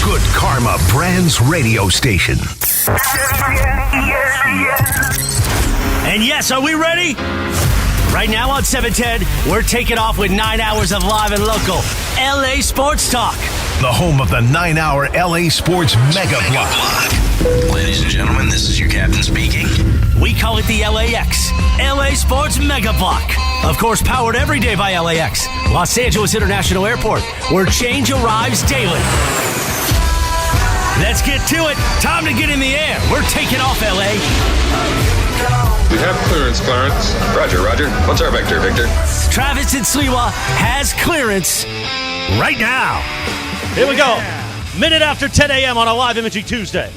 Good Karma Brands radio station. And yes, are we ready? Right now on 710, we're taking off with 9 hours of live and local LA Sports Talk. The home of the 9-hour LA Sports Mega Block. Ladies and gentlemen, this is your captain speaking. We call it the LAX, LA Sports Mega Block. Of course, powered every day by LAX, Los Angeles International Airport, where change arrives daily. Let's get to it. Time to get in the air. We're taking off, LA. We have clearance, Clarence. Roger. What's our vector, Victor? Travis and Sliwa has clearance right now. Here we go. Minute after 10 a.m. on a live imaging Tuesday.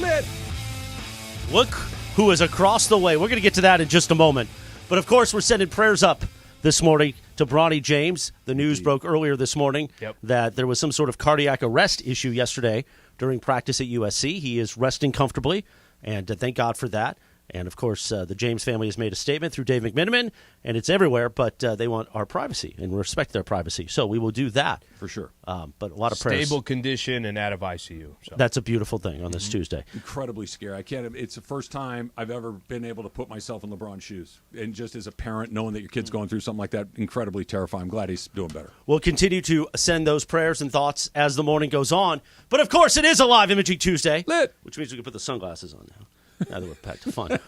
Look who is across the way. We're going to get to that in just a moment. But, of course, we're sending prayers up this morning to Bronny James. The news broke earlier this morning that there was some sort of cardiac arrest issue yesterday during practice at USC. He is resting comfortably, and thank God for that. And, of course, the James family has made a statement through Dave McMiniman, and it's everywhere, but they want our privacy and respect their privacy. So we will do that. For sure. But a lot of prayers. Stable condition and out of ICU. So. That's a beautiful thing on this Tuesday. Incredibly scary. I can't. It's the first time I've ever been able to put myself in LeBron's shoes. And just as a parent, knowing that your kid's going through something like that, incredibly terrifying. I'm glad he's doing better. We'll continue to send those prayers and thoughts as the morning goes on. But, of course, it is a live imaging Tuesday. Lit. Which means we can put the sunglasses on now. Now that we're back to fun.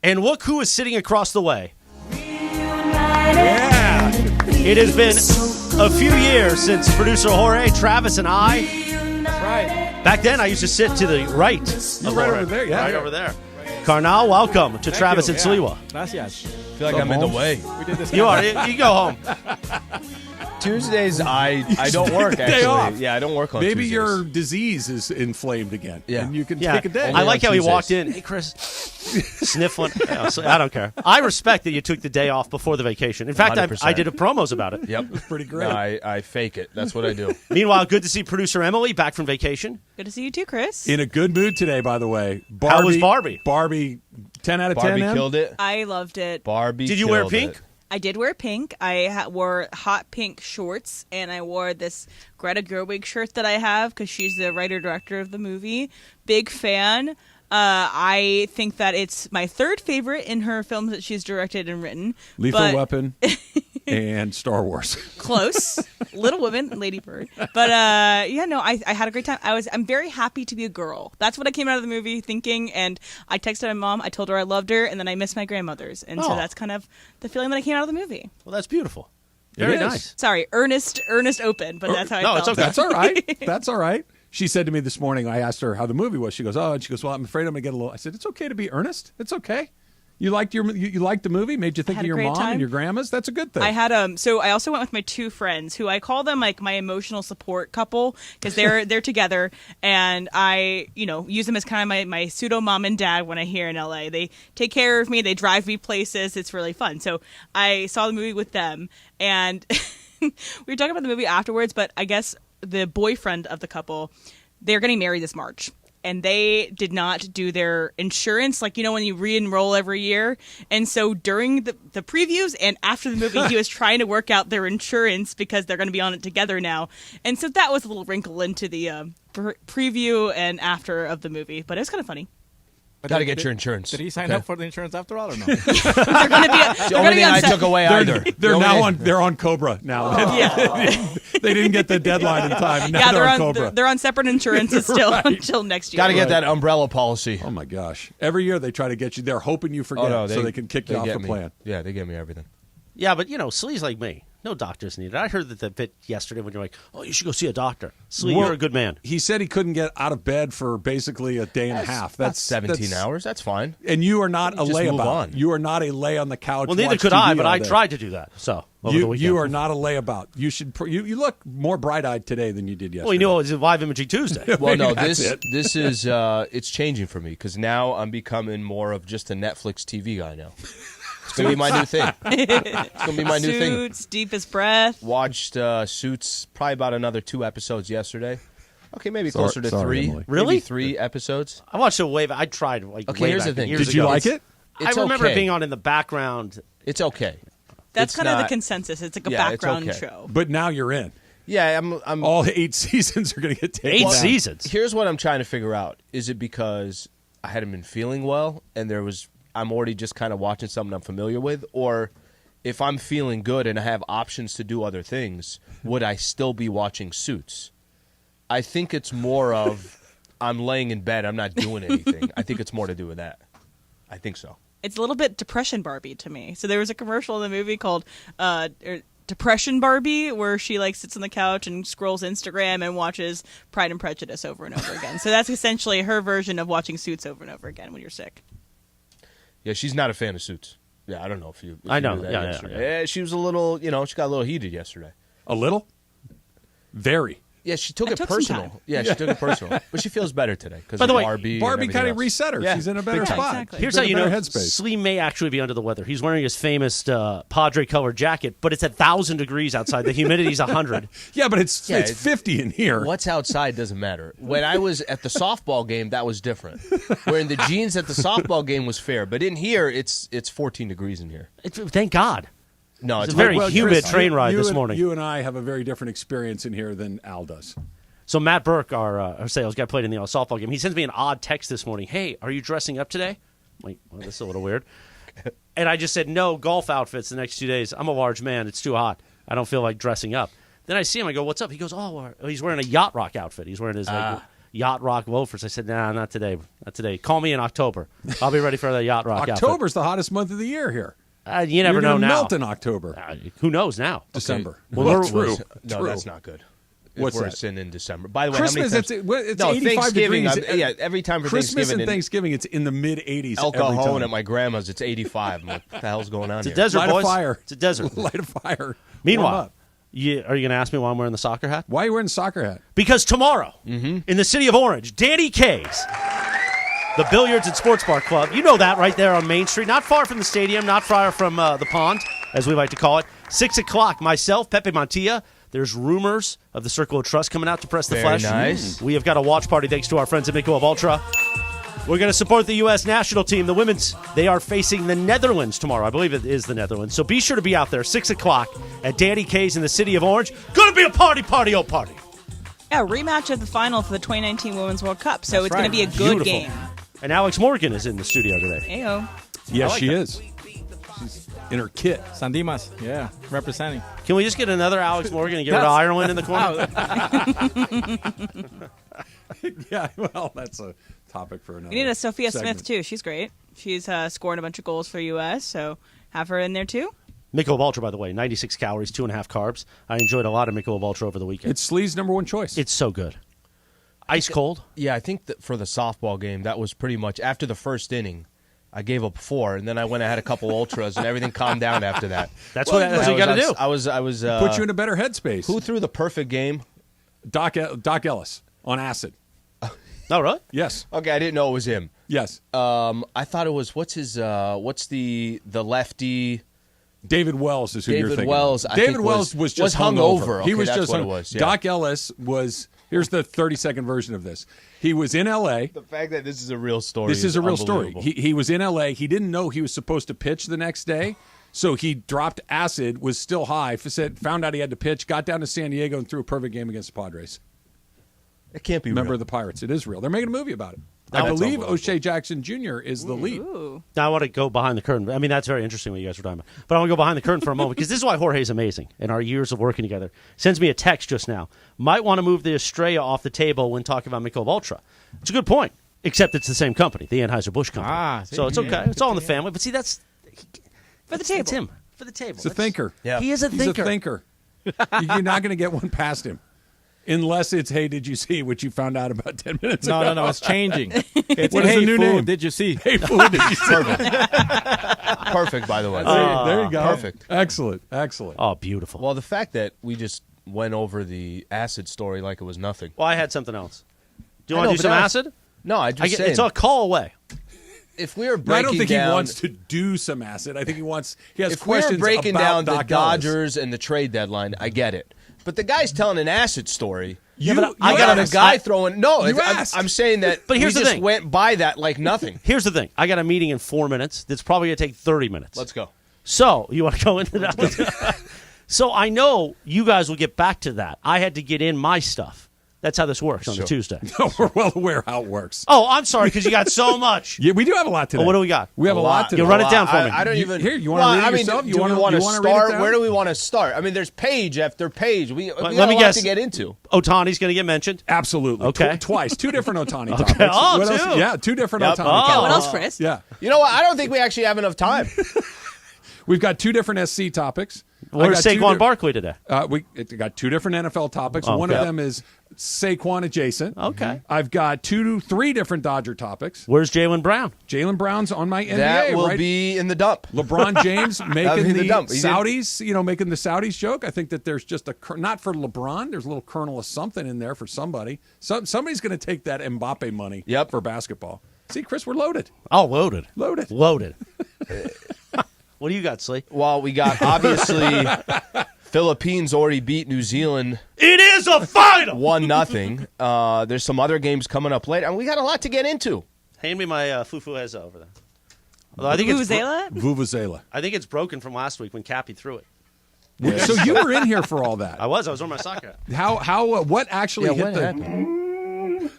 And look who is sitting across the way. Yeah. It has been a few years since producer Jorge, Travis, and I. That's right. Back then, I used to sit to the right. You're right over there, yeah. Right over there. Karnal, welcome to Travis and Sliwa. Gracias. I feel like I'm in the way. We did this. You are. You go home. Tuesdays, I don't work, actually. Day off. Yeah, I don't work on Maybe Tuesdays. your disease is inflamed again. Yeah. And you can Yeah. take a day. I like how he Tuesdays. walked in. Hey, Chris. Sniffling. Yeah, so I don't care. I respect that you took the day off before the vacation. In fact, I 100%. did a promos about it. Yep. Pretty great. No, I fake it. That's what I do. Meanwhile, good to see producer Emily back from vacation. Good to see you too, Chris. In a good mood today, by the way. How was Barbie? Barbie, 10 out of 10. Barbie Em? killed it. I loved it. Barbie Did you wear killed pink? it. I did wear pink. I wore hot pink shorts, and I wore this Greta Gerwig shirt that I have because she's the writer-director of the movie. Big fan. I think that it's my third favorite in her films that she's directed and written. Lethal Weapon and Star Wars. Close. Little Women, Lady Bird. But I had a great time. I'm very happy to be a girl. That's what I came out of the movie thinking, and I texted my mom, I told her I loved her, and then I missed my grandmothers. And so that's kind of the feeling that I came out of the movie. Well, that's beautiful. Very It is. nice. Sorry, earnest open, but that's how I felt. it's okay. That's all right. That's all right. She said to me this morning, I asked her how the movie was. She goes, well, I'm afraid I'm going to get a little. I said, it's okay to be earnest. It's okay. You liked you liked the movie? Made you think had of a your great mom time. and your grandmas? That's a good thing. I had so I also went with my two friends who I call them like my emotional support couple because they're together, and I use them as kind of my pseudo mom and dad when I'm here in LA. They take care of me, they drive me places. It's really fun. So I saw the movie with them, and we were talking about the movie afterwards, but I guess the boyfriend of the couple, they're getting married this March. And they did not do their insurance, like, when you re-enroll every year. And so during the previews and after the movie, he was trying to work out their insurance because they're going to be on it together now. And so that was a little wrinkle into the preview and after of the movie. But it was kind of funny. Got to get your insurance. Did he sign up for the insurance after all or no? They're going to be The only thing I took away either. They're on Cobra now. Yeah. They didn't get the deadline in time. And now Yeah, they're on Cobra. they're on separate insurances still until next year. Got to get that umbrella policy. Oh my gosh! Every year they try to get you. They're hoping you forget, so they can kick you off the plan. Yeah, they give me everything. Yeah, but, Slee's like me. No doctors needed. I heard that the bit yesterday when you're like, oh, you should go see a doctor. Slee, you're a good man. He said he couldn't get out of bed for basically a day and a half. That's 17 hours. That's fine. And you are not a just move layabout. on. You are not a lay on the couch. Well, neither watch could TV I, but all I day. tried to do that. So over the weekend. You are not a layabout. You should. You look more bright-eyed today than you did yesterday. Well, you know it was a live imaging Tuesday. Well, no, That's this is it's changing for me because now I'm becoming more of just a Netflix TV guy now. It's gonna be my new thing. It's gonna be my new thing. Suits, Deepest Breath. Watched Suits probably about another 2 episodes yesterday. Okay, maybe closer to sorry, 3. Emily. Really? Maybe 3 episodes. I watched it way back. I tried Okay, way here's back the thing. years Did you ago. like it? It's I remember okay. it being on in the background. It's okay. That's It's kind of the not- consensus. It's like a Yeah, it's background okay. show. But now you're in. Yeah, I'm All 8 seasons are going to get taken. 8 down. seasons. Here's what I'm trying to figure out. Is it because I hadn't been feeling well and I'm already just kind of watching something I'm familiar with? Or if I'm feeling good and I have options to do other things, would I still be watching Suits? I think it's more of I'm laying in bed, I'm not doing anything. I think it's more to do with that. I think so. It's a little bit Depression Barbie to me. So there was a commercial in the movie called Depression Barbie, where she like sits on the couch and scrolls Instagram and watches Pride and Prejudice over and over again. So that's essentially her version of watching Suits over and over again when you're sick. Yeah, she's not a fan of Suits. Yeah, I don't know if you. I know. Knew that Yeah. yesterday. She was a little. She got a little heated yesterday. A little? Very. Yeah, she took It it took some personal. time. Yeah, she took it personal, but she feels better today because By the way, Barbie kind of reset her. Yeah, She's in a better big time. spot. Exactly. Here's She's how in you a know better headspace. Slee may actually be under the weather. He's wearing his famous Padre-colored jacket, but it's 1,000 degrees outside. The humidity's 100. Yeah, but it's Yeah, 50 in here. What's outside doesn't matter. When I was at the softball game, that was different. Wearing the jeans at the softball game was fair, but in here, it's 14 degrees in here. Thank God. No, It's it's a very Well, humid Chris, train ride this and- morning. You and I have a very different experience in here than Al does. So Matt Burke, our sales guy, played in the softball game. He sends me an odd text this morning. Hey, are you dressing up today? I'm like, well, this is a little weird. And I just said, no, golf outfits the next 2 days. I'm a large man. It's too hot. I don't feel like dressing up. Then I see him. I go, what's up? He goes, oh, he's wearing a Yacht Rock outfit. He's wearing his Yacht Rock loafers. I said, nah, not today. Not today. Call me in October. I'll be ready for the Yacht Rock outfit. October's the hottest month of the year here. You never You're know gonna now. melt in October. Who knows now? December. Well, true. No, True. that's not good. What's We're that? in December. By the way, Christmas, how many times? it's no, 85 Thanksgiving. degrees. Yeah, every time for Christmas Thanksgiving and in Thanksgiving, it's in the mid 80s. El every Cajon time. at my grandma's, it's 85. I'm like, what the hell's going on It's a here? desert, Light boys. a fire. It's a desert. Light a fire. Warm Meanwhile, up. are you going to ask me why I'm wearing the soccer hat? Why are you wearing a soccer hat? Because tomorrow, in the city of Orange, Danny Kaye's, the Billiards and Sports Bar Club, you know that right there on Main Street, not far from the stadium, not far from the pond, as we like to call it. 6 o'clock, myself, Pepe Montilla. There's rumors of the Circle of Trust coming out to press the Very flesh. nice. We have got a watch party thanks to our friends at Michelob Ultra. We're going to support the U.S. national team, the women's. They are facing the Netherlands tomorrow. I believe it is the Netherlands. So be sure to be out there, 6 o'clock at Danny Kaye's in the city of Orange. Going to be a party, oh party. Yeah, rematch of the final for the 2019 Women's World Cup. So it's going to be a good Beautiful. game. And Alex Morgan is in the studio today. Ayo. Yes, like she that. is. She's in her kit. San Dimas, yeah, representing. Can we just get another Alex Morgan and get rid of Ireland in the corner? Yeah, well, that's a topic for another. We need a Sophia segment. Smith, too. She's great. She's scoring a bunch of goals for U.S., so have her in there, too. Michelob Ultra, by the way, 96 calories, 2.5 carbs. I enjoyed a lot of Michelob Ultra over the weekend. It's Slee's number one choice. It's so good. Ice cold. Yeah, I think that for the softball game, that was pretty much after the first inning. I gave up 4, and then I went and had a couple ultras, and everything calmed down after that. That's what you got to do. I was. Put you in a better headspace. Who threw the perfect game? Doc Ellis on acid. No, really? Yes. Okay, I didn't know it was him. Yes. I thought it was what's the lefty? David Wells is who you're David thinking. Wells, of. I David think Wells was just hung hungover. over. He Okay, was that's just what it hung- was, yeah. Doc Ellis was. Here's the 30-second version of this. He was in L.A. The fact that this is a real story. This is a real story. unbelievable. He was in L.A. He didn't know he was supposed to pitch the next day, so he dropped acid. Was still high. Found out he had to pitch. Got down to San Diego and threw a perfect game against the Padres. It can't be Member real. of the Pirates. It is real. They're making a movie about it. I That's believe unbelievable. O'Shea Jackson Jr. is the lead. Ooh. Now I want to go behind the curtain. I mean, that's very interesting what you guys were talking about. But I want to go behind the curtain for a moment because this is why Jorge's amazing in our years of working together. Sends me a text just now. Might want to move the Estrella off the table when talking about Michelob Ultra. It's a good point, except it's the same company, the Anheuser-Busch company. See, so it's okay. It's all in the family. But see, that's For the table. It's him. For the table. He's a thinker. Yeah. He is a He's thinker. a thinker. You're not going to get one past him. Unless it's, hey, did you see what you found out about 10 minutes ago? No, it's changing. It's What is hey, the new fool, name? did you see? Hey, fool, did you see? Perfect, by the way. There you go. Perfect. Excellent. Excellent. Oh, beautiful. Well, the fact that we just went over the acid story like it was nothing. Well, I had something else. Do you I want know, to do but some I- acid? No, I just saying. It's a call away. If we were No, I breaking don't think down, he wants to do some acid. I think he has if we were questions breaking about down the Doc Ellis. Dodgers and the trade deadline, I get it. But the guy's telling an acid story. I got a guy throwing. No, You I'm, asked. I'm saying that. But here's we the just thing. went by that like nothing. Here's the thing. I got a meeting in 4 minutes. That's probably going to take 30 minutes. Let's go. So, you want to go into that? So I know you guys will get back to that. I had to get in my stuff. That's how this works on the Tuesday. No, we're well aware how it works. Oh, I'm sorry, because you got so much. Yeah, we do have a lot today. Oh, what do we got? We have a lot today. You run it down for me. I don't even. Here, you want to read it yourself? Do we want to start? Where do we want to start? I mean, there's page after page. We got a lot to get into. Otani's going to get mentioned? Absolutely. Okay. Twice. 2 different Otani topics. Oh, what two. else? Yeah, 2 different Otani Yeah, topics. what else, Chris? Yeah. You know what? I don't think we actually have enough time. We've got 2 different SC topics. Where's Saquon Barkley today? We got 2 different NFL topics. One of them is Saquon adjacent. Okay. I've got 3 different Dodger topics. Where's Jaylen Brown? Jaylen Brown's on my NBA. That will right? be in the dump. LeBron James making the dump. Saudis, making the Saudis joke. I think that there's just not for LeBron. There's a little kernel of something in there for somebody. Somebody's going to take that Mbappe money for basketball. See, Chris, we're loaded. Oh, loaded. Loaded. What do you got, Slee? Well, we got obviously Philippines already beat New Zealand. It is a final. 1-0. There's some other games coming up later, and we got a lot to get into. Hand me my fufu over there. Although I think Vuvuzela. I think it's broken from last week when Cappy threw it. Yeah. So you were in here for all that. I was wearing my soccer hat. What actually hit the...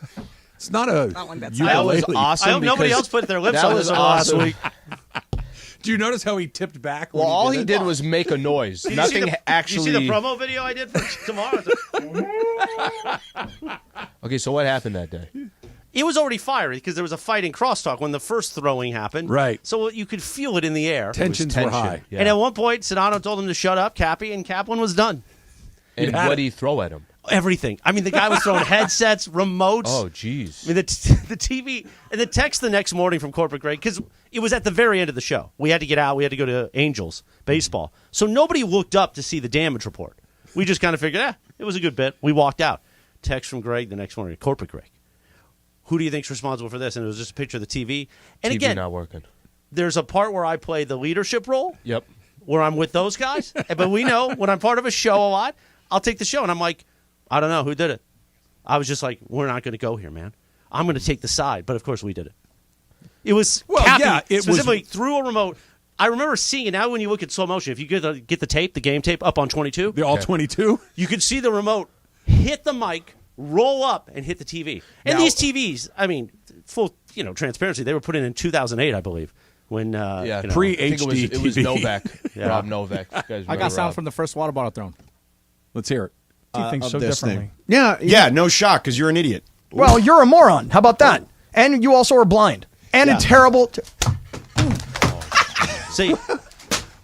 It's not a That was awesome. I hope nobody else put their lips on this last week. Do you notice how he tipped back? Well, all he did was make a noise. Nothing actually. You see the promo video I did for tomorrow? Okay, so what happened that day? It was already fiery because there was a fight in crosstalk when the first throwing happened. Right. So you could feel it in the air. Tensions were high. Yeah. And at one point, Sedano told him to shut up, Cappy, and Kaplan was done. And what did he throw at him? Everything. I mean, the guy was throwing headsets, remotes. Oh, jeez. I mean, the TV and the text the next morning from Corporate Greg, because it was at the very end of the show. We had to get out. We had to go to Angels baseball. So nobody looked up to see the damage report. We just kind of figured, it was a good bit. We walked out. Text from Greg the next morning, Corporate Greg. Who do you think's responsible for this? And it was just a picture of the TV. And TV again, not working. There's a part where I play the leadership role. Yep. Where I'm with those guys. But we know when I'm part of a show a lot, I'll take the show. And I'm like, I don't know who did it. I was just like, we're not going to go here, man. I'm going to take the side. But of course we did it. It was Cappy, specifically through a remote. I remember seeing it. Now when you look at slow motion, if you get the tape, the game tape up on 22. The all 22? You could see the remote hit the mic, roll up, and hit the TV. And these TVs, I mean, full transparency, they were put in 2008, I believe. When pre-HD it was Novak. Rob Novak. I got sound from the first water bottle thrown. Let's hear it. Do you think so differently? Yeah, no shock, because you're an idiot. Well, you're a moron. How about that? And you also are blind. And a terrible... See,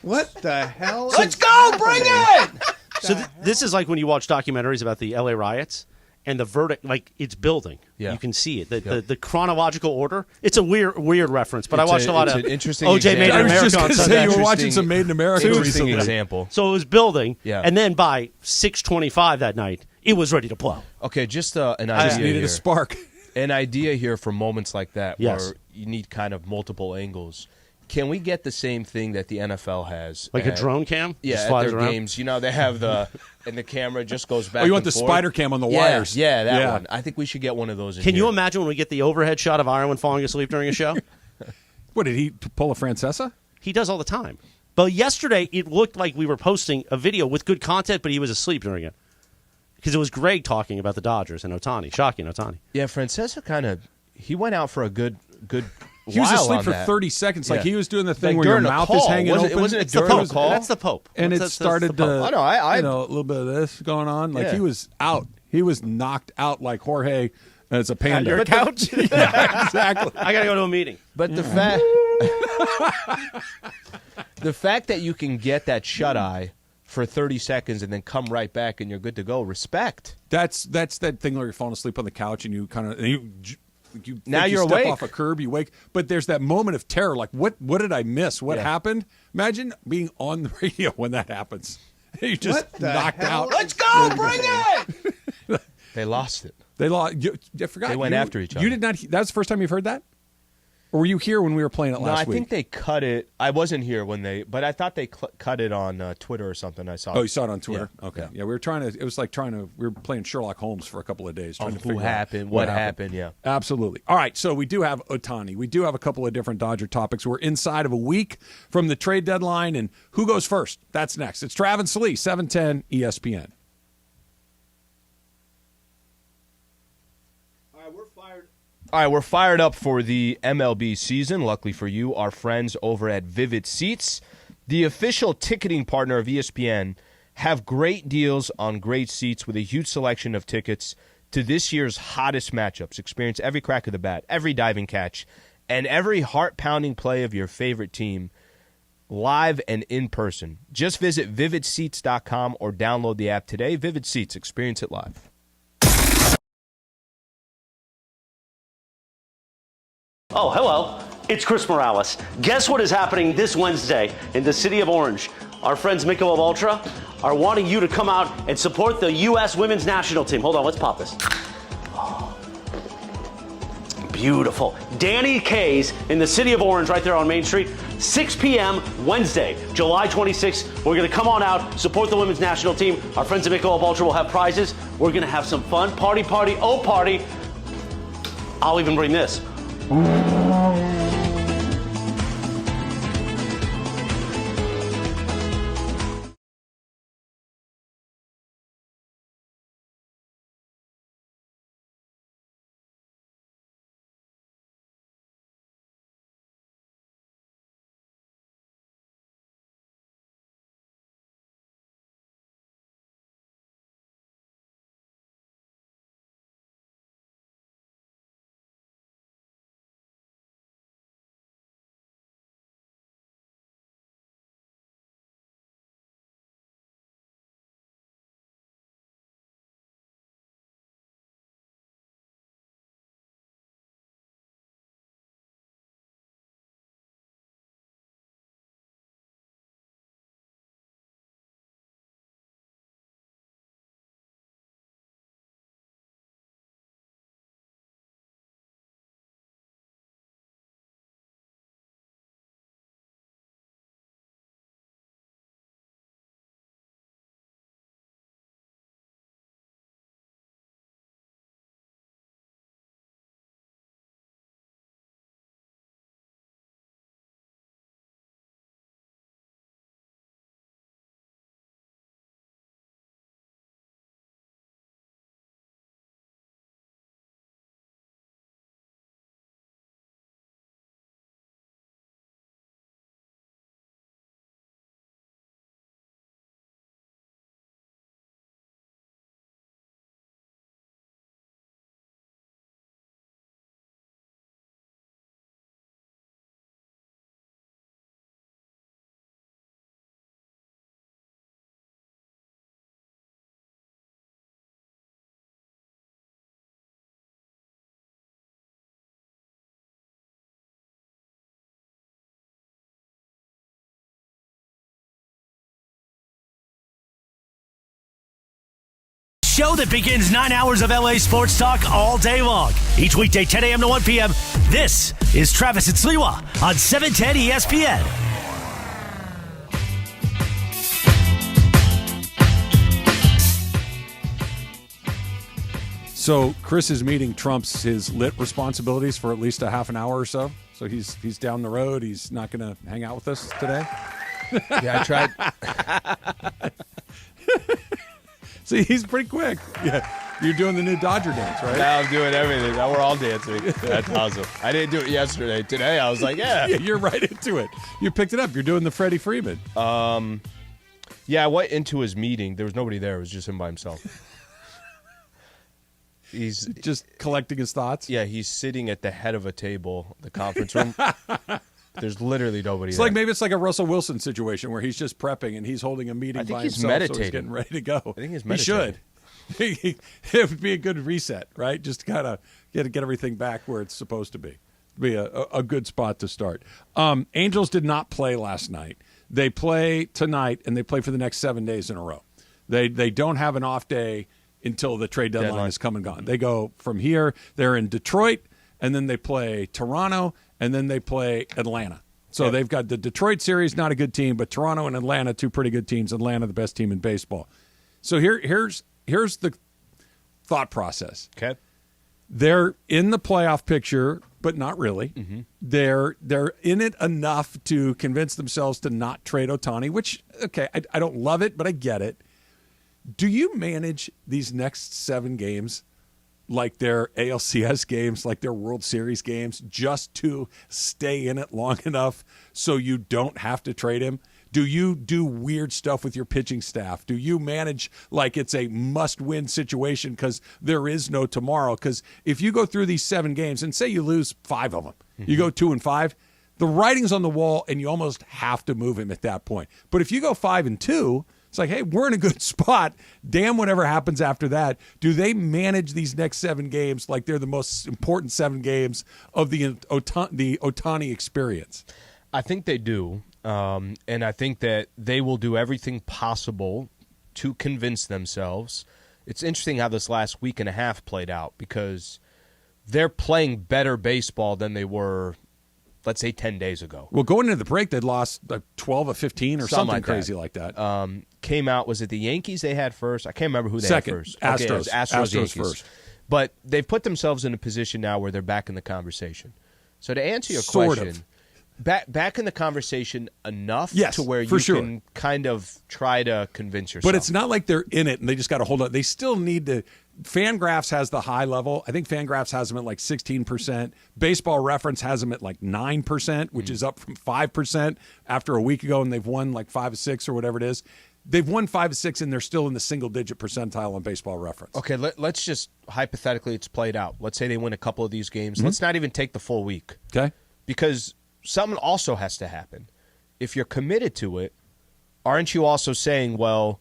What the hell? Let's go! Bring it! so this is like when you watch documentaries about the LA riots and the verdict, like it's building. Yeah. You can see it. The chronological order. It's a weird reference, but I watched a lot of an interesting OJ Made in example. I was America just on going to Sunday. say you were watching Interesting- some Made in America Interesting recently. example. So it was building, Yeah. and then by 6:25 that night, it was ready to blow. Okay, just an idea Just needed here. a spark. An idea here for moments like that Yes. where you need kind of multiple angles. Can we get the same thing that the NFL has? Like a drone cam? Yeah, Just at flies their around? games. They have and the camera just goes back. Oh, you want and the forth. spider cam on the wires? Yeah, that one. I think we should get one of those. Can you imagine when we get the overhead shot of Ireland falling asleep during a show? What, did he pull a Francesa? He does all the time. But yesterday, it looked like we were posting a video with good content, but he was asleep during it. Because it was Greg talking about the Dodgers and Otani. Shocking, Otani. Yeah, Francesa he went out for a good He was while asleep on for that. 30 seconds. Like Yeah. he was doing the Like thing where your during a mouth call. is hanging Wasn't it- open. wasn't it It's the during Pope. a call? That's the Pope. And That's it started the Pope. to, Oh, no, I a little bit of this going on. Like Yeah. he was out. He was knocked out like Jorge as a panda. Your couch? Yeah, exactly. I got to go to a meeting. But the fact that you can get that shut eye for 30 seconds and then come right back and you're good to go, respect. That's that thing where you're falling asleep on the couch and you kind of you Now think you you're step awake. off a curb, you wake, but there's that moment of terror. Like what did I miss? What happened? Imagine being on the radio when that happens. You just What the knocked hell? out. Let's go, bring it! They lost it. They lost. I forgot. They went after each other. You did not. That's the first time you've heard that. Or were you here when we were playing it last week? No, I think they cut it. I wasn't here but I thought they cut it on Twitter or something. I saw. Oh, you saw it on Twitter? Yeah. Okay. Yeah, we were trying to. It was like we were playing Sherlock Holmes for a couple of days, trying to figure who happened, out what happened. Yeah, absolutely. All right, so we do have Ohtani. We do have a couple of different Dodger topics. We're inside of a week from the trade deadline, and who goes first? That's next. It's Trav and Slee, 710 ESPN. All right, we're fired up for the MLB season. Luckily for you, our friends over at Vivid Seats, the official ticketing partner of ESPN, have great deals on great seats with a huge selection of tickets to this year's hottest matchups. Experience every crack of the bat, every diving catch, and every heart-pounding play of your favorite team live and in person. Just visit vividseats.com or download the app today. Vivid Seats. Experience it live. Oh, hello. It's Chris Morales. Guess what is happening this Wednesday in the city of Orange? Our friends Michelob Ultra are wanting you to come out and support the U.S. women's national team. Hold on, let's pop this. Oh, beautiful. Danny K's in the city of Orange right there on Main Street. 6 p.m. Wednesday, July 26th. We're going to come on out, support the women's national team. Our friends at Michelob Ultra will have prizes. We're going to have some fun. Party, oh party. I'll even bring this. Show that begins 9 hours of LA sports talk all day long. Each weekday, 10 a.m. to 1 p.m. This is Travis and Sliwa on 710 ESPN. So Chris is meeting Trump's his lit responsibilities for at least a half an hour or so. So he's down the road. He's not going to hang out with us today. Yeah, I tried. See, he's pretty quick. Yeah, you're doing the new Dodger dance, right? Now I'm doing everything. Now we're all dancing. That's awesome. I didn't do it yesterday. Today I was like, yeah. You're right into it. You picked it up. You're doing the Freddie Freeman. Yeah, I went into his meeting. There was nobody there. It was just him by himself. He's just collecting his thoughts. Yeah, he's sitting at the head of a table, the conference room. There's literally nobody It's there. like maybe it's like a Russell Wilson situation where he's just prepping and he's holding a meeting by himself. Meditating. So he's getting ready to go. I think he's meditating. He should. It would be a good reset, right? Just to kind of get everything back where it's supposed to be. Be a good spot to start. Angels did not play last night. They play tonight, and they play for the next 7 days in a row. They don't have an off day until the trade deadline is come and gone. They go from here. They're in Detroit, and then they play Toronto, and then they play Atlanta. So they've got the Detroit series, not a good team, but Toronto and Atlanta, two pretty good teams. Atlanta, the best team in baseball. So here's the thought process. Okay. They're in the playoff picture, but not really. Mm-hmm. They're in it enough to convince themselves to not trade Ohtani, which, okay, I don't love it, but I get it. Do you manage these next 7 games like their ALCS games, like their World Series games, just to stay in it long enough so you don't have to trade him? Do you do weird stuff with your pitching staff? Do you manage like it's a must-win situation because there is no tomorrow? Because if you go through these 7 games and say you lose 5 of them, you go 2-5, the writing's on the wall and you almost have to move him at that point. But if you go 5-2, it's like, hey, we're in a good spot. Damn, whatever happens after that. Do they manage these next 7 games like they're the most important 7 games of the Ohtani experience? I think they do. And I think that they will do everything possible to convince themselves. It's interesting how this last week and a half played out because they're playing better baseball than they were, let's say, 10 days ago. Well, going into the break, they'd lost 12 of 15 or something crazy like that. Came out, was it the Yankees they had first? I can't remember who they had first. Astros. Okay, Astros first. But they've put themselves in a position now where they're back in the conversation. So to answer your Sort question, of. back in the conversation enough yes, to where you can kind of try to convince yourself. But it's not like they're in it and they just got to hold on. They still need to. Fangraphs has the high level. I think Fangraphs has them at like 16%. Baseball Reference has them at like 9%, which is up from 5% after a week ago, and they've won like 5 or 6 or whatever it is. They've won 5 or 6, and they're still in the single-digit percentile on Baseball Reference. Okay, let's just hypothetically it's played out. Let's say they win a couple of these games. Let's not even take the full week. Okay. Because something also has to happen. If you're committed to it, aren't you also saying, well,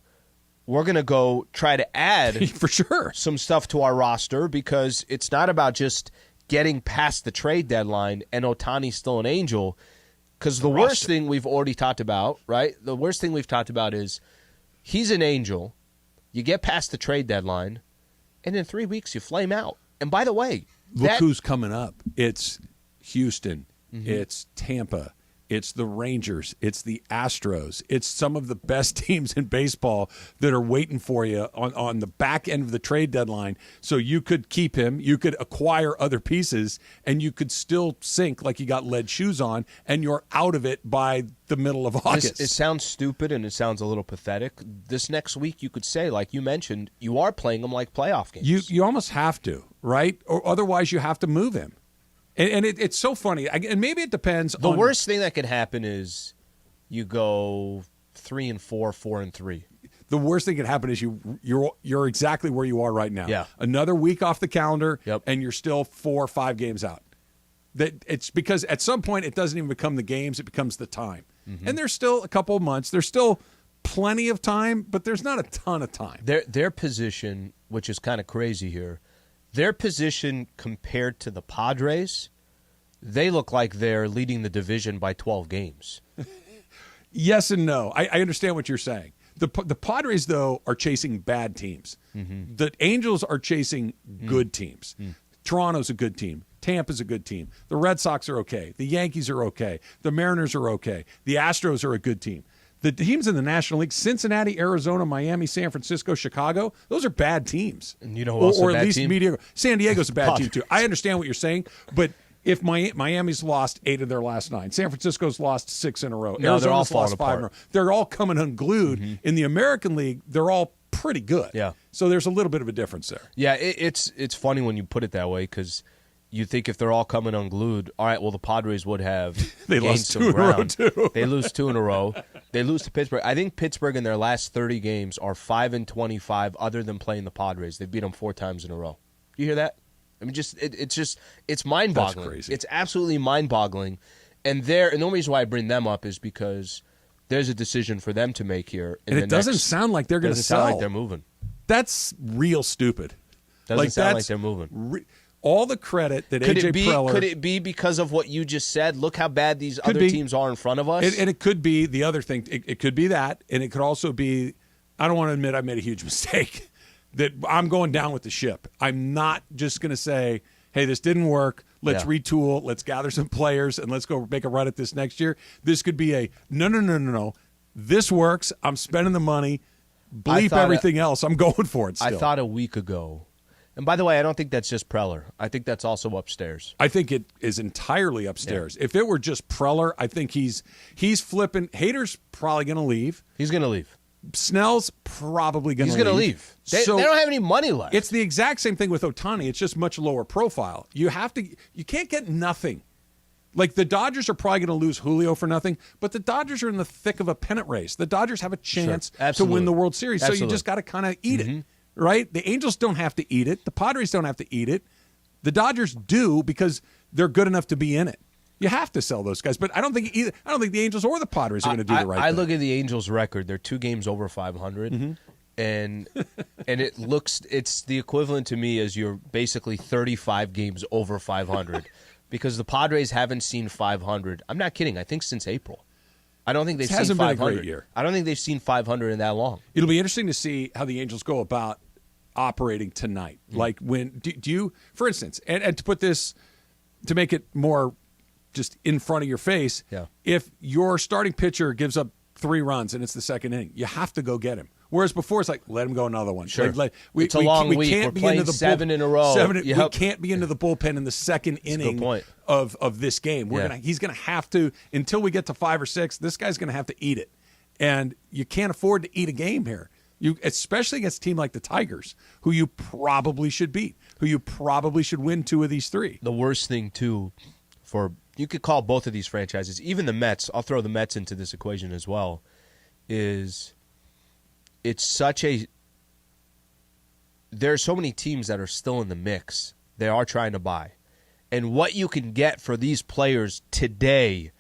we're going to go try to add for sure some stuff to our roster because it's not about just getting past the trade deadline and Ohtani's still an angel. Because the worst thing we've already talked about, right? The worst thing we've talked about is he's an angel. You get past the trade deadline, and in 3 weeks you flame out. And by the way, look who's coming up. It's Houston. It's Tampa. It's the Rangers. It's the Astros. It's some of the best teams in baseball that are waiting for you on the back end of the trade deadline. So you could keep him, you could acquire other pieces, and you could still sink like you got lead shoes on, and you're out of it by the middle of August. It sounds stupid and it sounds a little pathetic. This next week you could say, like you mentioned, you are playing them like playoff games. You almost have to, right? Or otherwise you have to move him. And it's so funny. And maybe it depends. The worst thing that could happen is you go 3-4, 4-3. The worst thing that could happen is you're exactly where you are right now. Yeah. Another week off the calendar, and you're still 4 or 5 games out. That it's because at some point it doesn't even become the games; it becomes the time. And there's still a couple of months. There's still plenty of time, but there's not a ton of time. Their position, which is kind of crazy here. Their position compared to the Padres, they look like they're leading the division by 12 games. Yes and no. I understand what you're saying. The Padres, though, are chasing bad teams. The Angels are chasing good teams. Toronto's a good team. Tampa's a good team. The Red Sox are okay. The Yankees are okay. The Mariners are okay. The Astros are a good team. The teams in the National League, Cincinnati, Arizona, Miami, San Francisco, Chicago, those are bad teams. And you know who else or a at bad least team? mediocre. San Diego's a bad team, too. I understand what you're saying, but if Miami's lost 8 of their last 9, San Francisco's lost 6 in a row, No, they're all Arizona's falling lost 5 in a row. apart. They're all coming unglued. In the American League, they're all pretty good. Yeah. So there's a little bit of a difference there. Yeah, it's funny when you put it that way because you think if they're all coming unglued, all right, well, the Padres would have They gained lost some 2 in a row, ground. too. They lose 2 in a row. They lose to Pittsburgh. I think Pittsburgh in their last 30 games are 5-25 other than playing the Padres. They beat them 4 times in a row. You hear that? I mean, it's mind-boggling. That's crazy. It's absolutely mind-boggling. And the only reason why I bring them up is because there's a decision for them to make here. And it doesn't sound like they're going to sell. Doesn't sound like they're moving. That's real stupid. Doesn't sound like they're moving. All the credit that Could A.J. Preller... Could it be because of what you just said? Look how bad these other teams are in front of us. And it could be the other thing. It could be that, and it could also be, I don't want to admit I made a huge mistake, that I'm going down with the ship. I'm not just going to say, hey, this didn't work. Let's Yeah. retool. Let's gather some players, and let's go make a run at this next year. This could be a no. This works. I'm spending the money. Bleep everything else. I'm going for it still. I thought a week ago. And by the way, I don't think that's just Preller. I think that's also upstairs. I think it is entirely upstairs. Yeah. If it were just Preller, I think he's flipping. Hader's probably going to leave. He's going to leave. Snell's probably going to leave. He's going to leave. They don't have any money left. It's the exact same thing with Ohtani. It's just much lower profile. You can't get nothing. Like the Dodgers are probably going to lose Julio for nothing, but the Dodgers are in the thick of a pennant race. The Dodgers have a chance to win the World Series. So you just got to kind of eat it, right? The Angels don't have to eat it. The Padres don't have to eat it. The Dodgers do because they're good enough to be in it. You have to sell those guys, but I don't think the Angels or the Padres are going to do the right thing. I look at the Angels' record; they're 2 games over 500, and it's the equivalent to me as you're basically 35 games over 500, because the Padres haven't seen 500. I'm not kidding. I think since April. I don't think they've seen 500. Hasn't been a great year. I don't think they've seen 500 in that long. It'll be interesting to see how the Angels go about operating tonight. Like when do you, for instance, and to put this to make it more just in front of your face, if your starting pitcher gives up 3 runs and it's the second inning, you have to go get him. Whereas before it's like, let him go another one. Sure. It's a long week. Can't We're be playing into the 7 in a row. We can't be into the bullpen in the second inning of this game. He's going to have to, until we get to 5 or 6, this guy's going to have to eat it. And you can't afford to eat a game here. Especially against a team like the Tigers, who you probably should beat, who you probably should win 2 of these 3. The worst thing, too, you could call both of these franchises, even the Mets, I'll throw the Mets into this equation as well, is there are so many teams that are still in the mix. They are trying to buy. And what you can get for these players today,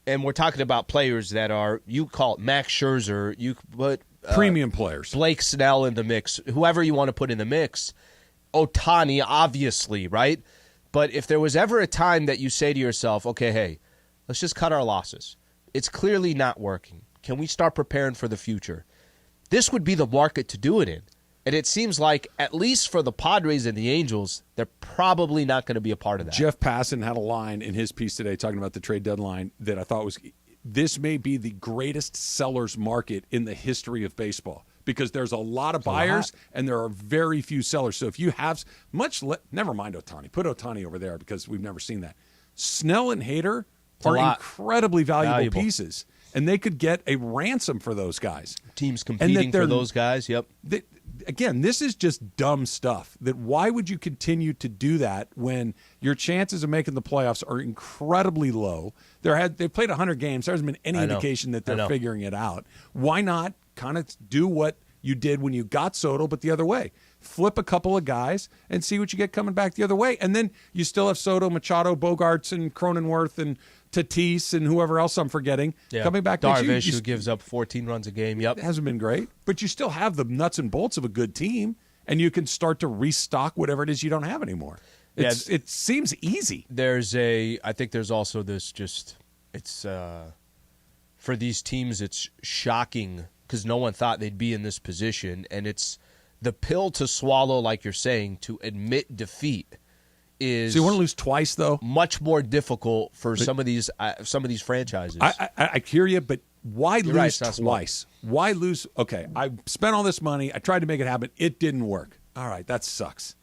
and we're talking about players that are, you call it Max Scherzer, you put premium players, Blake Snell in the mix, whoever you want to put in the mix, Ohtani, obviously, right? But if there was ever a time that you say to yourself, okay, hey, let's just cut our losses. It's clearly not working. Can we start preparing for the future? This would be the market to do it in. And it seems like, at least for the Padres and the Angels, they're probably not going to be a part of that. Jeff Passan had a line in his piece today talking about the trade deadline that I thought was, this may be the greatest sellers market in the history of baseball, because there's a lot of buyers and there are very few sellers. So if you have never mind Ohtani. Put Ohtani over there because we've never seen that. Snell and Hader are incredibly valuable pieces, and they could get a ransom for those guys. Teams competing for those guys, yep. Again, this is just dumb stuff. That why would you continue to do that when your chances of making the playoffs are incredibly low? They've played 100 games. There hasn't been any indication that they're figuring it out. Why not kind of do what you did when you got Soto, but the other way? Flip a couple of guys and see what you get coming back the other way. And then you still have Soto, Machado, Bogarts, and Cronenworth, and Tatis, and whoever else I'm forgetting coming back next year. Darvish, who gives up 14 runs a game. Yep. It hasn't been great, but you still have the nuts and bolts of a good team, and you can start to restock whatever it is you don't have anymore. It seems easy. I think there's also this for these teams, it's shocking because no one thought they'd be in this position, and it's the pill to swallow, like you're saying, to admit defeat. So you want to lose twice, though? Much more difficult for some of these franchises. I hear you, but why lose twice? Why lose? Okay, I spent all this money. I tried to make it happen. It didn't work. All right, that sucks.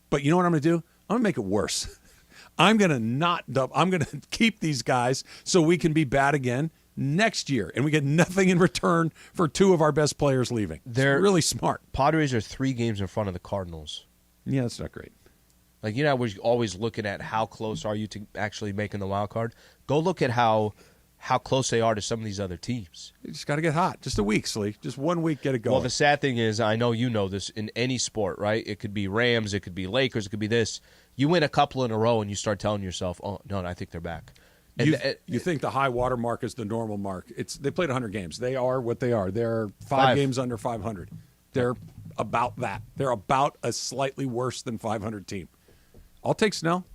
But you know what I'm going to do? I'm going to make it worse. I'm going to keep these guys so we can be bad again next year, and we get nothing in return for 2 of our best players leaving. They're really smart. Padres are 3 games in front of the Cardinals. Yeah, that's not great. Like, we're always looking at how close are you to actually making the wild card. Go look at how close they are to some of these other teams. You just got to get hot. Just a week, Slee. Just 1 week, get it going. Well, the sad thing is, I know you know this, in any sport, right? It could be Rams, it could be Lakers, it could be this. You win a couple in a row and you start telling yourself, oh, no, I think they're back. And you think the high water mark is the normal mark. They played 100 games. They are what they are. They're 5 games under 500. They're about that. They're about a slightly worse than 500 team. I'll take Snell.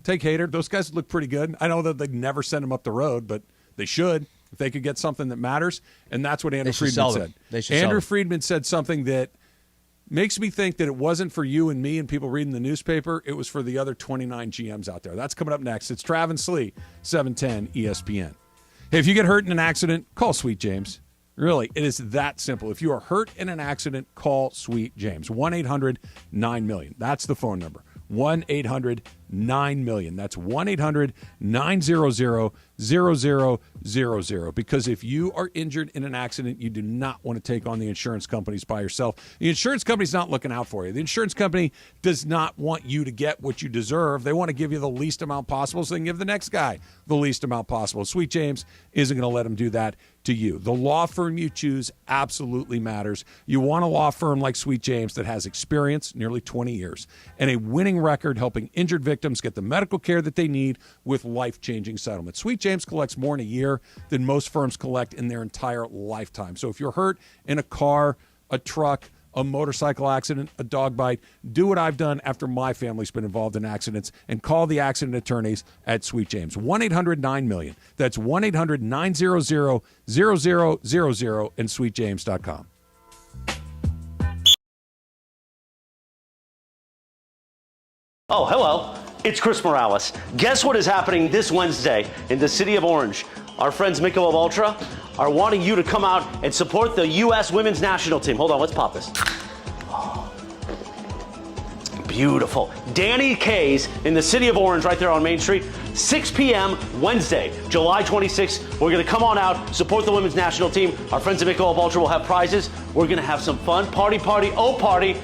Take Hader. Those guys look pretty good. I know that they'd never send them up the road, but they should if they could get something that matters. And that's what Andrew Friedman said. Andrew Friedman said something that makes me think that it wasn't for you and me and people reading the newspaper. It was for the other 29 GMs out there. That's coming up next. It's Trav and Slee, 710 ESPN. Hey, if you get hurt in an accident, call Sweet James. Really, it is that simple. If you are hurt in an accident, call Sweet James. 1-800-9-MILLION. That's the phone number. 1-800-9-MILLION. That's 1-800-900-0000. Because if you are injured in an accident, you do not want to take on the insurance companies by yourself. The insurance company's not looking out for you. The insurance company does not want you to get what you deserve. They want to give you the least amount possible so they can give the next guy the least amount possible. Sweet James isn't going to let them do that to you. The law firm you choose absolutely matters. You want a law firm like Sweet James that has experience, nearly 20 years, and a winning record helping injured victims get the medical care that they need with life-changing settlements. Sweet James collects more in a year than most firms collect in their entire lifetime. So if you're hurt in a car, a truck, a motorcycle accident, a dog bite, do what I've done after my family's been involved in accidents and call the accident attorneys at Sweet James. 1-800-9-MILLION. That's 1-800-900-0000 and sweetjames.com. Oh, hello. It's Chris Morales. Guess what is happening this Wednesday in the city of Orange? Our friends Michelob Ultra are wanting you to come out and support the U.S. women's national team. Hold on, let's pop this. Oh, beautiful. Danny K's in the city of Orange right there on Main Street. 6 p.m. Wednesday, July 26th. We're going to come on out, support the women's national team. Our friends at Michelob Ultra will have prizes. We're going to have some fun. Party, oh party.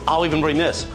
I'll even bring this.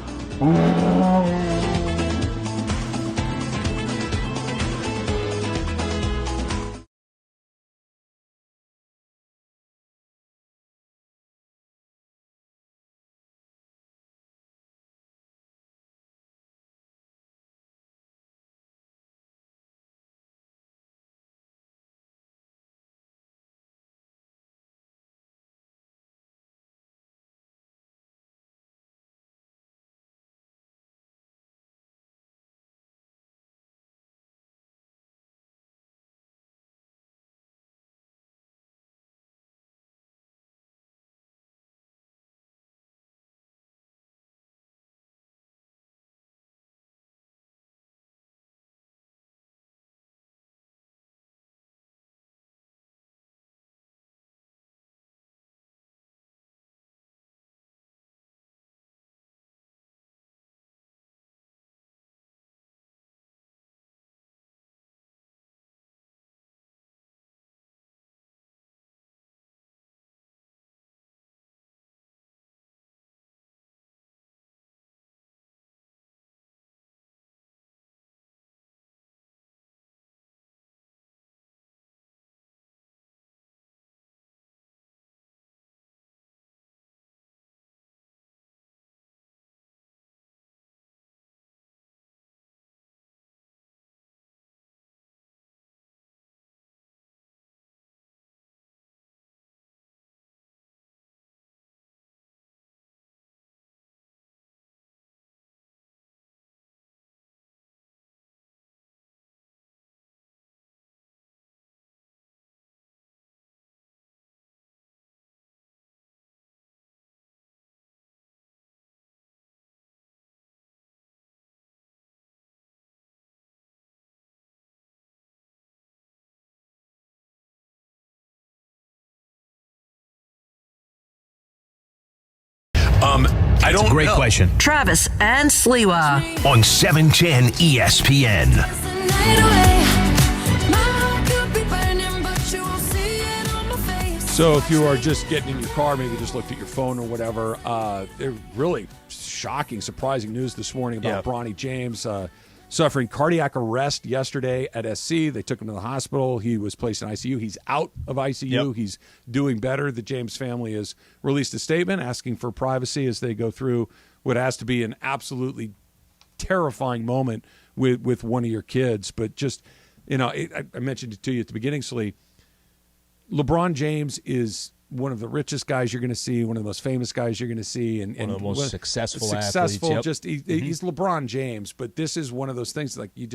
I don't Great know. question. Travis and Sliwa. On 710 ESPN. So if you are just getting in your car, maybe just looked at your phone or whatever, they're really shocking, surprising news this morning about Bronny James suffering cardiac arrest yesterday at SC. They took him to the hospital. He was placed in ICU. He's out of ICU. He's doing better. The James family has released a statement asking for privacy as they go through what has to be an absolutely terrifying moment with one of your kids. But just, I mentioned it to you at the beginning, Slee. LeBron James is one of the richest guys you're going to see, one of the most famous guys you're going to see, and one of the most successful athletes. Just he's LeBron James, but this is one of those things like you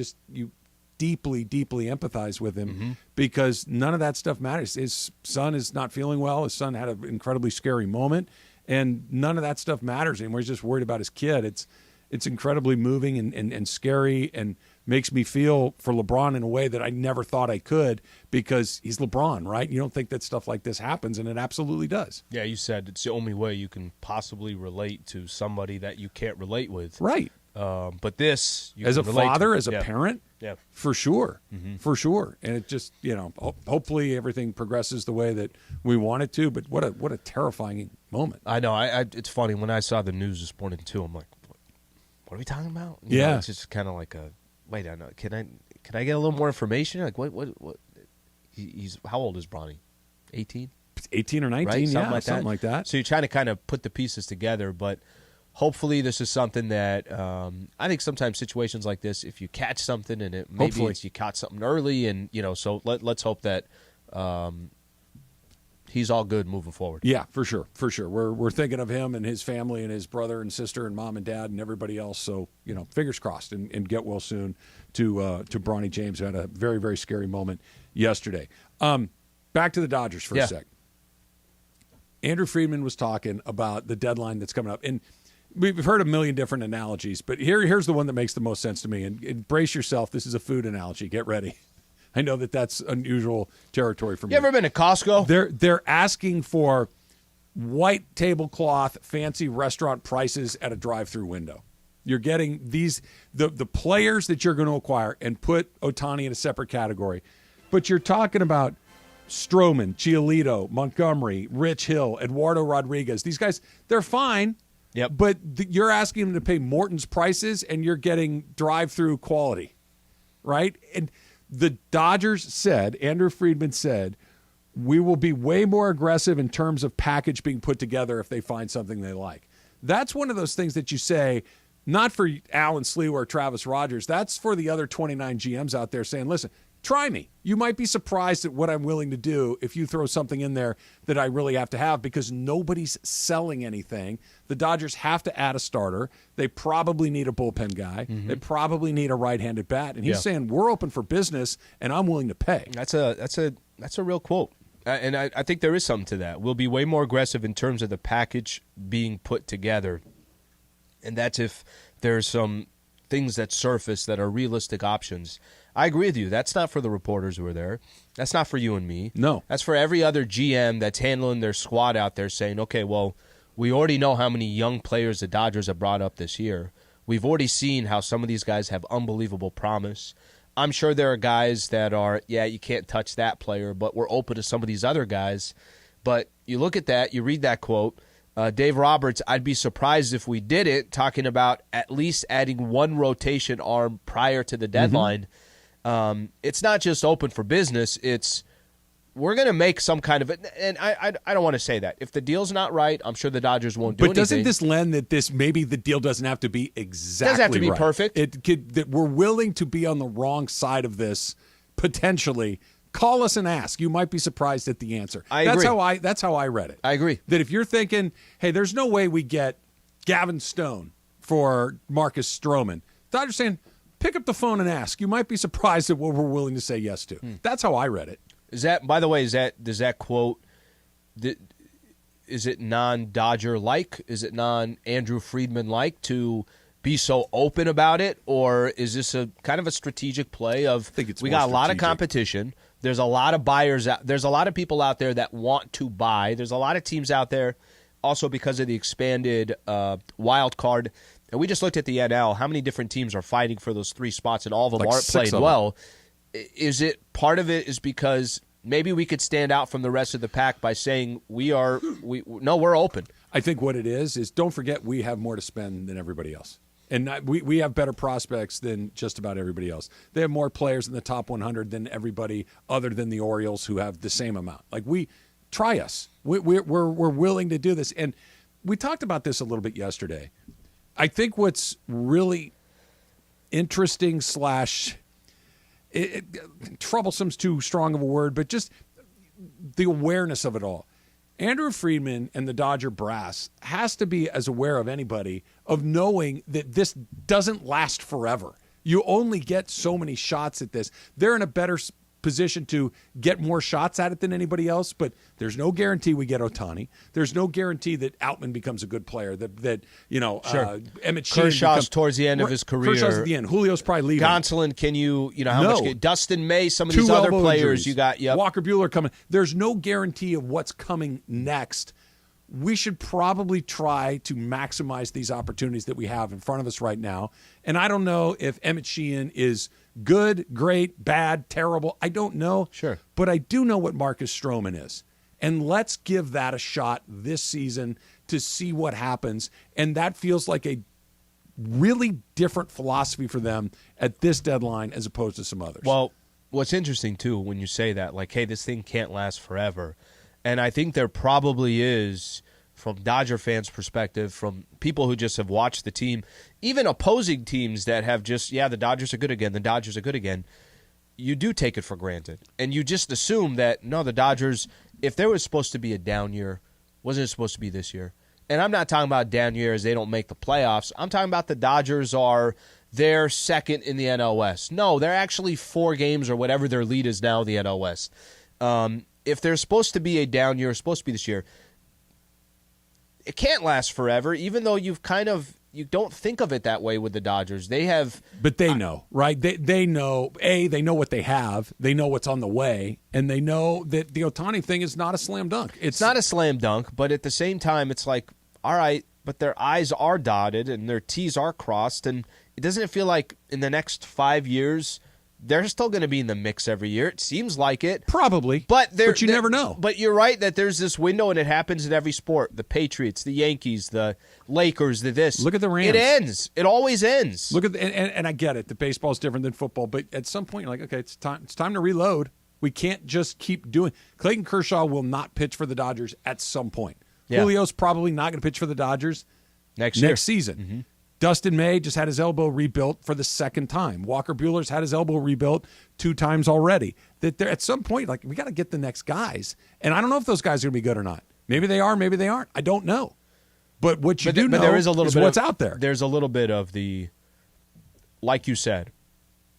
deeply empathize with him because none of that stuff matters. His son is not feeling well. His son had an incredibly scary moment, and none of that stuff matters anymore. He's just worried about his kid. It's incredibly moving and scary, and makes me feel for LeBron in a way that I never thought I could, because he's LeBron, right? You don't think that stuff like this happens, and it absolutely does. Yeah, you said it's the only way you can possibly relate to somebody that you can't relate with. Right. But this, you as a can relate father, to. as a parent, for sure, for sure. And it just, hopefully everything progresses the way that we want it to. But what a terrifying moment. I know. It's funny when I saw the news this morning too. I'm like, what are we talking about? It's just kind of like a wait. I know. Can I get a little more information? Like what? He's how old is Bronny? 18. 18 or 19, right? something like that. So you're trying to kind of put the pieces together, but hopefully this is something that I think sometimes situations like this, if you catch something and you caught something early, and so let's hope that he's all good moving forward. Yeah, for sure. We're thinking of him and his family and his brother and sister and mom and dad and everybody else. So fingers crossed, and get well soon to Bronny James, who had a very, very scary moment yesterday. Back to the Dodgers for a sec. Andrew Friedman was talking about the deadline that's coming up, and we've heard a million different analogies, but here's the one that makes the most sense to me. And brace yourself. This is a food analogy. Get ready. I know that's unusual territory for me. You ever been to Costco? They're asking for white tablecloth, fancy restaurant prices at a drive-through window. You're getting the players that you're going to acquire, and put Ohtani in a separate category. But you're talking about Stroman, Giolito, Montgomery, Rich Hill, Eduardo Rodriguez. These guys, they're fine. Yep. But you're asking them to pay Morton's prices, and you're getting drive-through quality, right? And the Dodgers said, Andrew Friedman said, we will be way more aggressive in terms of package being put together if they find something they like. That's one of those things that you say, not for Alan Sliwa or Travis Rogers. That's for the other 29 GMs out there saying, listen, try me. You might be surprised at what I'm willing to do if you throw something in there that I really have to have, because nobody's selling anything. The Dodgers have to add a starter. They probably need a bullpen guy. They probably need a right-handed bat. And he's saying, we're open for business, and I'm willing to pay. That's a real quote. And I think there is something to that. We'll be way more aggressive in terms of the package being put together. And that's if there's some things that surface that are realistic options. I agree with you. That's not for the reporters who are there. That's not for you and me. No. That's for every other GM that's handling their squad out there saying, okay, well, we already know how many young players the Dodgers have brought up this year. We've already seen how some of these guys have unbelievable promise. I'm sure there are guys that are, you can't touch that player, but we're open to some of these other guys. But you look at that, you read that quote, Dave Roberts, I'd be surprised if we did it, talking about at least adding one rotation arm prior to the deadline. It's not just open for business. It's we're going to make some kind of it. And I don't want to say that. If the deal's not right, I'm sure the Dodgers won't do anything. But doesn't this lend that maybe the deal doesn't have to be exactly right? Doesn't have to be perfect. That we're willing to be on the wrong side of this, potentially. Call us and ask. You might be surprised at the answer. I agree. That's how I read it. I agree. That if you're thinking, hey, there's no way we get Gavin Stone for Marcus Stroman, Dodgers saying, pick up the phone and ask. You might be surprised at what we're willing to say yes to. That's how I read it. Is that, by the way, does that quote, is it non-Dodger like? Is it non-Andrew Friedman like to be so open about it? Or is this a kind of a strategic play of, we got a lot of competition. There's a lot of buyers out. There's a lot of people out there that want to buy. There's a lot of teams out there also because of the expanded wild card. And we just looked at the NL. How many different teams are fighting for those 3 spots, and all of them aren't playing well? Is it part of it is because maybe we could stand out from the rest of the pack by saying we're open? I think what it is don't forget we have more to spend than everybody else. And we have better prospects than just about everybody else. They have more players in the top 100 than everybody other than the Orioles, who have the same amount. Like, try us. We're willing to do this. And we talked about this a little bit yesterday. I think what's really interesting – troublesome's too strong of a word, but just the awareness of it all. Andrew Friedman and the Dodger brass has to be as aware of anybody of knowing that this doesn't last forever. You only get so many shots at this. They're in a better positioned to get more shots at it than anybody else, but there's no guarantee we get Ohtani. There's no guarantee that Outman becomes a good player, that Emmett Sheehan Kershaw's towards the end of his career. Kershaw's at the end. Julio's probably leaving. Gonsolin, can you how No. much? Dustin May, some of 2 these other elbow players injuries. you got. Yep. Walker Buehler coming. There's no guarantee of what's coming next. We should probably try to maximize these opportunities that we have in front of us right now. And I don't know if Emmett Sheehan is good, great, bad, terrible. I don't know. Sure. But I do know what Marcus Stroman is. And let's give that a shot this season to see what happens. And that feels like a really different philosophy for them at this deadline as opposed to some others. Well, what's interesting, too, when you say that, like, hey, this thing can't last forever. And I think there probably is, from Dodger fans' perspective, from people who just have watched the team, even opposing teams that have just, the Dodgers are good again, the Dodgers are good again, you do take it for granted. And you just assume that, no, the Dodgers, if there was supposed to be a down year, wasn't it supposed to be this year? And I'm not talking about down years, they don't make the playoffs. I'm talking about the Dodgers they're second in the NL West. No, they're actually 4 games or whatever their lead is now in the NL West. If there's supposed to be a down year, it's supposed to be this year, it can't last forever, even though you don't think of it that way with the Dodgers. But they know, right? They know, they know what they have. They know what's on the way. And they know that the Ohtani thing is not a slam dunk. It's not a slam dunk, but at the same time, it's like, all right, but their I's are dotted and their T's are crossed. And it doesn't feel like in the next 5 years they're still going to be in the mix every year. It seems like it. Probably. But you never know. But you're right that there's this window, and it happens in every sport. The Patriots, the Yankees, the Lakers, this. Look at the Rams. It ends. It always ends. Look at and I get it. The baseball's different than football, but at some point you're like, okay, it's time to reload. We can't just keep doing. Clayton Kershaw will not pitch for the Dodgers at some point. Yeah. Julio's probably not going to pitch for the Dodgers next season. Mm-hmm. Dustin May just had his elbow rebuilt for the second time. Walker Buehler's had his elbow rebuilt 2 times already. That they're at some point, like, we got to get the next guys. And I don't know if those guys are going to be good or not. Maybe they are, maybe they aren't. I don't know. But what you do know there is a little bit what's out there. There's a little bit of the, like you said,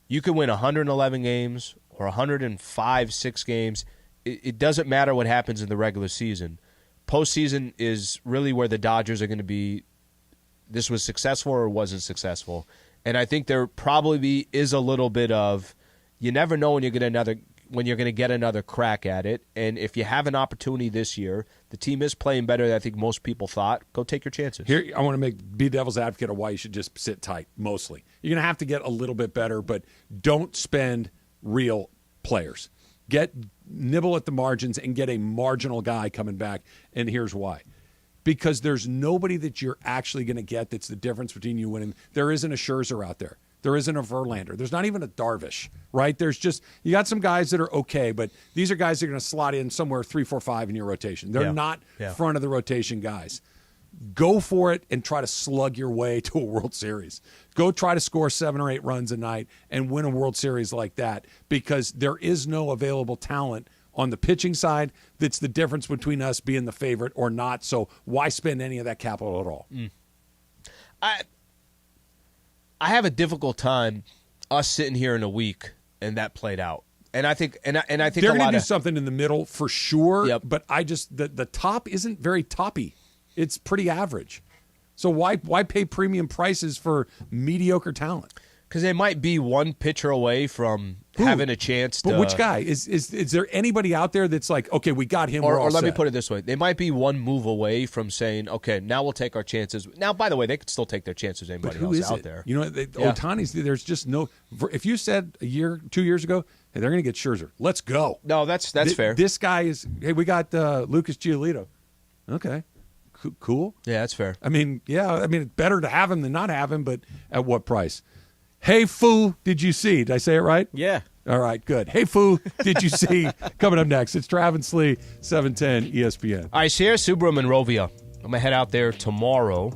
you can win 111 games or 105, 6 games. It doesn't matter what happens in the regular season. Postseason is really where the Dodgers are going to be. This was successful or wasn't successful. And I think there probably is a little bit of, you never know when you're going to get another crack at it. And if you have an opportunity this year, the team is playing better than I think most people thought. Go take your chances. Here, I want to be devil's advocate of why you should just sit tight, mostly. You're going to have to get a little bit better, but don't spend real players. Nibble at the margins and get a marginal guy coming back. And here's why. Because there's nobody that you're actually going to get that's the difference between you winning. There isn't a Scherzer out there. There isn't a Verlander. There's not even a Darvish, right? There's just, you got some guys that are okay, but these are guys that are going to slot in somewhere 3, 4, 5 in your rotation. They're not front of the rotation guys. Go for it and try to slug your way to a World Series. Go try to score 7 or 8 runs a night and win a World Series like that, because there is no available talent on the pitching side that's the difference between us being the favorite or not. So why spend any of that capital at all? I have a difficult time us sitting here in a week and that played out. And I think and I think they're going to do something in the middle for sure. Yep. But I just the top isn't very toppy. It's pretty average. So why pay premium prices for mediocre talent? Because they might be one pitcher away from having a chance to... But which guy? Is there anybody out there that's like, okay, we got him, or let me put it this way. They might be one move away from saying, okay, now we'll take our chances. Now, by the way, they could still take their chances with anybody else out there. You know, Ohtani's, there's just no... If you said 2 years ago, hey, they're going to get Scherzer, let's go. No, that's fair. This guy is... Hey, we got Lucas Giolito. Okay. Cool. Yeah, that's fair. I mean, it's better to have him than not have him, but at what price? Hey, Foo, did you see? Did I say it right? Yeah. All right, good. Hey, Foo, did you see? Coming up next, it's Travis Lee, 710 ESPN. All right, Sierra Subaru Monrovia. I'm going to head out there tomorrow,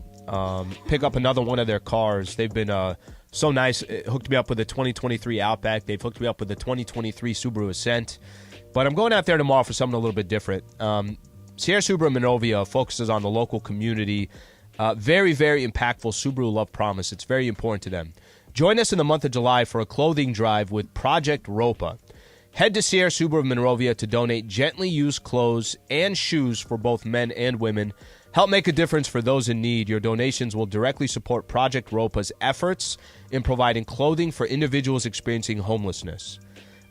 pick up another one of their cars. They've been so nice. It hooked me up with the 2023 Outback. They've hooked me up with the 2023 Subaru Ascent. But I'm going out there tomorrow for something a little bit different. Sierra Subaru Monrovia focuses on the local community. Very, very impactful Subaru Love Promise. It's very important to them. Join us in the month of July for a clothing drive with Project Ropa. Head to Sierra Subaru of Monrovia to donate gently used clothes and shoes for both men and women. Help make a difference for those in need. Your donations will directly support Project ROPA's efforts in providing clothing for individuals experiencing homelessness.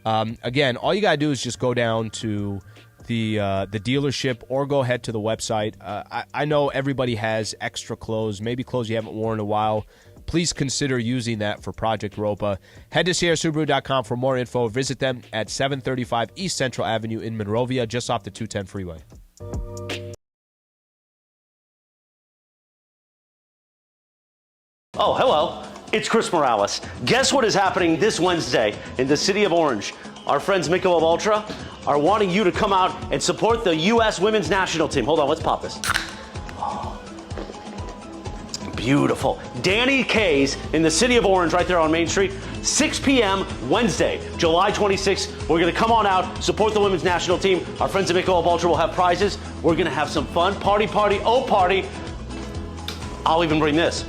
Again, all you got to do is just go down to the dealership or go ahead to the website. I know everybody has extra clothes, maybe clothes you haven't worn in a while. Please consider using that for Project ROPA. Head to sierrasubaru.com for more info. Visit them at 735 East Central Avenue in Monrovia, just off the 210 freeway. Oh, hello. It's Chris Morales. Guess what is happening this Wednesday in the city of Orange? Our friends Michelob Ultra are wanting you to come out and support the U.S. women's national team. Hold on, let's pop this. Oh, beautiful. Danny K's in the city of Orange right there on Main Street. 6 p.m. Wednesday, July 26th. We're going to come on out, support the women's national team. Our friends at Michelob Ultra will have prizes. We're going to have some fun. Party, oh party. I'll even bring this.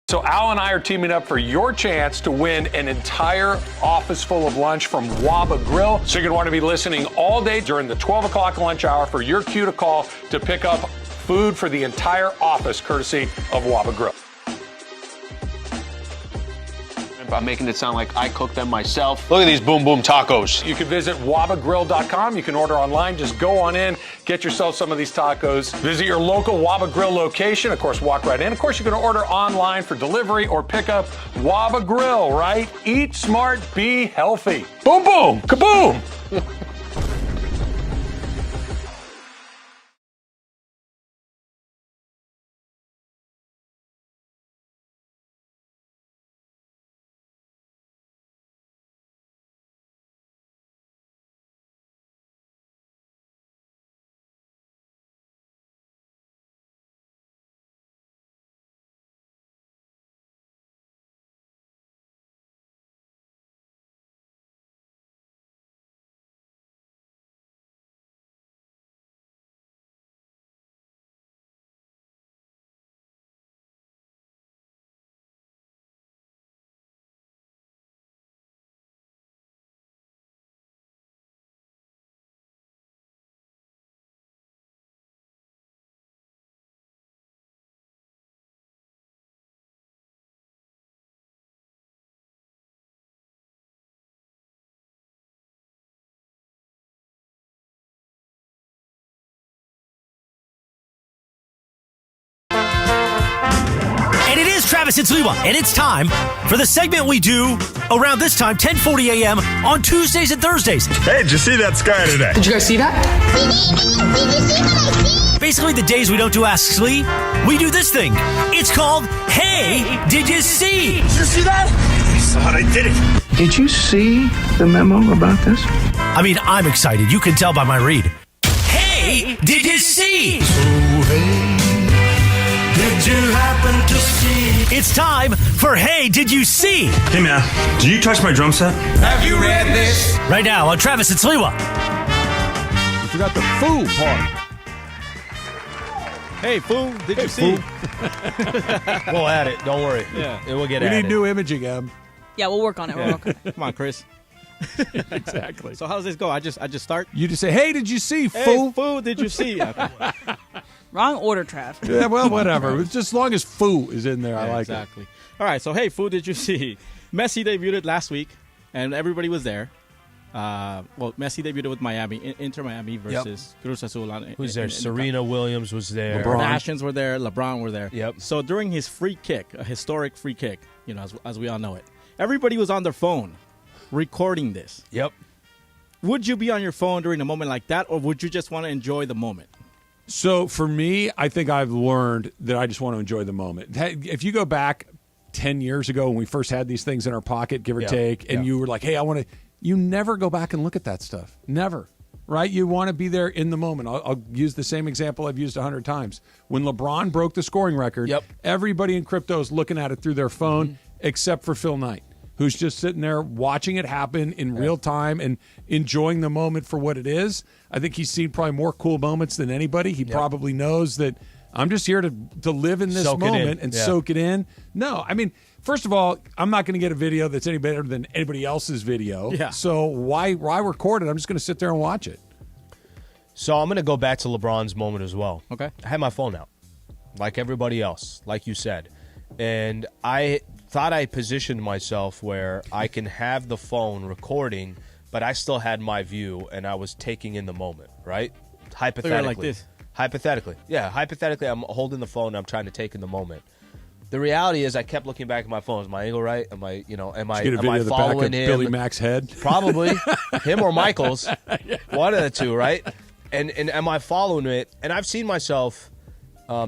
So Al and I are teaming up for your chance to win an entire office full of lunch from Waba Grill. So you're going to want to be listening all day during the 12 o'clock lunch hour for your cue to call to pick up food for the entire office, courtesy of Waba Grill. I'm making it sound like I cook them myself. Look at these boom boom tacos. You can visit wabagrill.com. You can order online. Just go on in, get yourself some of these tacos. Visit your local Waba Grill location. Of course, walk right in. Of course, you can order online for delivery or pickup. Waba Grill, right? Eat smart, be healthy. Boom boom, kaboom. And it is Travis and Sliwa, and it's time for the segment we do around this time, 10:40 a.m. on Tuesdays and Thursdays. Hey, did you see that sky today? Did you guys see that? Basically, the days we don't do Ask Slee, we do this thing. It's called Hey, Did You See? Did you see that? I thought I did it. Did you see the memo about this? I mean, I'm excited. You can tell by my read. Hey, did you see? Did you happen to see? It's time for Hey, Did You See? Hey, man, did you touch my drum set? Have you read this? Right now on Travis and Sliwa. You forgot the foo part. Hey, fool, did you see? We'll add it. Don't worry. Yeah. It will get We added. need new imaging, Em. Yeah, we'll work on it. We'll work on it. Come on, Chris. Exactly. So how does this go? I just start. You just say, hey, did you see, Hey, fool? fool, did you see? Okay. Wrong order, Trav. Yeah, well, whatever. Just as long as foo is in there, I like exactly. All right, so hey, fool, did you see? Messi debuted last week, and everybody was there. Well, Messi debuted with Miami, Inter Miami versus Cruz Azul. Who's there? Serena Williams was there. LeBron. Kardashians were there. LeBron were there. Yep. So during his free kick, a historic free kick, you know, as we all know it, everybody was on their phone recording this. Yep. Would you be on your phone during a moment like that, or would you just want to enjoy the moment? So for me, I think I've learned that I just want to enjoy the moment. If you go back 10 years ago when we first had these things in our pocket, give or take, and you were like, hey, I want to, you never go back and look at that stuff. Never. Right? You want to be there in the moment. I'll use the same example I've used 100 times. When LeBron broke the scoring record, everybody in crypto is looking at it through their phone except for Phil Knight, who's just sitting there watching it happen in real time and enjoying the moment for what it is. I think he's seen probably more cool moments than anybody. He probably knows that I'm just here to live in this moment and soak it in. No, I mean, first of all, I'm not going to get a video that's any better than anybody else's video. Yeah. So why record it? I'm just going to sit there and watch it. So I'm going to go back to LeBron's moment as well. Okay. I had my phone out, like everybody else, like you said. And I thought I positioned myself where I can have the phone recording, but I still had my view, and I was taking in the moment, right? Hypothetically. Like this. Hypothetically. Yeah, hypothetically, I'm holding the phone and I'm trying to take in the moment. The reality is I kept looking back at my phone. Is my angle right? Am I following him? Billy Mack's head? Probably. Him or Michael's. One of the two, right? And am I following it? And I've seen myself,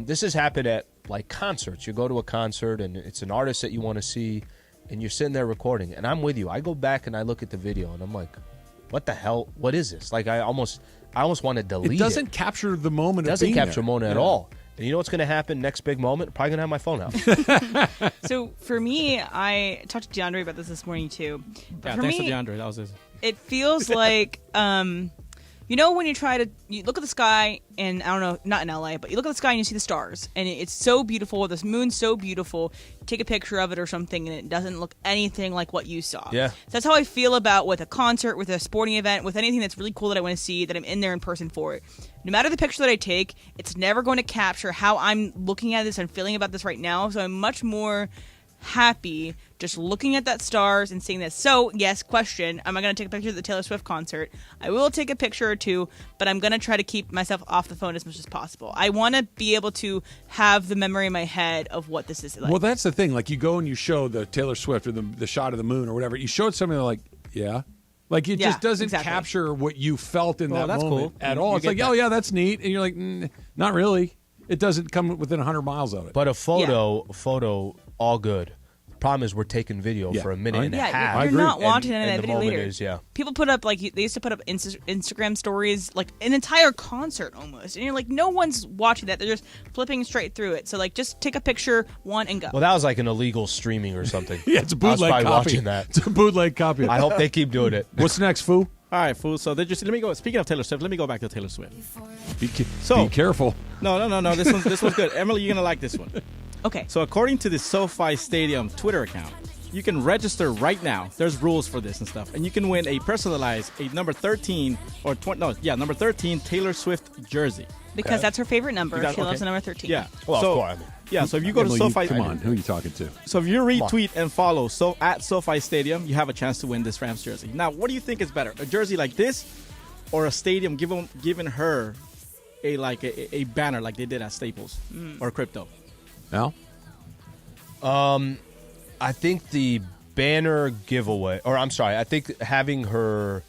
this has happened at like concerts. You go to a concert and it's an artist that you want to see and you're sitting there recording. And I'm with you. I go back and I look at the video and I'm like, what the hell? What is this? Like I almost want to delete it. It doesn't capture the moment. It doesn't capture the moment at all. And you know what's going to happen next big moment? Probably going to have my phone out. So for me, I talked to DeAndre about this morning too. But for thanks me, to DeAndre. That was his. It feels like, you know, when you look at the sky, and I don't know, not in LA, but you look at the sky and you see the stars, and it's so beautiful. This moon's so beautiful. You take a picture of it or something, and it doesn't look anything like what you saw. Yeah. So that's how I feel about with a concert, with a sporting event, with anything that's really cool that I want to see, that I'm in there in person for it. No matter the picture that I take, it's never going to capture how I'm looking at this and feeling about this right now. So I'm much more happy just looking at that stars and seeing this. So, yes, question, am I going to take a picture of the Taylor Swift concert? I will take a picture or two, but I'm going to try to keep myself off the phone as much as possible. I want to be able to have the memory in my head of what this is like. Well, that's the thing. Like, you go and you show the Taylor Swift or the shot of the moon or whatever. You show it something like, yeah. Like, it just doesn't capture what you felt in that moment at all. It's like, oh, yeah, that's neat. And you're like, not really. It doesn't come within 100 miles of it. But a photo, all good. The problem is we're taking video for a minute and a half. You're not watching it in that the video moment later. is, People put up, like, they used to put up Instagram stories, like, an entire concert almost. And you're like, no one's watching that. They're just flipping straight through it. So, like, just take a picture, one, and go. Well, that was like an illegal streaming or something. Yeah, it's a bootleg I was copy. watching that. It's a bootleg copy. I hope they keep doing it. What's next, Foo? All right, Foo. So let me go. Speaking of Taylor Swift, let me go back to Taylor Swift. Be careful. No. This one's good. Emily, you're gonna like this one. Okay. So according to the SoFi Stadium Twitter account, you can register right now. There's rules for this and stuff, and you can win a personalized number 13 number 13 Taylor Swift jersey. Because that's her favorite number. She loves the number 13. Yeah. Well, of course. Yeah, so if you go to SoFi... Come on, who are you talking to? So if you retweet and follow at SoFi Stadium, you have a chance to win this Rams jersey. Now, what do you think is better? A jersey like this or a stadium giving her a banner like they did at Staples or Crypto? Al? I think the banner giveaway, or I'm sorry, I think having her,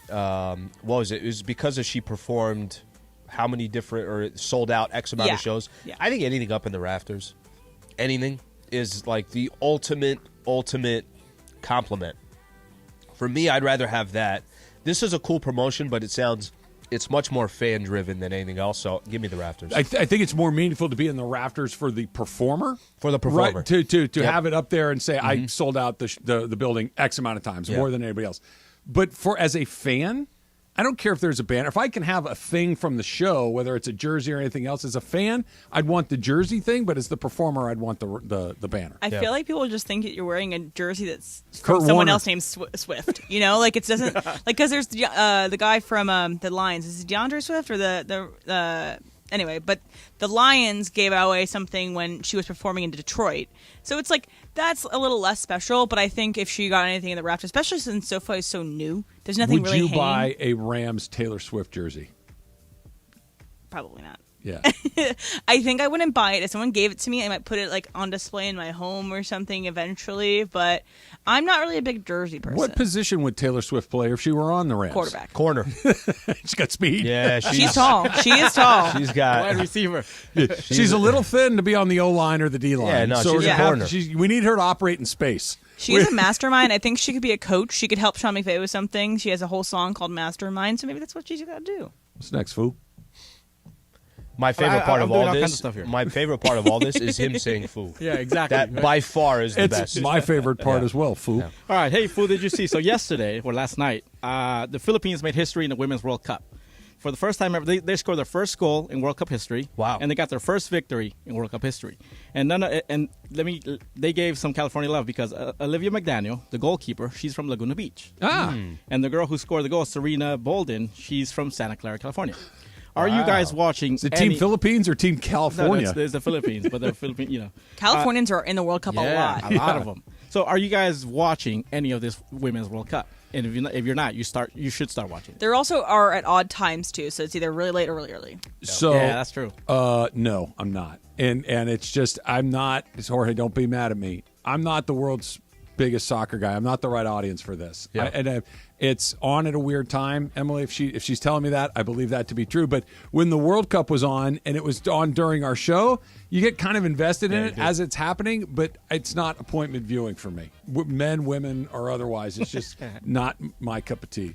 what was it? It was because she performed how many different, or sold out X amount of shows. Yeah. I think anything up in the rafters, anything is like the ultimate compliment. For me, I'd rather have that. This is a cool promotion, but it's much more fan-driven than anything else, so give me the rafters. I think it's more meaningful to be in the rafters for the performer. For the performer. Right, to have it up there and say, I sold out the building X amount of times, more than anybody else. But as a fan, I don't care if there's a banner. If I can have a thing from the show, whether it's a jersey or anything else, as a fan, I'd want the jersey thing, but as the performer, I'd want the banner. I feel like people just think that you're wearing a jersey that's from someone else named Swift. You know, like it doesn't like because there's the guy from the Lions. Is it DeAndre Swift or the anyway? But the Lions gave away something when she was performing in Detroit, so it's like that's a little less special. But I think if she got anything in the rafters, especially since SoFi is so new, there's nothing really hanging. Would you buy a Rams Taylor Swift jersey? Probably not. Yeah. I think I wouldn't buy it. If someone gave it to me, I might put it like on display in my home or something eventually, but I'm not really a big jersey person. What position would Taylor Swift play if she were on the Rams? Quarterback. Corner. She's got speed. Yeah, she's tall. She is tall. She's got wide receiver. She's a little thin to be on the O-line or the D-line. Yeah, no, so she's a corner. We need her to operate in space. She's a mastermind. I think she could be a coach. She could help Sean McVay with something. She has a whole song called Mastermind, so maybe that's what she's got to do. What's next, Foo? My favorite part of all this. My favorite part of all this is him saying "foo." Yeah, exactly. That by far is the best. It's my favorite part as well, Foo. Yeah. All right, hey, Foo, did you see? So yesterday or last night, the Philippines made history in the Women's World Cup. For the first time ever, they scored their first goal in World Cup history. Wow. And they got their first victory in World Cup history. And they gave some California love because Olivia McDaniel, the goalkeeper, she's from Laguna Beach. And the girl who scored the goal, Serena Bolden, she's from Santa Clara, California. Are you guys watching? Is it Team Philippines or Team California? No, it's the Philippines, but they're Philippine. Californians are in the World Cup a lot. A lot of them. So, are you guys watching any of this Women's World Cup? And if you're not, you should start watching. There also are at odd times too, so it's either really late or really early. So yeah, that's true. No, I'm not, and it's just I'm not. Jorge, don't be mad at me. I'm not the world's biggest soccer guy. I'm not the right audience for this. Yeah. It's on at a weird time, Emily. If she's telling me that, I believe that to be true. But when the World Cup was on and it was on during our show, you get kind of invested in it as it's happening. But it's not appointment viewing for me, men, women, or otherwise. It's just not my cup of tea.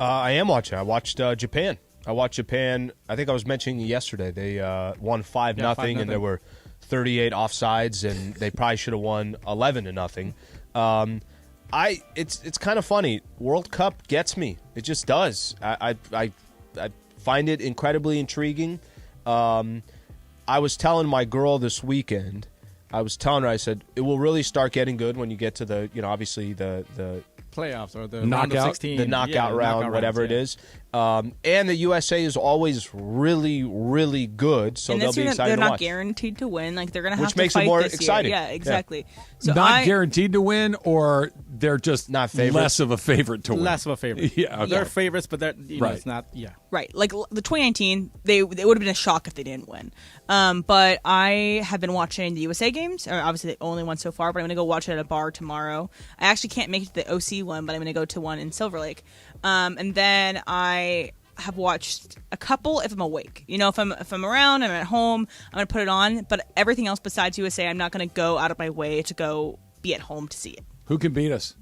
I am watching. I watched Japan. I watched Japan. I think I was mentioning yesterday. They won 5-0, and there were 38 offsides, and they probably should have won 11-0. It's kind of funny. World Cup gets me. It just does. I find it incredibly intriguing. I was telling my girl this weekend. I said it will really start getting good when you get to the obviously the playoffs or the knockout, round of 16. the knockout round, whatever it is. And the USA is always really, really good, so they'll be excited to watch. They're not guaranteed to win. Like they're going to have Which to makes fight it more this exciting. year. Yeah, exactly. So Not guaranteed to win, or they're just not favorites. less of a favorite to win. Less of a favorite. Yeah, okay. They're favorites, but they're it's not. Yeah, right. Like the 2019, they would have been a shock if they didn't win. But I have been watching the USA games. Obviously, they only won so far, but I'm going to go watch it at a bar tomorrow. I actually can't make it to the OC one, but I'm going to go to one in Silver Lake, and then I have watched a couple if I'm awake. If I'm around, I'm at home, I'm going to put it on. But everything else besides USA, I'm not going to go out of my way to go be at home to see it. Who can beat us?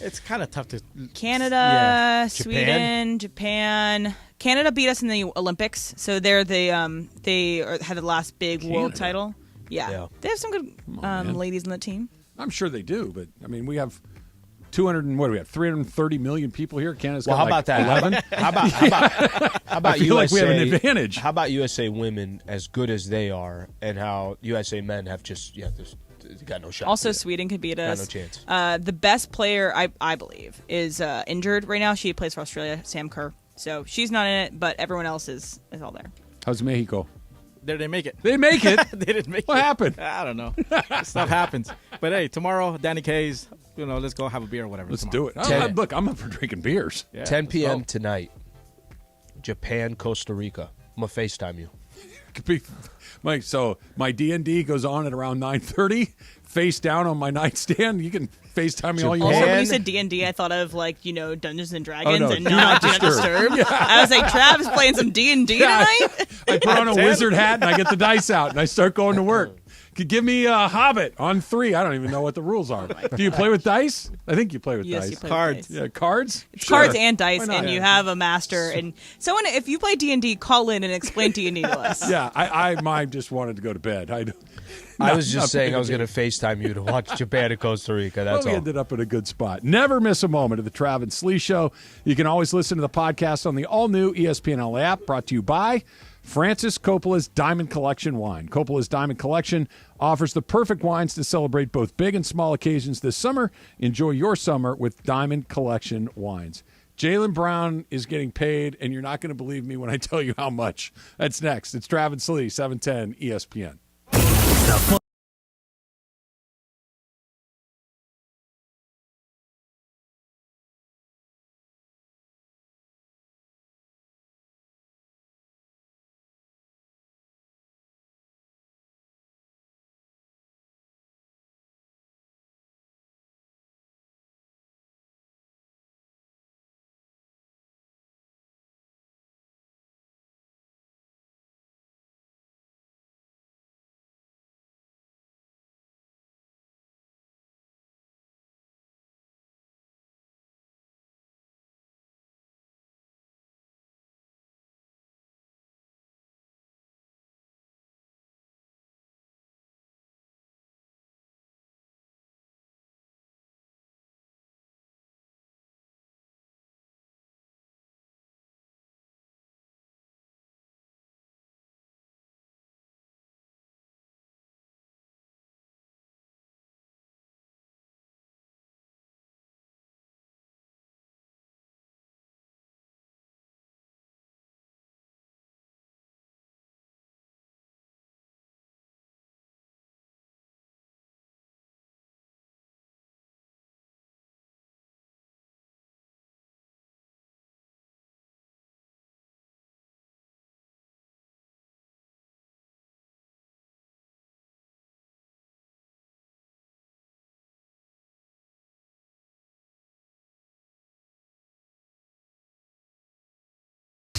it's kind of tough to. Canada, Sweden, Japan. Canada beat us in the Olympics, so they're they had the last big world title. Yeah, they have some good ladies on the team. I'm sure they do, but I mean, we have 200 and what do we have? 330 million people here. Canada's got how about that? 11. How about I feel USA? like we have an advantage. How about USA women as good as they are, and how USA men have just they got no shot. Also, Sweden could beat us. Got no chance. The best player, I believe, is injured right now. She plays for Australia, Sam Kerr. So she's not in it, but everyone else is all there. How's Mexico? Did they make it? They make it. They didn't make what it. What happened? I don't know. Stuff happens. But hey, tomorrow, Danny K's, let's go have a beer or whatever. Let's tomorrow. do it. Look, I'm up for drinking beers. Yeah. 10 p.m. tonight, Japan, Costa Rica. I'm going to FaceTime you. Mike, so my D&D goes on at around 9:30. Face down on my nightstand. You can FaceTime me all you want. Also, when you said D&D, I thought of Dungeons and Dragons and Do not Do Not Disturb. Yeah. I was like, Travis playing some D&D tonight? I put on a wizard hat and I get the dice out and I start going to work. Could give me a Hobbit on 3. I don't even know what the rules are. Do you play with dice? I think you play with dice. You play cards. With dice. Yeah, cards. It's cards and dice, and you have a master. And someone, if you play D&D, call in and explain D&D to us. Yeah, I just wanted to go to bed. I was just saying I was going to FaceTime you to watch Japan and Costa Rica. That's we all. ended up in a good spot. Never miss a moment of the Trav and Slee Show. You can always listen to the podcast on the all-new ESPN LA app, brought to you by Francis Coppola's Diamond Collection Wine. Coppola's Diamond Collection offers the perfect wines to celebrate both big and small occasions this summer. Enjoy your summer with Diamond Collection wines. Jaylen Brown is getting paid, and you're not going to believe me when I tell you how much. That's next. It's Trav and Slee, 710 ESPN.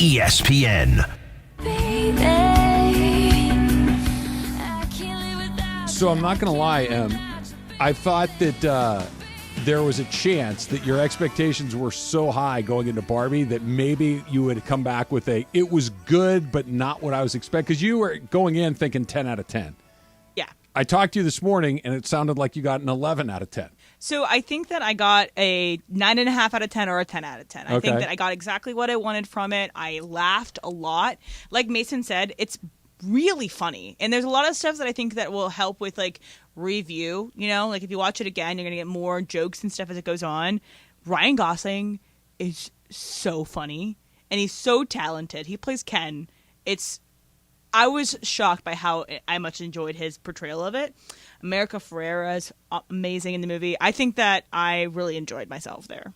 ESPN. So I'm not going to lie, I thought that there was a chance that your expectations were so high going into Barbie that maybe you would come back with it was good, but not what I was expecting. Because you were going in thinking 10 out of 10. Yeah. I talked to you this morning, and it sounded like you got an 11 out of 10. So I think that I got a 9.5 out of 10 or a 10 out of 10. I think that I got exactly what I wanted from it. I laughed a lot. Like Mason said, it's really funny. And there's a lot of stuff that I think that will help with like review, like if you watch it again, you're going to get more jokes and stuff as it goes on. Ryan Gosling is so funny and he's so talented. He plays Ken. I was shocked by how I much enjoyed his portrayal of it. America Ferrera is amazing in the movie. I think that I really enjoyed myself there.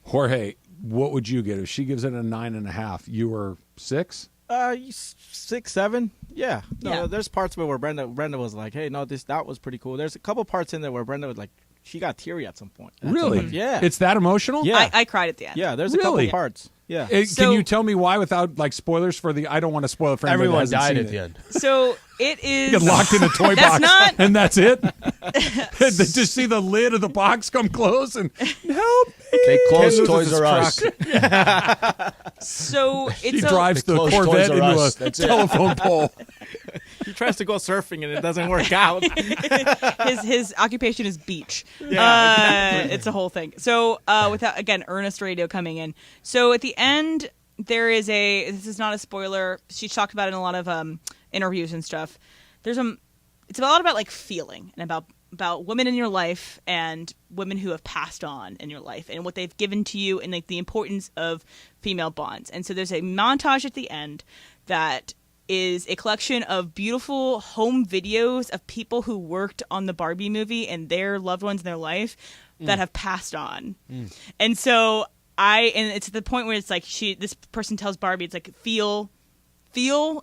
Jorge, what would you get if she gives it a 9.5? You were 6? 6, 7. Yeah. No, there's parts where Brenda was like, hey, no, that was pretty cool. There's a couple parts in there where Brenda was like, she got teary at some point. Really? Yeah. It's that emotional? Yeah. I cried at the end. Yeah, there's a couple parts. Yeah. Can you tell me why without like spoilers for I don't want to spoil it for anybody. Everyone that hasn't died seen at the end. So it is. You get locked in a toy That's box, not- and that's it. Just see the lid of the box come close and help me. They closed Ken Toys loses R his Us. truck. So He it's drives the closed Corvette Toys R into Us. a That's it. telephone pole. He tries to go surfing and it doesn't work out. his occupation is beach. Yeah, It's a whole thing. So without again Ernest Radio coming in. So at the end there is this is not a spoiler. She's talked about it in a lot of interviews and stuff. It's a lot about like feeling and about women in your life and women who have passed on in your life and what they've given to you and like the importance of female bonds. And so there's a montage at the end that is a collection of beautiful home videos of people who worked on the Barbie movie and their loved ones in their life that have passed on. And so and it's at the point where it's like this person tells Barbie, it's like feel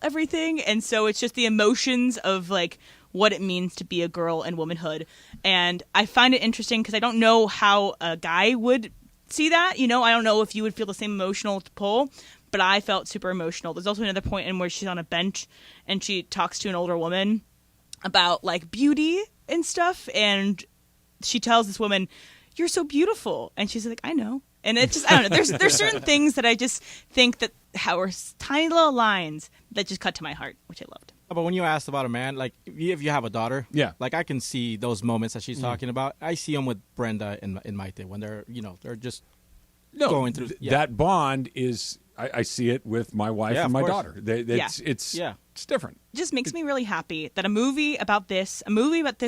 everything. And so it's just the emotions of like what it means to be a girl and womanhood. And I find it interesting because I don't know how a guy would see that. I don't know if you would feel the same emotional pull, but I felt super emotional. There's also another point in where she's on a bench and she talks to an older woman about like beauty and stuff. And she tells this woman, "You're so beautiful." And she's like, "I know." And it's just, I don't know. There's certain things that I just think that are tiny little lines that just cut to my heart, which I loved. But when you asked about a man, like if you have a daughter, like I can see those moments that she's talking about. I see them with Brenda and Maite when they're just going through that bond is. I see it with my wife and my daughter. It's different. It just makes me really happy that a movie about this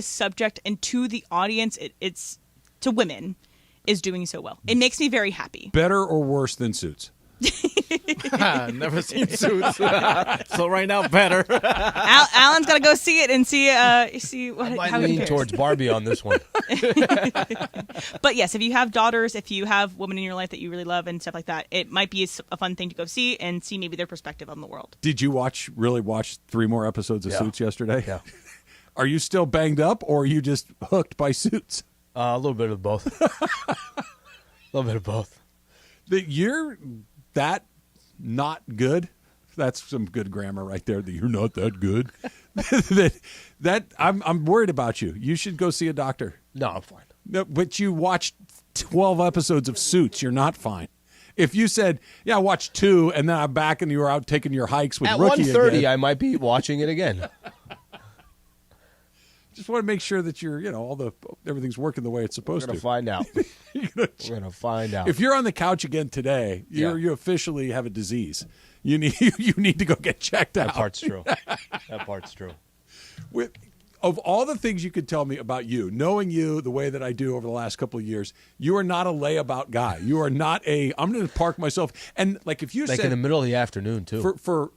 subject and to the audience, it's to women, is doing so well. It makes me very happy. Better or worse than Suits? Never seen Suits. So right now, better. Alan's got to go see it and see what. I how might it lean compares. towards Barbie on this one. But yes, if you have daughters, if you have women in your life that you really love and stuff like that, it might be a fun thing to go see and see maybe their perspective on the world. Did you really watch 3 more episodes of Suits yesterday? Yeah. Are you still banged up, or are you just hooked by Suits? A little bit of both. A little bit of both. You're that not good. That's some good grammar right there. That you're not that good. I'm worried about you. You should go see a doctor. No, I'm fine. No, but you watched 12 episodes of Suits. You're not fine. If you said, "Yeah, I watched 2," and then I'm back and you were out taking your hikes with At Rookie 1:30, again. I might be watching it again. Just want to make sure that you're, everything's working the way it's supposed to. We're going to find out. If you're on the couch again today, you officially have a disease. You need to go get checked out. That part's true. That part's true. Of all the things you could tell me about you, knowing you the way that I do over the last couple of years, you are not a layabout guy. You are not I'm going to park myself. And like if you said. Like in the middle of the afternoon, too.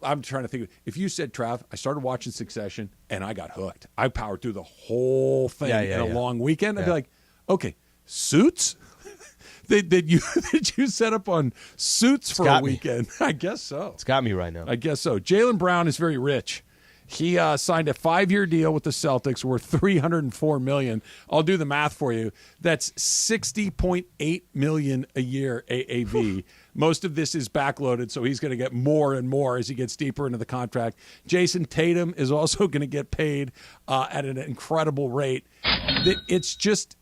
I'm trying to think. If you said, Trav, I started watching Succession and I got hooked. I powered through the whole thing in a long weekend. I'd be like, okay, Suits? Did you set up on Suits for a weekend? I guess so. It's got me right now. I guess so. Jaylen Brown is very rich. He signed a 5-year deal with the Celtics worth $304 million. I'll do the math for you. That's $60.8 million a year AAV. Most of this is backloaded, so he's going to get more and more as he gets deeper into the contract. Jason Tatum is also going to get paid at an incredible rate. It's just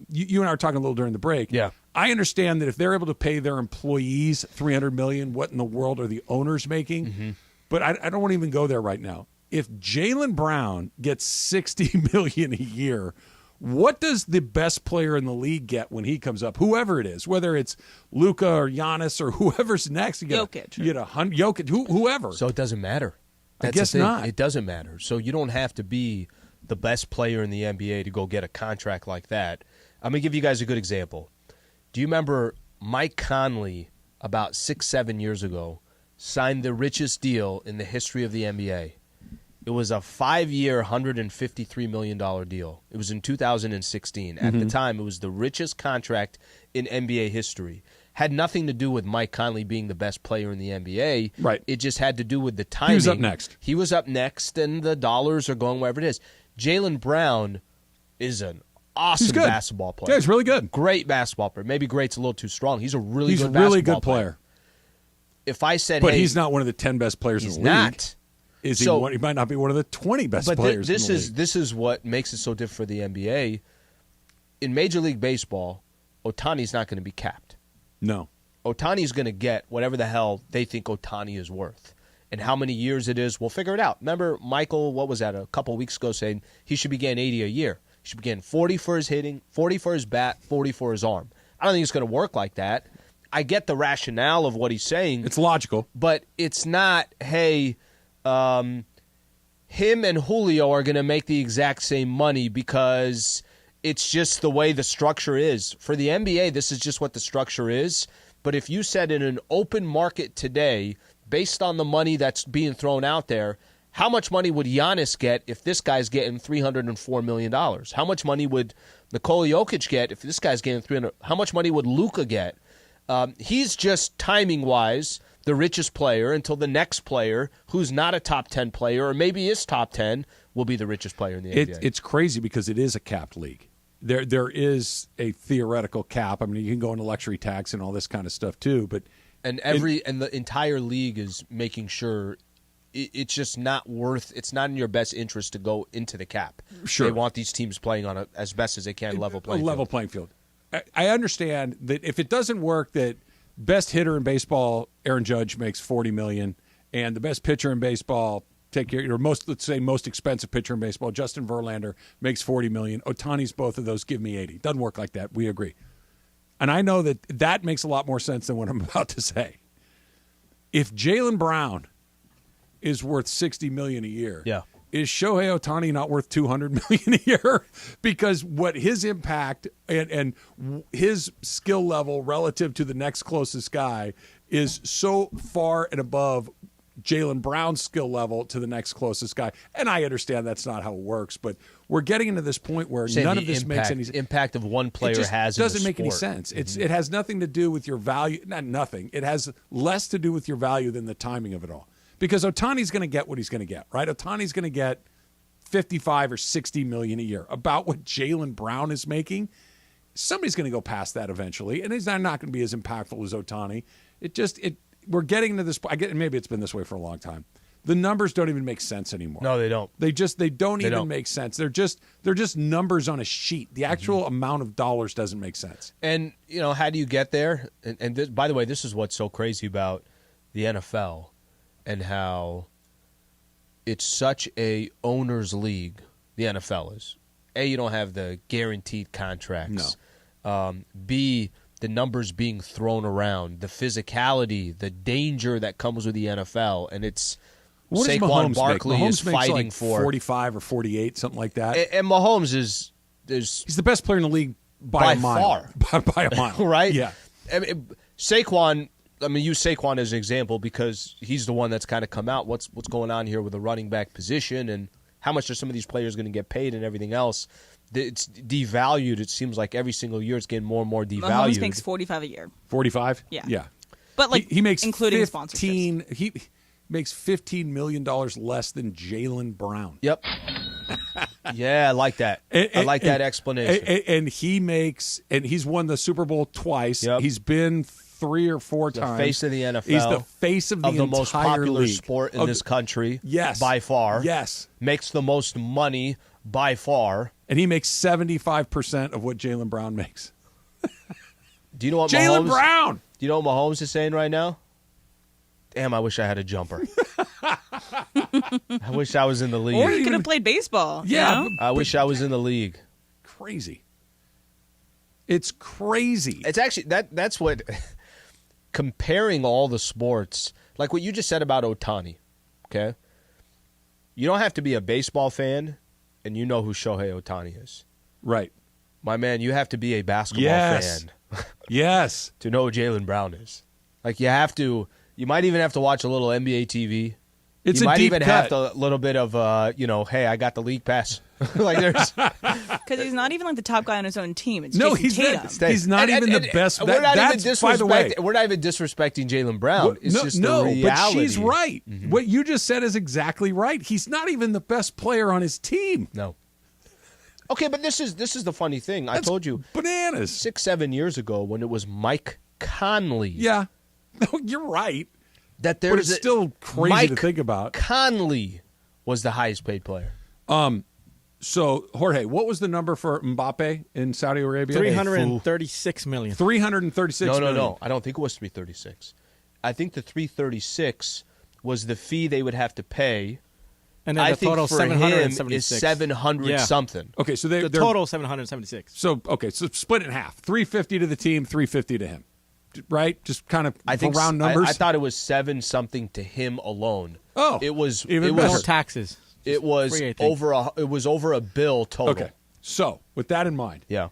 you and I were talking a little during the break. Yeah. I understand that if they're able to pay their employees $300 million, what in the world are the owners making? Mm-hmm. But I don't want to even go there right now. If Jaylen Brown gets $60 million a year, what does the best player in the league get when he comes up? Whoever it is, whether it's Luka or Giannis or whoever's next, Jokic. You get Jokic, whoever. So it doesn't matter. I guess not. It doesn't matter. So you don't have to be the best player in the NBA to go get a contract like that. I'm going to give you guys a good example. Do you remember Mike Conley about 6-7 years ago signed the richest deal in the history of the NBA? It was a 5-year, $153 million deal. It was in 2016. At the time, it was the richest contract in NBA history. Had nothing to do with Mike Conley being the best player in the NBA. Right. It just had to do with the timing. He was up next. He was up next, and the dollars are going wherever it is. Jaylen Brown is an awesome basketball player. Yeah, he's really good. Great basketball player. Maybe great's a little too strong. He's a really good really basketball good player. If I said, but hey, he's not one of the 10 best players in the league. Not. Is he? So, He might not be one of the 20 best players. This in the is league. this is what makes it so different for the NBA. In Major League Baseball, Ohtani's not going to be capped. No. Ohtani's going to get whatever the hell they think Ohtani is worth. And how many years it is, we'll figure it out. Remember Michael, what was that, a couple weeks ago, saying he should be getting 80 a year. He should be getting 40 for his hitting, 40 for his bat, 40 for his arm. I don't think it's going to work like that. I get the rationale of what he's saying. It's logical. But it's not, hey, him and Julio are going to make the exact same money because it's just the way the structure is. For the NBA, this is just what the structure is. But if you said in an open market today, based on the money that's being thrown out there, how much money would Giannis get if this guy's getting $304 million? How much money would Nikola Jokic get if this guy's getting $300? How much money would Luka get? He's just timing-wise the richest player until the next player who's not a top 10 player or maybe is top 10 will be the richest player in the NBA. It's crazy because it is a capped league. There is a theoretical cap. I mean, you can go into luxury tax and all this kind of stuff too, but and the entire league is making sure it's just not worth. It's not in your best interest to go into the cap. Sure, they want these teams playing on as best as they can level playing field. I understand that if it doesn't work, that best hitter in baseball, Aaron Judge makes $40 million, and the best pitcher in baseball, most expensive pitcher in baseball, Justin Verlander, makes $40 million. Ohtani's both of those give me $80. Doesn't work like that. We agree. And I know that makes a lot more sense than what I'm about to say. If Jaylen Brown is worth $60 million a year, is Shohei Ohtani not worth $200 million a year? Because what his impact and his skill level relative to the next closest guy is so far and above Jaylen Brown's skill level to the next closest guy. And I understand that's not how it works, but we're getting into this point where none of this makes any sense. Impact of one player has doesn't make any sense. It has nothing to do with your value. Not nothing. It has less to do with your value than the timing of it all. Because Ohtani's going to get what he's going to get, right? Ohtani's going to get 55 or 60 million a year, about what Jaylen Brown is making. Somebody's going to go past that eventually, and he's not going to be as impactful as Ohtani. We're getting to this point. Maybe it's been this way for a long time. The numbers don't even make sense anymore. No, they don't. They don't even make sense. They're just numbers on a sheet. The actual amount of dollars doesn't make sense. And how do you get there? And this, by the way, this is what's so crazy about the NFL and how it's such a owner's league. The NFL is. A, you don't have the guaranteed contracts. No. B, the numbers being thrown around, the physicality, the danger that comes with the NFL, and it's what Saquon Barkley is fighting like for 45 or 48, something like that. And Mahomes he's the best player in the league by a mile. Far. by a mile, right? Yeah. I mean, Saquon. I mean, use Saquon as an example because he's the one that's kind of come out. What's going on here with the running back position and how much are some of these players going to get paid and everything else? It's devalued. It seems like every single year it's getting more and more devalued. Mahomes makes $45 a year. 45? Yeah. But he makes including 15, sponsorships. He makes $15 million less than Jaylen Brown. Yep. Yeah, I like that. I like that explanation. And he's won the Super Bowl twice. Yep. He's been 3 or 4 the times. Face of the NFL. He's the face of the entire most popular league. sport in this country. Yes. By far. Yes. Makes the most money by far. And he makes 75% of what Jaylen Brown makes. Do you know what Jaylen Brown? Do you know what Mahomes is saying right now? Damn, I wish I had a jumper. I wish I was in the league. Or you could have played baseball. Yeah. You know? I wish I was in the league. Crazy. It's crazy. It's actually that's what comparing all the sports, like what you just said about Ohtani, okay? You don't have to be a baseball fan and you know who Shohei Ohtani is. Right. My man, you have to be a basketball fan. Yes. To know who Jaylen Brown is. Like you have to, you might even have to watch a little NBA TV. It's you a might deep even cut. have a little bit of, hey, I got the league pass. Like there's Because he's not even like the top guy on his own team. It's No, Jason Tatum. he's not even the best. We're not That's, even by the way, we're not even disrespecting Jaylen Brown. It's just the reality. but she's right. What you just said is exactly right. He's not even the best player on his team. No. Okay, but this is the funny thing. I told you bananas 6-7 years ago when it was Mike Conley. Yeah, no, you're right. That but it's still crazy Mike to think about. Conley was the highest paid player. So Jorge, what was the number for Mbappe in Saudi Arabia? 336 million. 336 million. No. I don't think it was 336. I think the 336 was the fee they would have to pay. And then I the think total for him 776 is 700 something. Okay, so the total 776. So split it in half. 350 to the team, 350 to him. Right? Just kind of round numbers. I thought it was 7 something to him alone. Oh, it was even better. No taxes. It was Free, I think. over a bill total. Okay. So, with that in mind, yeah.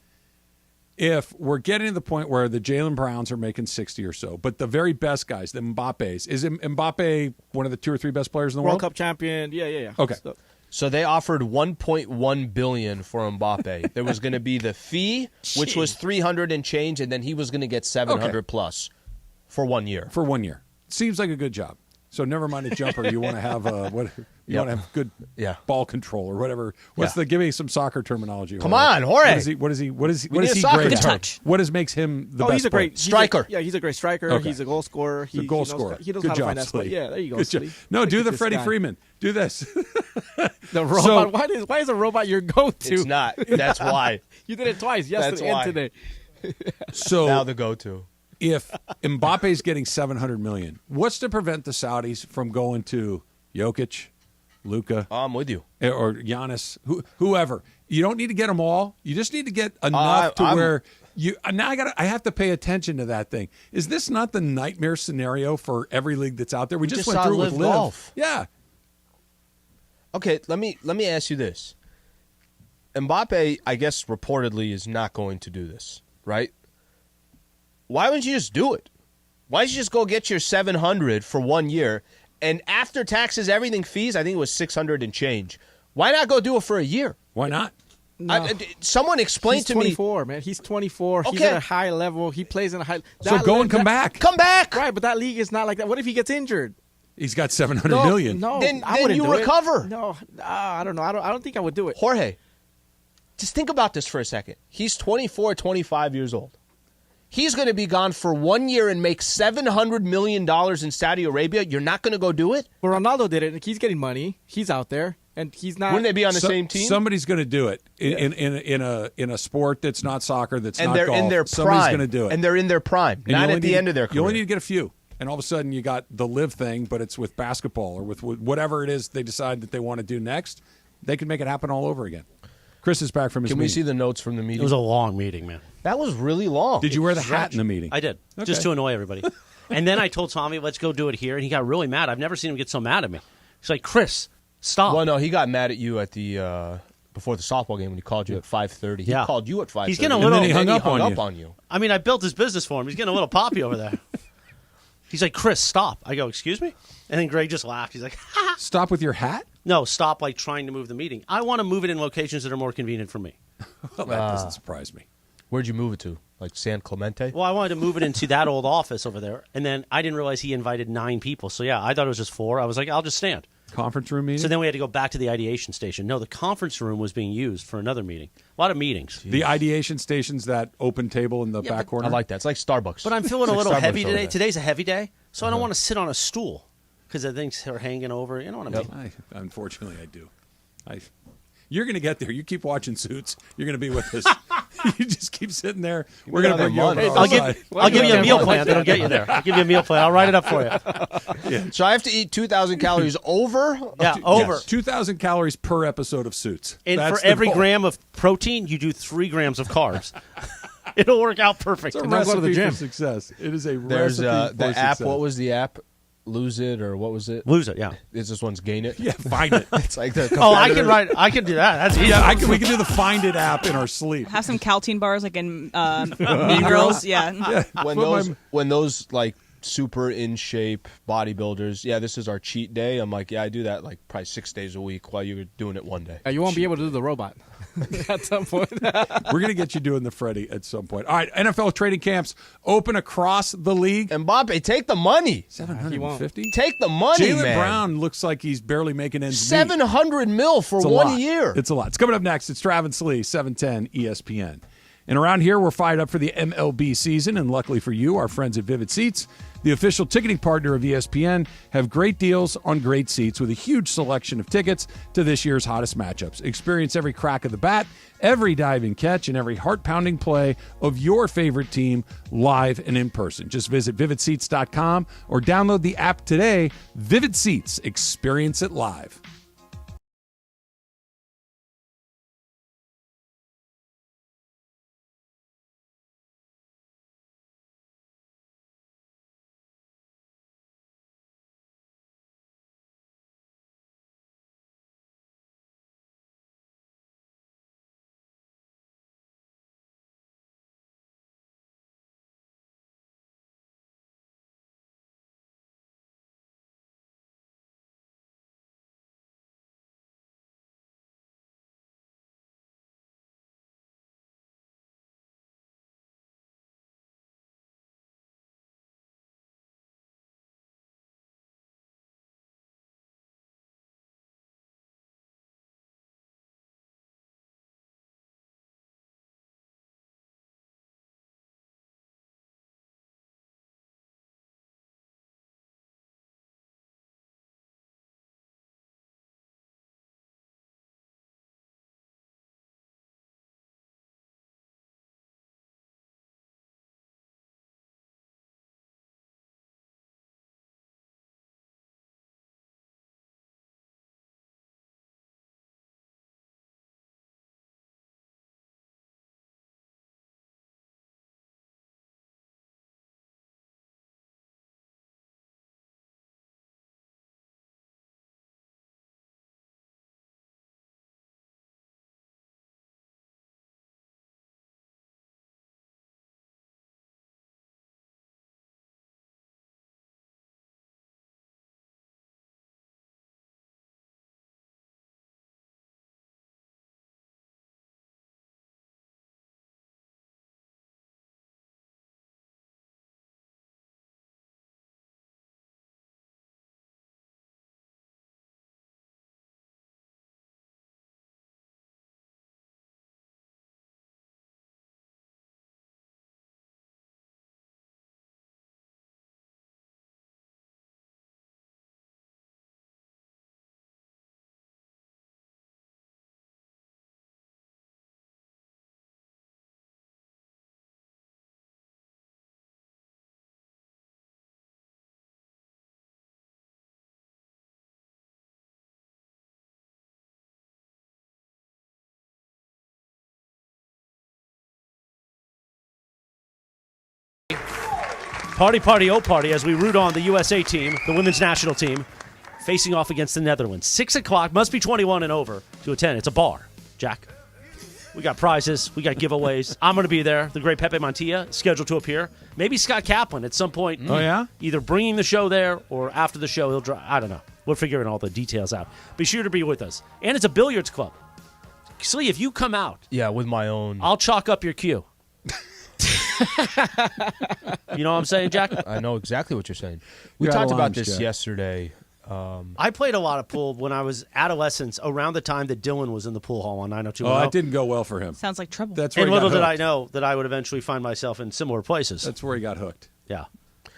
If we're getting to the point where the Jaylen Browns are making 60 or so, but the very best guys, the Mbappes, is Mbappe one of the 2 or 3 best players in the World world? Cup champion. Yeah. Okay. So they offered $1.1 billion for Mbappe. There was going to be the fee, which was 300 and change, and then he was going to get 700 plus for 1 year. For 1 year. Seems like a good job. So never mind a jumper. You want to have want to have good ball control or whatever. Give me some soccer terminology. Come on, Jorge. What is he great good at? touch. What makes him the best? He's a great striker. He's a great striker. Okay. He's a goal scorer. He knows scorer. He knows good how to job, find that spot. Slee. Yeah, there you go. Good job. Slee. No, Look do at the this Freddie guy. Freeman. Do this. The robot. Why is a robot your go-to? It's not. That's why. You did it twice yesterday and today. So now the go-to. If Mbappe's getting $700 million, what's to prevent the Saudis from going to Jokic, Luka? I'm with you. Or Giannis, whoever. You don't need to get them all. You just need to get enough where you. Now I have to pay attention to that thing. Is this not the nightmare scenario for every league that's out there? We just went saw through it with Liv. Golf. Yeah. Okay, let me ask you this. Mbappe, I guess reportedly, is not going to do this, right? Why wouldn't you just do it? Why don't you just go get your 700 for 1 year, and after taxes, everything fees, I think it was 600 and change. Why not go do it for a year? Why not? No. Someone explained to me. He's 24, man. He's 24. He's Okay. at a high level. He plays in a high. So go and come back. Come back. Right, but that league is not like that. What if he gets injured? He's got $700 million. No, Then I wouldn't you do it. recover. No, I don't know. I don't think I would do it. Jorge, just think about this for a second. He's 24, 25 years old. He's going to be gone for 1 year and make $700 million in Saudi Arabia. You're not going to go do it? Well, Ronaldo did it. He's getting money. He's out there, and he's not. Wouldn't they be on the same team? Somebody's going to do it in a sport that's not soccer, that's and not they're golf. in their Somebody's prime. going to do it. And they're in their prime, And not you at the end of their career. You only need to get a few. And all of a sudden you got the live thing, but it's with basketball or with whatever it is they decide that they want to do next. They can make it happen all over again. Chris is back from his Can meeting. we see the notes from the meeting? It was a long meeting, man. That was really long. Did you wear the hat in the meeting? I did, Okay. just to annoy everybody. And then I told Tommy, let's go do it here, and he got really mad. I've never seen him get so mad at me. He's like, Chris, stop. Well, no, he got mad at you at the before the softball game when he called you at 5:30. He called you at 5:30. He's getting a little. And then he hung up on you. I mean, I built his business for him. He's getting a little poppy over there. He's like, Chris, stop. I go, excuse me? And then Greg just laughed. He's like, ha. Stop with your hat? No, stop like trying to move the meeting. I want to move it in locations that are more convenient for me. Well, that doesn't surprise me. Where'd you move it to? Like San Clemente? Well, I wanted to move it into that old office over there. And then I didn't realize he invited 9 people. So, yeah, I thought it was just 4. I was like, I'll just stand. Conference room meeting? So then we had to go back to the ideation station. No, the conference room was being used for another meeting. A lot of meetings. The ideation station's that open table in the back corner? I like that. It's like Starbucks. But I'm feeling a It's like little Starbucks heavy over today. there. Today's a heavy day, so I don't want to sit on a stool because the things are hanging over. You know what I mean? Unfortunately, I do. You're going to get there. You keep watching Suits. You're going to be with us. You just keep sitting there. We're going to bring you over. I'll give you a meal plan that'll get you there. I'll give you a meal plan. I'll write it up for you. Yeah. So I have to eat 2,000 calories over? Yeah, over. 2,000 calories per episode of Suits. And That's for every goal. gram of protein, you do 3 grams of carbs. It'll work out perfect. It's a And then go to the recipe gym. for success. It is a There's recipe for the app. success. What was the app? Lose It or what was it? Lose It, yeah. Is this one's Gain It? Yeah, Find It. It's like the I can do that. That's easy. Yeah, we can do the Find It app in our sleep. Have some Caltine bars like in Mean Girls. Yeah. When those like super in shape bodybuilders, this is our cheat day. I'm like, I do that like probably 6 days a week while you're doing it one day. You won't be able to do the robot at some point. We're going to get you doing the Freddy at some point. All right, NFL training camps open across the league. Mbappe, take the money. 750? Take the money, Jaylen man. Brown looks like he's barely making ends meet. $700 million for It's a 1 lot. year. It's a lot. It's coming up next. It's Travis Lee, 710 ESPN. And around here, we're fired up for the MLB season. And luckily for you, our friends at Vivid Seats, the official ticketing partner of ESPN, have great deals on great seats with a huge selection of tickets to this year's hottest matchups. Experience every crack of the bat, every diving catch, and every heart-pounding play of your favorite team live and in person. Just visit vividseats.com or download the app today. Vivid Seats. Experience it live. Party, party, oh party, as we root on the USA team, the women's national team, facing off against the Netherlands. 6 o'clock, must be 21 and over to attend. It's a bar, Jack. We got prizes. We got giveaways. I'm going to be there. The great Pepe Montilla scheduled to appear. Maybe Scott Kaplan at some point. Oh, yeah? Either bringing the show there or after the show he'll drive. I don't know. We're figuring all the details out. Be sure to be with us. And it's a billiards club. Slee, if you come out. Yeah, with my own. I'll chalk up your cue. You know what I'm saying, Jack? I know exactly what you're saying. We You're out talked of about lunch, this Jack. yesterday. I played a lot of pool when I was adolescence, around the time that Dylan was in the pool hall on 90210. Oh, that didn't go well for him. Sounds like trouble. That's where and he got little did I hooked. know that I would eventually find myself in similar places. That's where he got hooked. Yeah.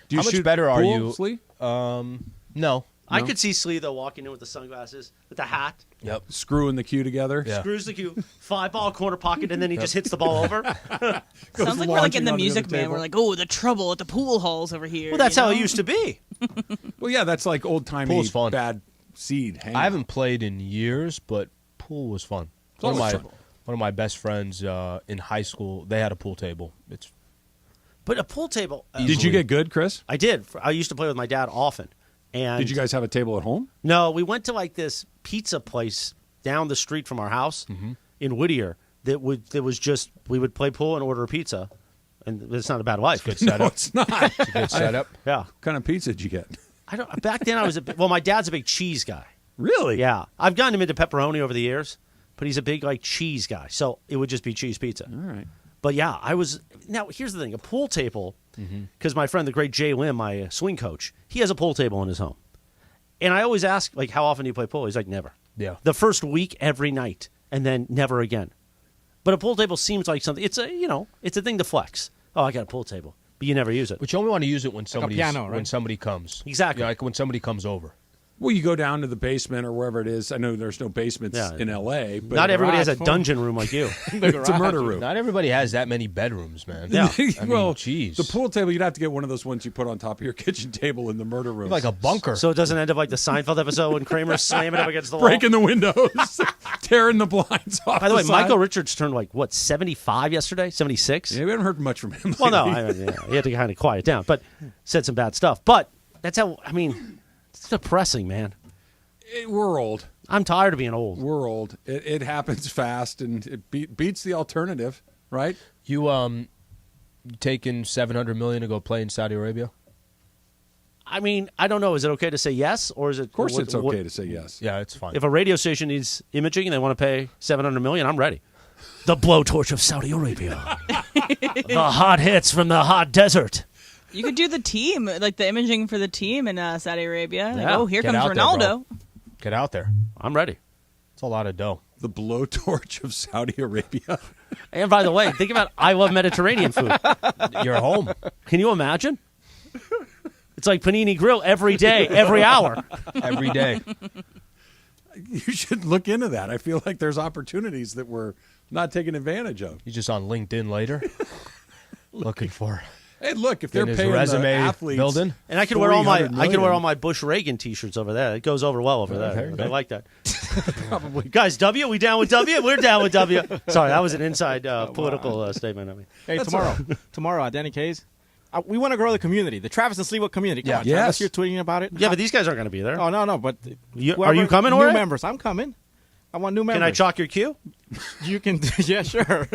Do you How much shoot better are pool, you? Slee? No. I could see Slee, though, walking in with the sunglasses, with the hat, Yep. Screwing the cue together. Yeah. screws the cue, 5-ball corner pocket, and then he just hits the ball over. Sounds like we're like in the Music Man. table. We're like, oh, the trouble at the pool halls over here. Well, that's you how know? it used to be. Well, yeah, that's like old-timey Pool's fun. bad seed. I haven't played in years, but pool was fun. One of my best friends in high school, they had a pool table. But a pool table. Did you get good, Chris? I did. I used to play with my dad often. And Did you guys have a table at home? No, we went to like this pizza place down the street from our house in Whittier. That was just we would play pool and order a pizza, and it's not a bad life. Good setup. No, it's not. It's a good setup. Yeah. What kind of pizza did you get? I don't. Back then, I was my dad's a big cheese guy. Really? Yeah, I've gotten him into pepperoni over the years, but he's a big like cheese guy. So it would just be cheese pizza. All right. But yeah, I was. Now here's the thing: a pool table, because my friend, the great Jay Lim, my swing coach, he has a pool table in his home, and I always ask like, how often do you play pool? He's like, never. Yeah. The first week, every night, and then never again. But a pool table seems like something. It's a it's a thing to flex. Oh, I got a pool table, but you never use it. But you only want to use it when somebody piano, right? when somebody comes. Exactly. Yeah, like when somebody comes over. Well, you go down to the basement or wherever it is. I know there's no basements in L.A., but Not everybody has a dungeon room like you. It's a murder room. Not everybody has that many bedrooms, man. Yeah. Well, jeez. the pool table, you'd have to get one of those ones you put on top of your kitchen table in the murder room. Like a bunker. So it doesn't end up like the Seinfeld episode when Kramer's slamming up against the wall. breaking the windows, tearing the blinds off. By the way, side. Michael Richards turned like, what, 75 yesterday? 76? Yeah, we haven't heard much from him. Well, no, lately. he had to kind of quiet down, but said some bad stuff. But that's how, it's depressing, man. We're old. I'm tired of being old. We're old. It happens fast, and it beats the alternative, right? You taking $700 million to go play in Saudi Arabia? I don't know. Is it okay to say yes, or is it? Of course, it's okay to say yes. Yeah, it's fine. If a radio station needs imaging and they want to pay $700 million, I'm ready. The blowtorch of Saudi Arabia. The hot hits from the hot desert. You could do the team, like the imaging for the team in Saudi Arabia. Like, Yeah. oh, here Get comes out there, Ronaldo. bro. Get out there. I'm ready. It's a lot of dough. The blowtorch of Saudi Arabia. And by the way, think about I love Mediterranean food. You're home. Can you imagine? It's like Panini Grill every day, every hour. Every day. You should look into that. I feel like there's opportunities that we're not taking advantage of. You just on LinkedIn later? Looking for. Hey, look, if they're His paying resume the athletes, building. And I can wear all my $300 my Bush Reagan T-shirts over there. It goes over well over there. okay. I like that. Probably, guys. W, we down with W? We're down with W. Sorry, that was an inside political statement. Hey, tomorrow, Danny Kays. We want to grow the community, the Travis and Sliwa community. Come on, Yes. Travis, you're tweeting about it. Yeah, but these guys aren't going to be there. Oh no, but Are you whoever- coming, New Ore? members, I'm coming. I want new members. Can I chalk your cue? You can. Yeah, sure.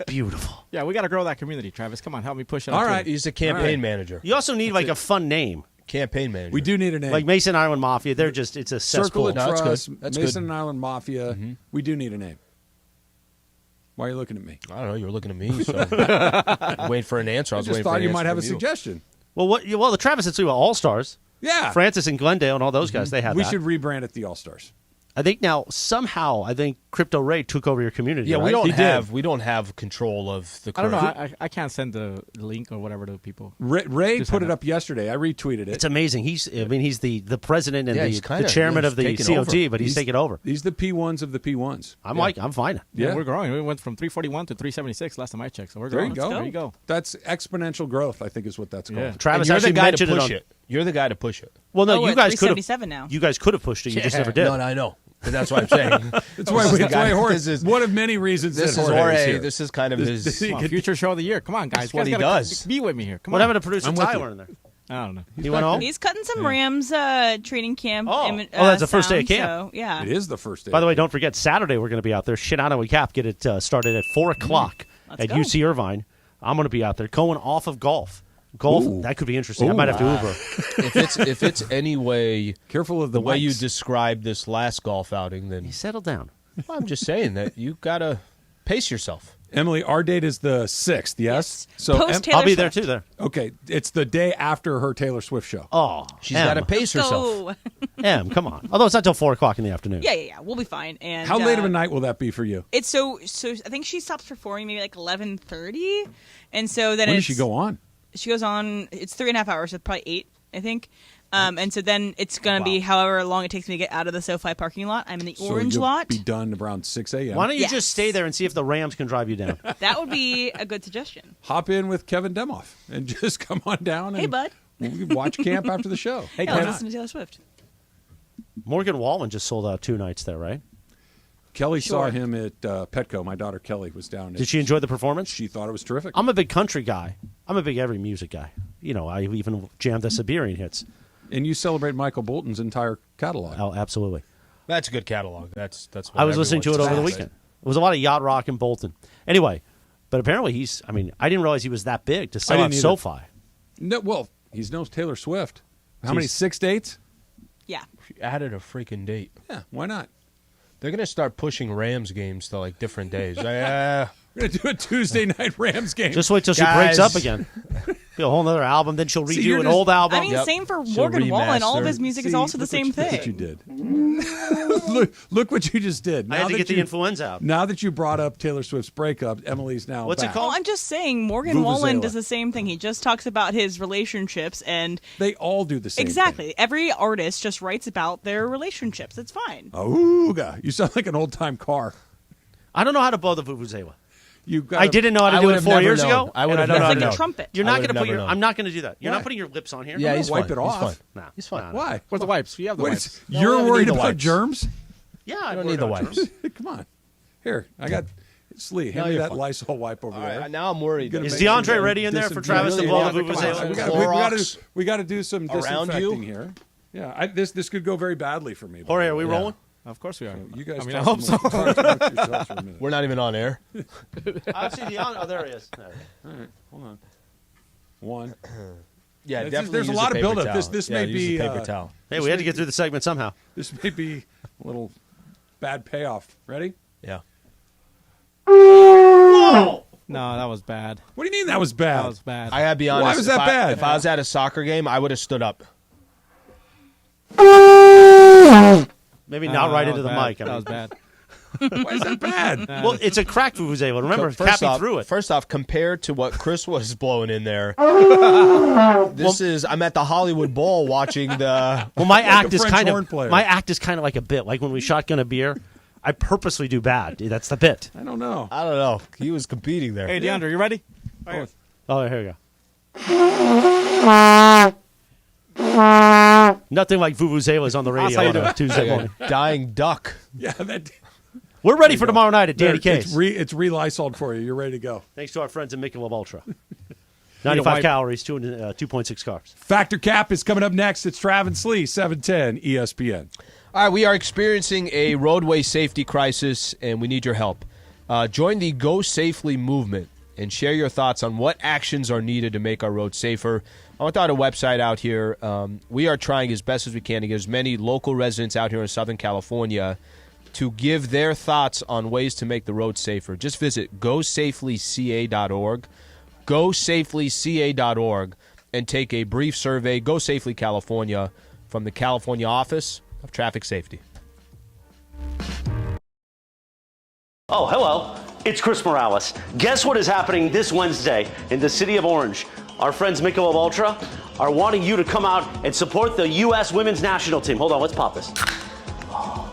Beautiful. Yeah, we got to grow that community, Travis. Come on, help me push it. All on right. Twitter. He's a campaign manager. You also need like a fun name, Campaign manager. We do need a name. like Mason Island Mafia. They're just it's a Circle cesspool. of No, that's Trust, good. That's Mason good. and Island Mafia. We do need a name. Why are you looking at me? I don't know. You were looking at me, so wait for an answer. I I was just waiting for thought an you answer might have a from you. suggestion. Well, the Travis and Sliwa All Stars. Yeah. Francis and Glendale and all those guys. They had We that. should rebrand it the All Stars. I think now somehow Crypto Ray took over your community. Yeah, right? we don't have control of the. I don't know. current- I can't send the link or whatever to people. Ray Just put hang it up. up yesterday. I retweeted it. It's amazing. He's the president and Yeah, he's the kinda- chairman he's of the taken COT, over. but he's taking over. He's the P1s of the P1s. I'm fine. Yeah. We're growing. We went from 341 to 376 last time I checked. So we're There growing. you go. There you go. That's exponential growth, I think is what that's called. Yeah. Travis and you're actually the guy to mentioned it push on. it. You're the guy to push it. Well, no, Oh, you at guys could have. 377 now. You guys could have pushed it. You just never did. No, I know. But that's what I'm saying. That's why we the guy- play this Jorge. is- One of many reasons This that is Jorge is Jorge. here. This is kind of his. Come on, future show of the year. Come on, guys. That's what You guys he gotta does. Be with me here. Come What on. happened to producer I'm with Tyler you. in there? I don't know. He went home. He's cutting some Rams training camp. Oh, that's the first day of sound, camp. So, yeah. It is the first day. By the way, don't forget Saturday we're going to be out there. Shinano and Cap get it started at 4:00 at go. UC Irvine. I'm going to be out there going off of golf. Golf Ooh. that could be interesting. I might have to Uber. if it's any way, Careful of the way you mics. described this last golf outing, then Settle down. well, I'm just saying that you gotta pace yourself. Emily, our date is the 6th, yes? So Post Taylor I'll be there Swift. too. There. Okay, it's the day after her Taylor Swift show. Oh, She's got to pace herself. Go. Em, come on. Although it's not till 4 o'clock in the afternoon. Yeah. We'll be fine. And How late of a night will that be for you? It's so. I think she stops performing maybe like 11:30, and so then When it's, does she go on? She goes on. It's 3.5 hours, so probably 8, I think. And so then it's going to be however long it takes me to get out of the SoFi parking lot. I'm in the orange so you'll lot. Be done around 6 a.m. Why don't you just stay there and see if the Rams can drive you down? That would be a good suggestion. Hop in with Kevin Demoff and just come on down. Hey, and bud. We can watch camp after the show. Hey, let's listen to Taylor Swift. Morgan Wallen just sold out 2 nights there, right? Kelly saw Sure. him at Petco. My daughter Kelly was down. Did she enjoy the performance? She thought it was terrific. I'm a big country guy. I'm a big every music guy. You know, I even jammed the Siberian hits. And you celebrate Michael Bolton's entire catalog. Oh, absolutely. That's a good catalog. That's what I was listening to it everyone's over the saying. weekend. It was a lot of yacht rock and Bolton. Anyway, but apparently I didn't realize he was that big to sell out didn't either. SoFi. No, well, he's no Taylor Swift. How many? 6 dates? Yeah. She added a freaking date. Yeah, why not? They're going to start pushing Rams games to like different days. We're going to do a Tuesday night Rams game. Just wait till she breaks up again. Be a whole nother album. Then she'll redo an old album. I mean, same for Morgan Wallen. All of his music is also the same thing. Look what you did. look what you just did. I had to that get the you- influenza out. Now that you brought up Taylor Swift's breakup, Emily's now What's it back. called? Well, I'm just saying, Morgan Vuvuzela. Wallen does the same thing. He just talks about his relationships, and They all do the same exactly every artist just writes about their relationships. It's fine. Ooga. You sound like an old-time car. I don't know how to blow the vuvuzela. Got I didn't know how to do it 4 years ago. I would and have don't know how never to do known. it. Trumpet. You're I not would going to have put your. never known. I'm not going to do that. You're Why? not putting your lips on here. Yeah, I'm he's gonna fine. wipe it off. He's fine. No. He's fine. Why? Where's the wipes? You have the What wipes. is- No, you're we don't worried need the about wipes. germs? Yeah, I I don't need the wipes. Come on. Here, I got Slee. Hand No, me you're that fine. Lysol wipe over All there. right, now I'm worried. Gonna Is make DeAndre sure ready in there for Travis to disinfect- blow the Come on, vuvuzela? we got to do some Around disinfecting you? here. Yeah, this could go very badly for me. Jorge, are we rolling? Of course we are. You guys, I mean, I talk hope so. amongst yourselves for a minute. We're not even on air. I see DeAndre. Oh, there he is. There. All right, hold on. One. Yeah, There's- definitely. there's a use lot of paper buildup. towel. This Yeah, may use be, a paper uh, towel. Hey, we had to get through the segment somehow. This may be a little bad payoff. Ready? Yeah. Whoa! No, that was bad. What do you mean that was bad? That was bad. I gotta be honest. Why was that bad? If I was at a soccer game, I would have stood up. Maybe not right into the mic. That was bad. Why is that bad? Well, it's a cracked vuvuzela. Remember, First Cappy off, threw it. First off, compared to what Chris was blowing in there, this is. I'm at the Hollywood Bowl watching the. Well, my Like act a is French kind horn of player. like a bit. Like when we shotgun a beer, I purposely do bad. That's the bit. I don't know. I don't know. He was competing there. Hey, DeAndre, you ready? Oh, here we go. Nothing like vuvuzelas on the radio you on do a it. Tuesday morning. Dying duck. Yeah, that. We're ready for tomorrow night at Danny There, Case. it's re-Lysoled for you. You're ready to go. Thanks to our friends at Michelob Ultra. 95 calories, 2.6 carbs. Factor Cap is coming up next. It's Trav and Slee, 710 ESPN. All right, we are experiencing a roadway safety crisis, and we need your help. Join the Go Safely movement and share your thoughts on what actions are needed to make our roads safer. I want to throw a website out here. We are trying as best as we can to get as many local residents out here in Southern California to give their thoughts on ways to make the roads safer. Just visit gosafelyca.org, gosafelyca.org, and take a brief survey, Go Safely California, from the California Office of Traffic Safety. Oh, hello. It's Chris Morales. Guess what is happening this Wednesday in the city of Orange? Our friends Michelob Ultra are wanting you to come out and support the U.S. women's national team. Hold on, let's pop this. Oh,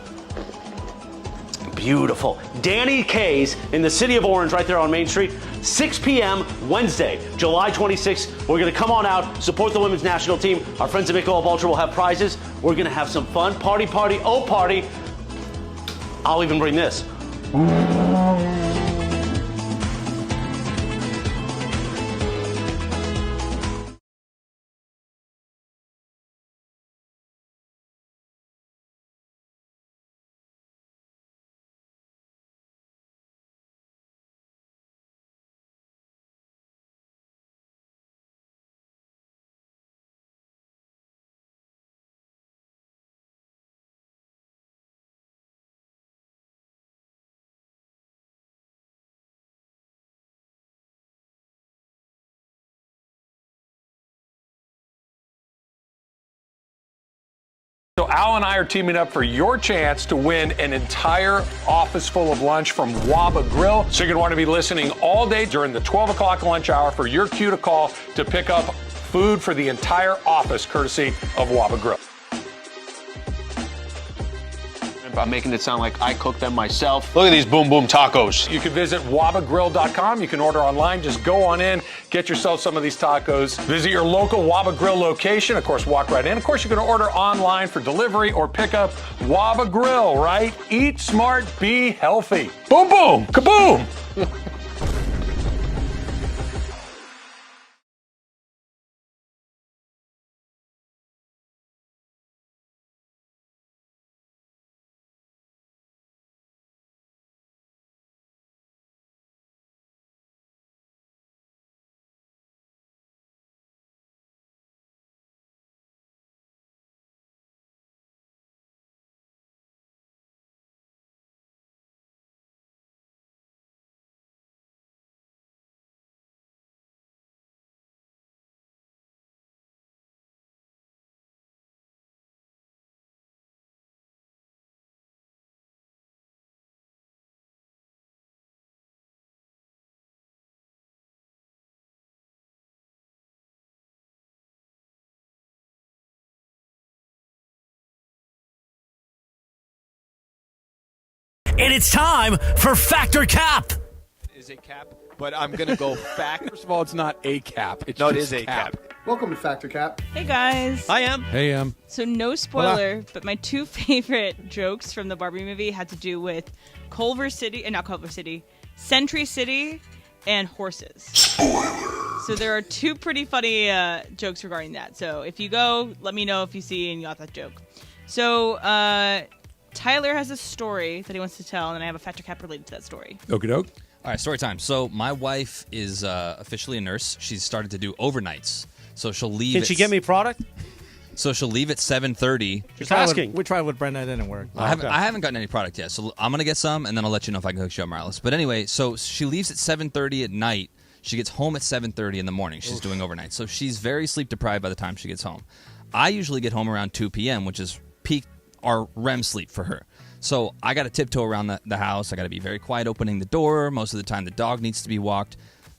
beautiful. Danny K's in the city of Orange right there on Main Street. 6 p.m. Wednesday, July 26th. We're going to come on out, support the women's national team. Our friends at Michelob Ultra will have prizes. We're going to have some fun. Party, oh party. I'll even bring this. Al and I are teaming up for your chance to win an entire office full of lunch from Waba Grill. So you're going to want to be listening all day during the 12 o'clock lunch hour for your cue to call to pick up food for the entire office, courtesy of Waba Grill. I'm making it sound like I cook them myself. Look at these boom boom tacos. You can visit wabagrill.com. You can order online. Just go on in, get yourself some of these tacos. Visit your local Waba Grill location. Of course, walk right in. Of course, you can order online for delivery or pickup. Waba Grill, right? Eat smart, be healthy. Boom boom, kaboom. And it's time for Factor Cap. Is it cap? But I'm going to go fact. First of all, it's not a cap. It's No, it just is a cap. Welcome to Factor Cap. Hey guys. I am. Hey, So no spoiler, but my two favorite jokes from the Barbie movie had to do with Century City and horses. So there are two pretty funny jokes regarding that. So if you go, let me know if you see and you got that joke. So Tyler has a story that he wants to tell, and I have a Factor Cap related to that story. Okie doke. All right, story time. So my wife is officially a nurse. She's started to do overnights. So she'll leave. Can she get me product? So she'll leave at 7:30. Just asking. We tried with Brenda, it didn't work. I haven't gotten any product yet, so I'm gonna get some, and then I'll let you know if I can hook you up, Marlis. But anyway, so she leaves at 7:30 at night. She gets home at 7:30 in the morning. She's doing overnight, so she's very sleep deprived by the time she gets home. I usually get home around 2 p.m., which is peak our REM sleep for her. So I got to tiptoe around the house. I got to be very quiet opening the door. Most of the time, the dog needs to be walked.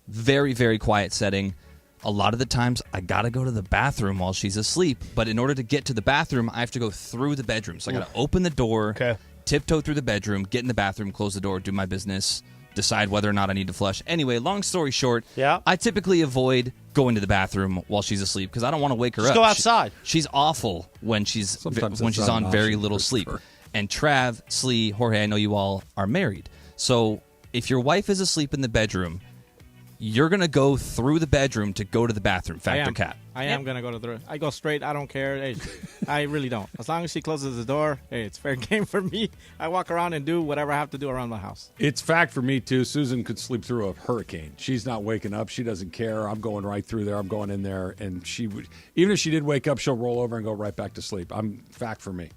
Very, very quiet setting. A lot of the times, I got to go to the bathroom while she's asleep. But in order to get to the bathroom, I have to go through the bedroom. So I got to open the door, tiptoe through the bedroom, get in the bathroom, close the door, do my business, decide whether or not I need to flush. Anyway, long story short, I typically avoid going to the bathroom while she's asleep because I don't want to wake her up. Go outside. She's awful when she's on very little sleep. And Trav, Slee, Jorge, I know you all are married. So if your wife is asleep in the bedroom, you're going to go through the bedroom to go to the bathroom. Factor Cap. I am going to go to the... I go straight. I don't care. Hey, I really don't. As long as she closes the door, hey, it's fair game for me. I walk around and do whatever I have to do around the house. It's fact for me, too. Susan could sleep through a hurricane. She's not waking up. She doesn't care. I'm going right through there. I'm going in there. And she would... Even if she did wake up, she'll roll over and go right back to sleep. Fact for me.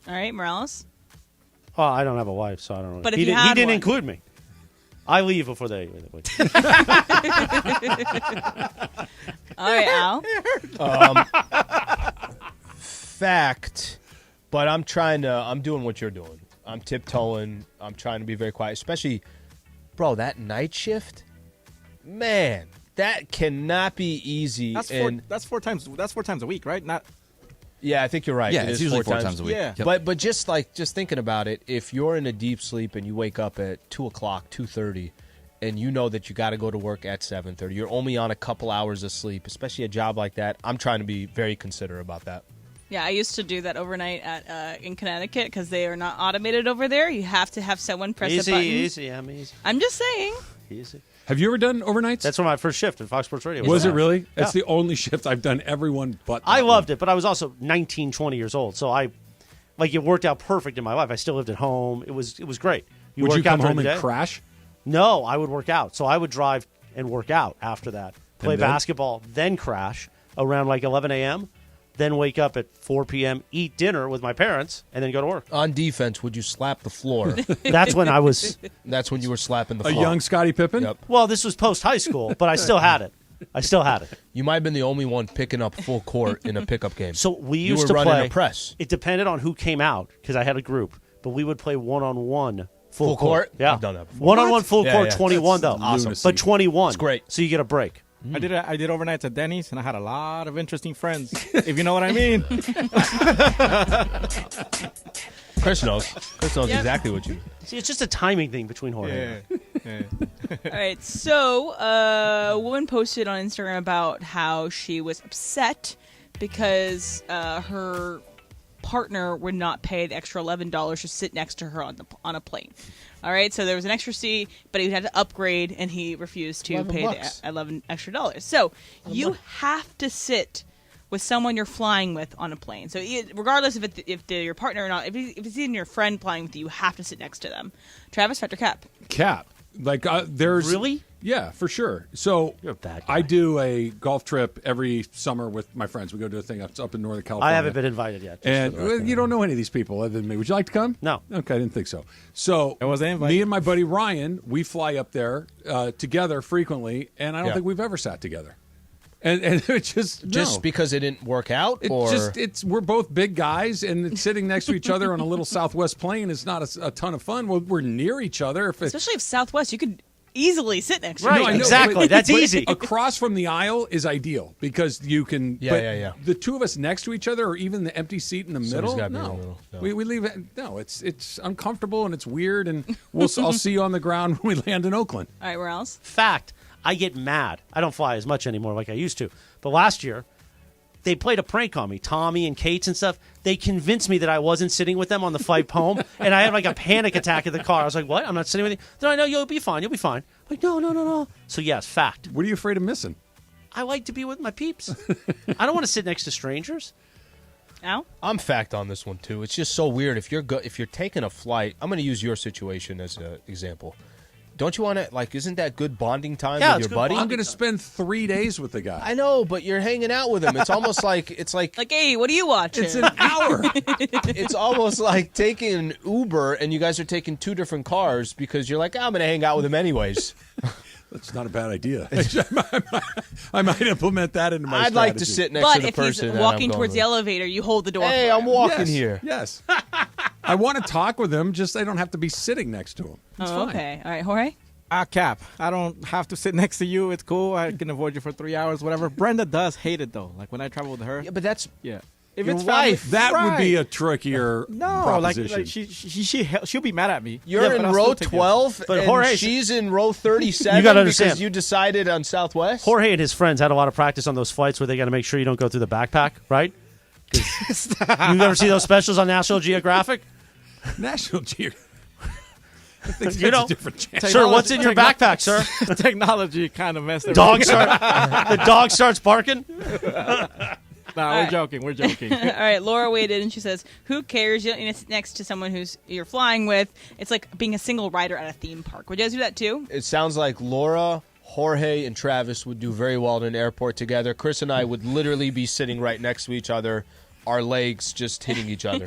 All right, Morales? Oh, I don't have a wife, so I don't know. But if he you had didn't one. include me. I leave before they... All right, Al. Fact, but I'm doing what you're doing. I'm tiptoeing. I'm trying to be very quiet, especially, bro, that night shift, man, that cannot be easy. That's four times a week, right? Not. Yeah, I think you're right. Yeah, it's usually four times a week. Yeah. Yep. But just thinking about it, if you're in a deep sleep and you wake up at 2 o'clock, 2:30, and you know that you got to go to work at 7:30, you're only on a couple hours of sleep, especially a job like that. I'm trying to be very considerate about that. Yeah, I used to do that overnight in Connecticut because they are not automated over there. You have to have someone press a button. Easy. I'm easy. I'm just saying. Easy. Have you ever done overnights? That's my first shift at Fox Sports Radio. Was it really? Yeah. That's the only shift I've done. Everyone but I loved it, but I was also 19, 20 years old, so it worked out perfect in my life. I still lived at home. It was great. Would you work out come during home the and day? crash? No, I would work out. So I would drive and work out after that. Play basketball, then crash around like 11 a.m., then wake up at 4 p.m., eat dinner with my parents, and then go to work. On defense, would you slap the floor? That's when I was... That's when you were slapping the floor. A young Scottie Pippen? Yep. Well, this was post-high school, but I still had it. I still had it. You might have been the only one picking up full court in a pickup game. So we You used were to running play a press. It depended on who came out because I had a group, but we would play one-on-one Full court? Yeah, I've done that before. One-on-one What? full Yeah, court, yeah. 21 though. That's awesome. But 21. It's great. So you get a break. I did overnights at Denny's, and I had a lot of interesting friends, if you know what I mean. Chris knows. Chris knows exactly what you mean. See, it's just a timing thing between Jorge. All right, so a woman posted on Instagram about how she was upset because her partner would not pay the extra $11 to sit next to her on a plane. All right, so there was an extra seat, but he had to upgrade, and he refused to pay the $11 extra. So you have to sit with someone you're flying with on a plane. So regardless if they're your partner or not, if it's even your friend flying with you, you have to sit next to them. Travis, Factor Cap. Cap. Like there's really. Yeah, for sure. So You're a bad guy. I do a golf trip every summer with my friends. We go do a thing up in Northern California. I haven't been invited yet. And you don't know any of these people other than me. Would you like to come? No. Okay, I didn't think so. So I wasn't invited. me and my buddy Ryan, we fly up there together frequently, and I don't Yeah. think we've ever sat together. And it's just Because it didn't work out, we're both big guys, and sitting next to each other on a little Southwest plane is not a ton of fun. We're near each other. Especially if Southwest, you could easily sit next to Right, each other. exactly. That's but easy. Across from the aisle is ideal because you can. Yeah. The two of us next to each other, or even the empty seat in the middle. gotta be No, in the middle. No. we leave it. No, it's uncomfortable and it's weird, and I'll see you on the ground when we land in Oakland. All right, where else? Fact, I get mad. I don't fly as much anymore like I used to. But last year, they played a prank on me. Tommy and Kate's and stuff. They convinced me that I wasn't sitting with them on the flight home, and I had like a panic attack in the car. I was like, "What? I'm not sitting with you." Then I know you'll be fine. You'll be fine. I'm like, no. So yes, fact. What are you afraid of missing? I like to be with my peeps. I don't want to sit next to strangers. Al? I'm fact on this one too. It's just so weird. If you're taking a flight, I'm going to use your situation as an example. Don't you want to, isn't that good bonding time with your buddy? I'm going to spend 3 days with the guy. I know, but you're hanging out with him. It's almost like hey, what are you watching? It's an hour. It's almost like taking an Uber and you guys are taking two different cars because you're like, I'm going to hang out with him anyways. That's not a bad idea. I might implement that into my I'd strategy. like to sit next to the person. But if he's that walking I'm going towards with. the elevator, you hold the door. Hey, for I'm him. walking here. Yes. I want to talk with him, just I don't have to be sitting next to him. It's fine. Okay. All right, Jorge? Cap. I don't have to sit next to you. It's cool. I can avoid you for 3 hours, whatever. Brenda does hate it, though. Like, when I travel with her. Yeah, but that's... Yeah. If Your it's wife, family, that would be right. a trickier No, proposition. she'll be mad at me. You're but in I'll row still take you. 12, But and Jorge- she's in row 37 You gotta understand. because you decided on Southwest? Jorge and his friends had a lot of practice on those flights where they got to make sure you don't go through the backpack, right? 'Cause you ever see those specials on National Geographic? National Geographic. You know, a different channel. sir, what's in your backpack, sir? Technology kind of messed The everything. dog starts barking. Nah, we're joking. We're joking. All right, Laura weighed in and she says, "Who cares? You don't sit next to someone you're flying with. It's like being a single rider at a theme park. Would you guys do that too?" It sounds like Laura, Jorge, and Travis would do very well in an airport together. Chris and I would literally be sitting right next to each other, our legs just hitting each other.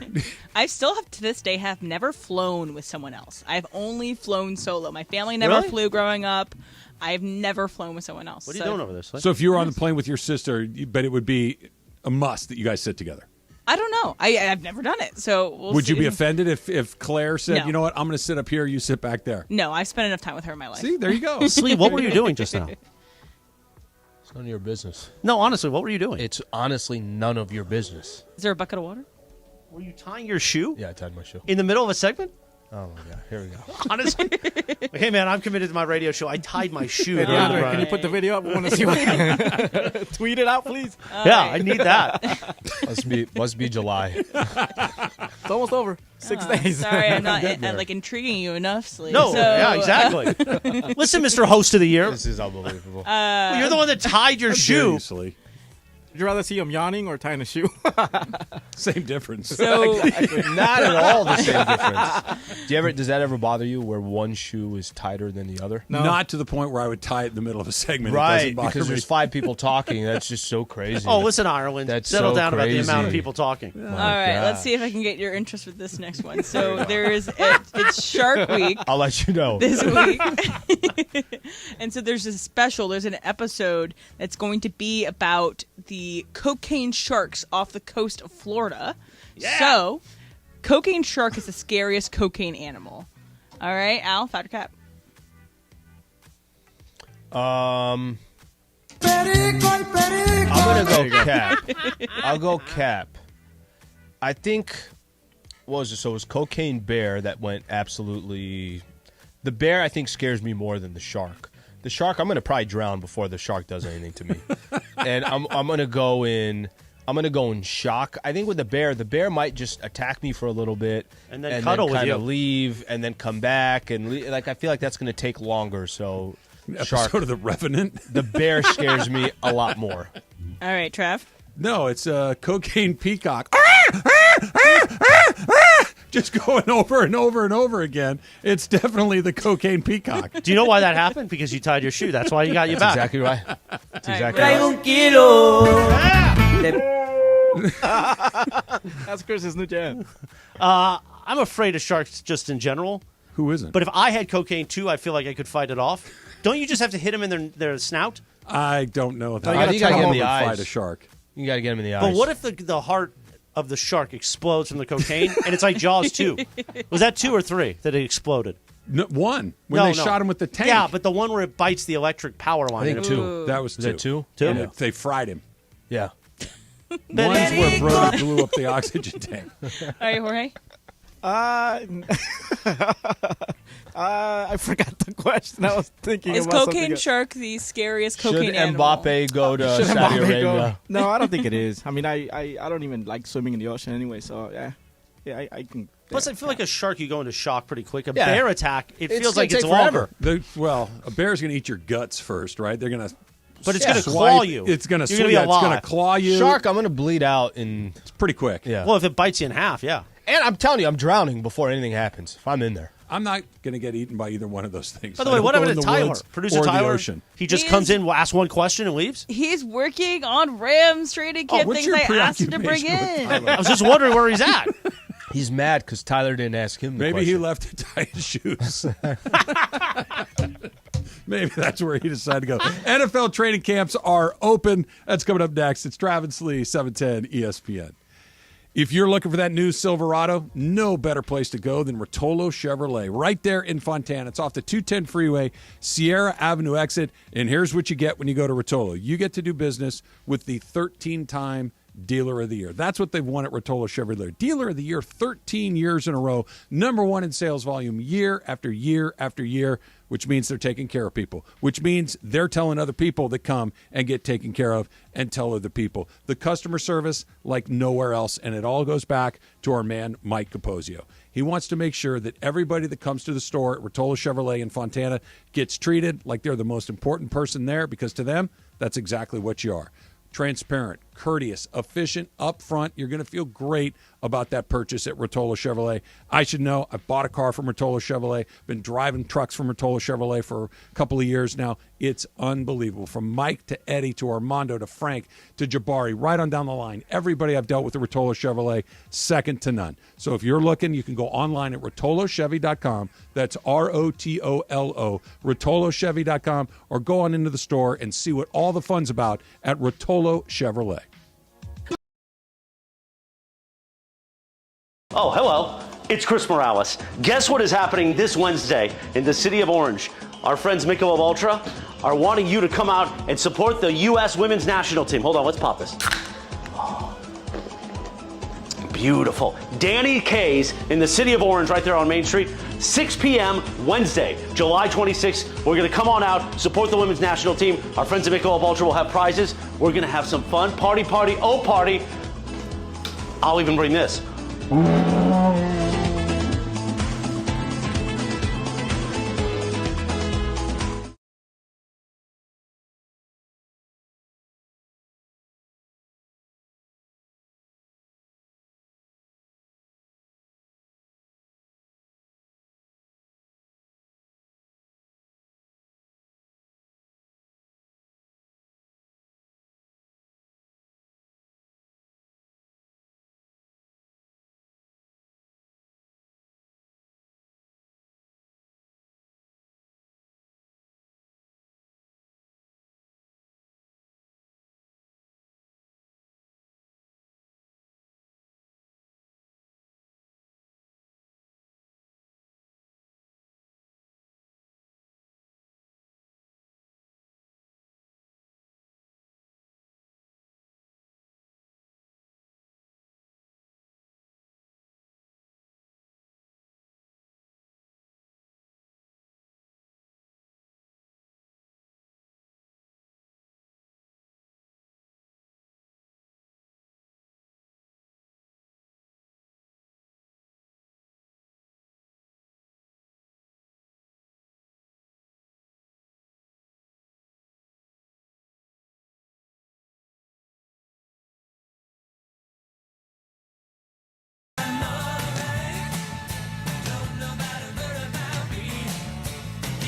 I still have to this day have never flown with someone else. I've only flown solo. My family never flew growing up. I've never flown with someone else. What are you doing over there? So if you were on the plane with your sister, but it would be a must that you guys sit together. I don't know. I've never done it, so we'll Would see. you be offended if Claire said, No. "You know what? I'm going to sit up here. You sit back there." No, I've spent enough time with her in my life. See, there you go. Slee, what were you doing just now? It's none of your business. No, honestly, what were you doing? It's honestly none of your business. Is there a bucket of water? Were you tying your shoe? Yeah, I tied my shoe. In the middle of a segment? Oh, my God. Here we go. Honestly? Hey, man, I'm committed to my radio show. I tied my shoe. Hey, during the DeAndre, run. can you put the video up? We want to see what. Tweet it out, please. Yeah, I need that. Must be July. It's almost over. 6 days. Sorry, I'm not intriguing you enough, Slee. No, So, yeah, exactly. Listen, Mr. Host of the Year. This is unbelievable. Well, you're the one that tied your shoe. Seriously. Would you rather see him yawning or tying a shoe? Same difference. So Not at all the same difference. Does that ever bother you where one shoe is tighter than the other? No. Not to the point where I would tie it in the middle of a segment. It Right, doesn't bother because me. there's 5 people talking. That's just so crazy. Oh, listen, Ireland. That's Settle so down about the crazy. amount of people talking. all right, let's see if I can get your interest with this next one. So it's Shark Week. I'll let you know. This week. And so there's an episode that's going to be about the cocaine sharks off the coast of Florida. Yeah. So, cocaine shark is the scariest cocaine animal. All right, Al, fact or cap? I'm going to go cap. I'll go cap. I think, what was it? So it was Cocaine Bear that went absolutely... The bear, I think, scares me more than the shark. The shark, I'm going to probably drown before the shark does anything to me. And I'm going to go in shock. I think with the bear might just attack me for a little bit and then cuddle with you, leave, and then come back, and I feel like that's going to take longer. So, episode of The Revenant. The bear scares me a lot more. All right, Trav. No, it's a cocaine peacock. Just going over and over and over again. It's definitely the cocaine peacock. Do you know why that happened? Because you tied your shoe. That's why you got your back. Exactly right. That's exactly right. That's Chris's new jam. I'm afraid of sharks just in general. Who isn't? But if I had cocaine too, I feel like I could fight it off. Don't you just have to hit them in their snout? I don't know that. You got to get in the eyes. Fight a shark. You got to get him in the eyes. But what if the heart of the shark explodes from the cocaine, and it's like Jaws 2? Was that 2 or 3 that it exploded? No, 1. When they shot him with the tank. Yeah, but the one where it bites the electric power line. I think 2. Ooh. That was 2. Was that 2? And they fried him. Yeah. One's where Brody blew up the oxygen tank. All right, Jorge. I forgot the question. I was thinking Is about cocaine something shark the scariest cocaine Should animal? Mbappe go to Saudi Arabia? No, I don't think it is. I mean, I don't even like swimming in the ocean anyway, so yeah, I can. Plus, I feel like a shark, you go into shock pretty quick. A Yeah. bear attack, it It's feels gonna like it's take forever. longer. Well, a bear's going to eat your guts first, right? They're going to. But it's going to claw you. It's going to. You're gonna be It's going to alive. claw you. Shark, I'm going to bleed out in. It's pretty quick. Yeah. Well, if it bites you in half, yeah. And I'm telling you, I'm drowning before anything happens. If I'm in there. I'm not going to get eaten by either one of those things. By the way, what happened to Tyler? Producer Tyler? Tyler? Ocean. He just comes in, asks one question, and leaves? He's working on Rams training camp what's things your I asked him to bring preoccupation with in. Tyler? I was just wondering where he's at. He's mad because Tyler didn't ask him the Maybe question. he left to tie his shoes. Maybe that's where he decided to go. NFL training camps are open. That's coming up next. It's Travis Lee, 710 ESPN. If you're looking for that new Silverado, no better place to go than Rotolo Chevrolet. Right there in Fontana. It's off the 210 freeway, Sierra Avenue exit. And here's what you get when you go to Rotolo. You get to do business with the 13-time Dealer of the Year. That's what they've won at Rotolo Chevrolet. Dealer of the Year 13 years in a row. #1 in sales volume year after year after year, which means they're taking care of people, which means they're telling other people that come and get taken care of and tell other people. The customer service like nowhere else, and it all goes back to our man, Mike Capozio. He wants to make sure that everybody that comes to the store at Rotolo Chevrolet in Fontana gets treated like they're the most important person there, because to them, that's exactly what you are. Transparent, courteous, efficient, upfront. You're going to feel great about that purchase at Rotolo Chevrolet. I should know. I bought a car from Rotolo Chevrolet. Been driving trucks from Rotolo Chevrolet for a couple of years now. It's unbelievable. From Mike to Eddie to Armando to Frank to Jabari, right on down the line. Everybody I've dealt with at Rotolo Chevrolet, second to none. So if you're looking, you can go online at rotolochevy.com. That's ROTOLO, rotolochevy.com, or go on into the store and see what all the fun's about at Rotolo Chevrolet. Oh, hello. It's Chris Morales. Guess what is happening this Wednesday in the city of Orange? Our friends Michelob Ultra are wanting you to come out and support the U.S. women's national team. Hold on, let's pop this. Oh, beautiful. Danny K's in the city of Orange right there on Main Street. 6 p.m. Wednesday, July 26th. We're going to come on out, support the women's national team. Our friends at Michelob Ultra will have prizes. We're going to have some fun. Party, oh party. I'll even bring this.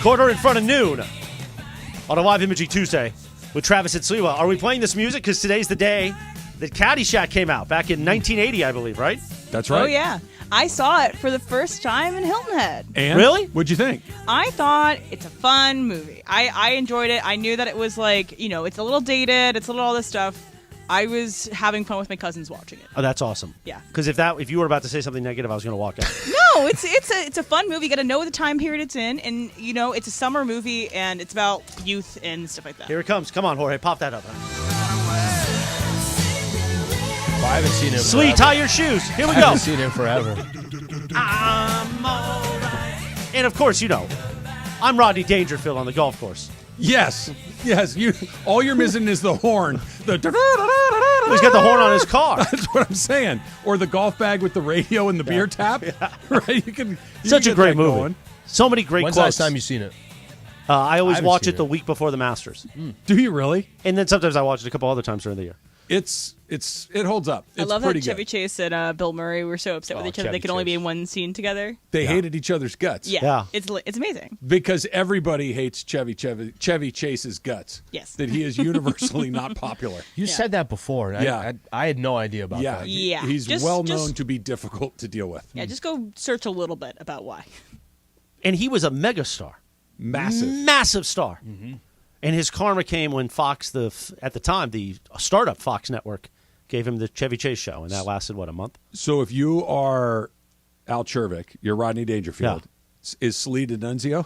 Quarter in front of noon on a live imaging Tuesday with Travis and Sliwa. Are we playing this music? Because today's the day that Caddyshack came out, back in 1980, I believe, right? That's right. Oh, yeah. I saw it for the first time in Hilton Head. And? Really? What'd you think? I thought it's a fun movie. I enjoyed it. I knew that it was like, it's a little dated. It's a little all this stuff. I was having fun with my cousins watching it. Oh, that's awesome. Yeah. Because if you were about to say something negative, I was going to walk out. No, it's a fun movie. You got to know the time period it's in, and it's a summer movie, and it's about youth and stuff like that. Here it comes. Come on, Jorge, pop that up. Well, I haven't seen it. Sweet, tie your shoes. Here we go. I haven't seen it forever. I'm all right. And of course, I'm Rodney Dangerfield on the golf course. Yes. All you're missing is the horn. He's got the horn on his car. That's what I'm saying. Or the golf bag with the radio and the beer tap. Yeah. Right? Such a great movie. Going. So many great When's quotes. the last time you've seen it? I always watch it the week before the Masters. Do you really? And then sometimes I watch it a couple other times during the year. It holds up. It's I love pretty that Chevy good. Chase and Bill Murray were so upset with each other they could only be in one scene together. They hated each other's guts. Yeah. It's amazing. Because everybody hates Chevy Chase's guts. Yes. That he is universally not popular. You said that before. And Yeah. I had no idea about that. Yeah. He's Just- well just- known to be difficult to deal with. Yeah, just go search a little bit about why. And he was a megastar. Massive star. Mm-hmm. And his karma came when Fox, at the time, the startup Fox network, gave him the Chevy Chase show. And that lasted, a month? So if you are Al Chervik, you're Rodney Dangerfield. Is Slee D'Annunzio?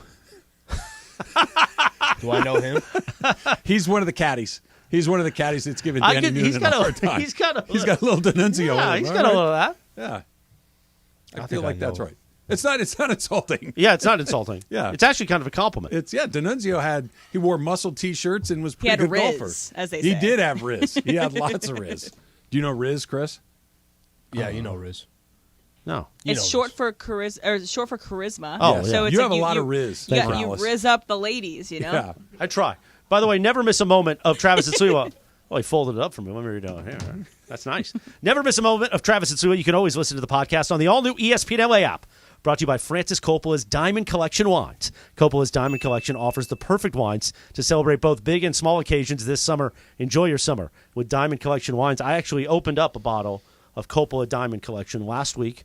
Do I know him? He's one of the caddies. He's one of the caddies that's given Danny Noonan a hard time. He's got a little D'Annunzio. Yeah, in him, he's got a little of that. Yeah. I I feel think like I that's know. right. It's not insulting. Yeah, it's not insulting. Yeah. It's actually kind of a compliment. D'Annunzio he wore muscle T-shirts and was a He had pretty good Riz, golfer. as they He say. did have Riz. He had lots of Riz. Do you know Riz, Chris? Yeah, you know Riz. No. It's short for charisma. Oh, yeah. So it's You like have a lot of Riz. You Alice. riz up the ladies, Yeah. I try. By the way, never miss a moment of Travis and Sliwa. Well, he folded it up for me when we were down here. That's nice. Never miss a moment of Travis and Sliwa. You can always listen to the podcast on the all-new ESPN LA app. Brought to you by Francis Coppola's Diamond Collection Wines. Coppola's Diamond Collection offers the perfect wines to celebrate both big and small occasions this summer. Enjoy your summer with Diamond Collection wines. I actually opened up a bottle of Coppola Diamond Collection last week,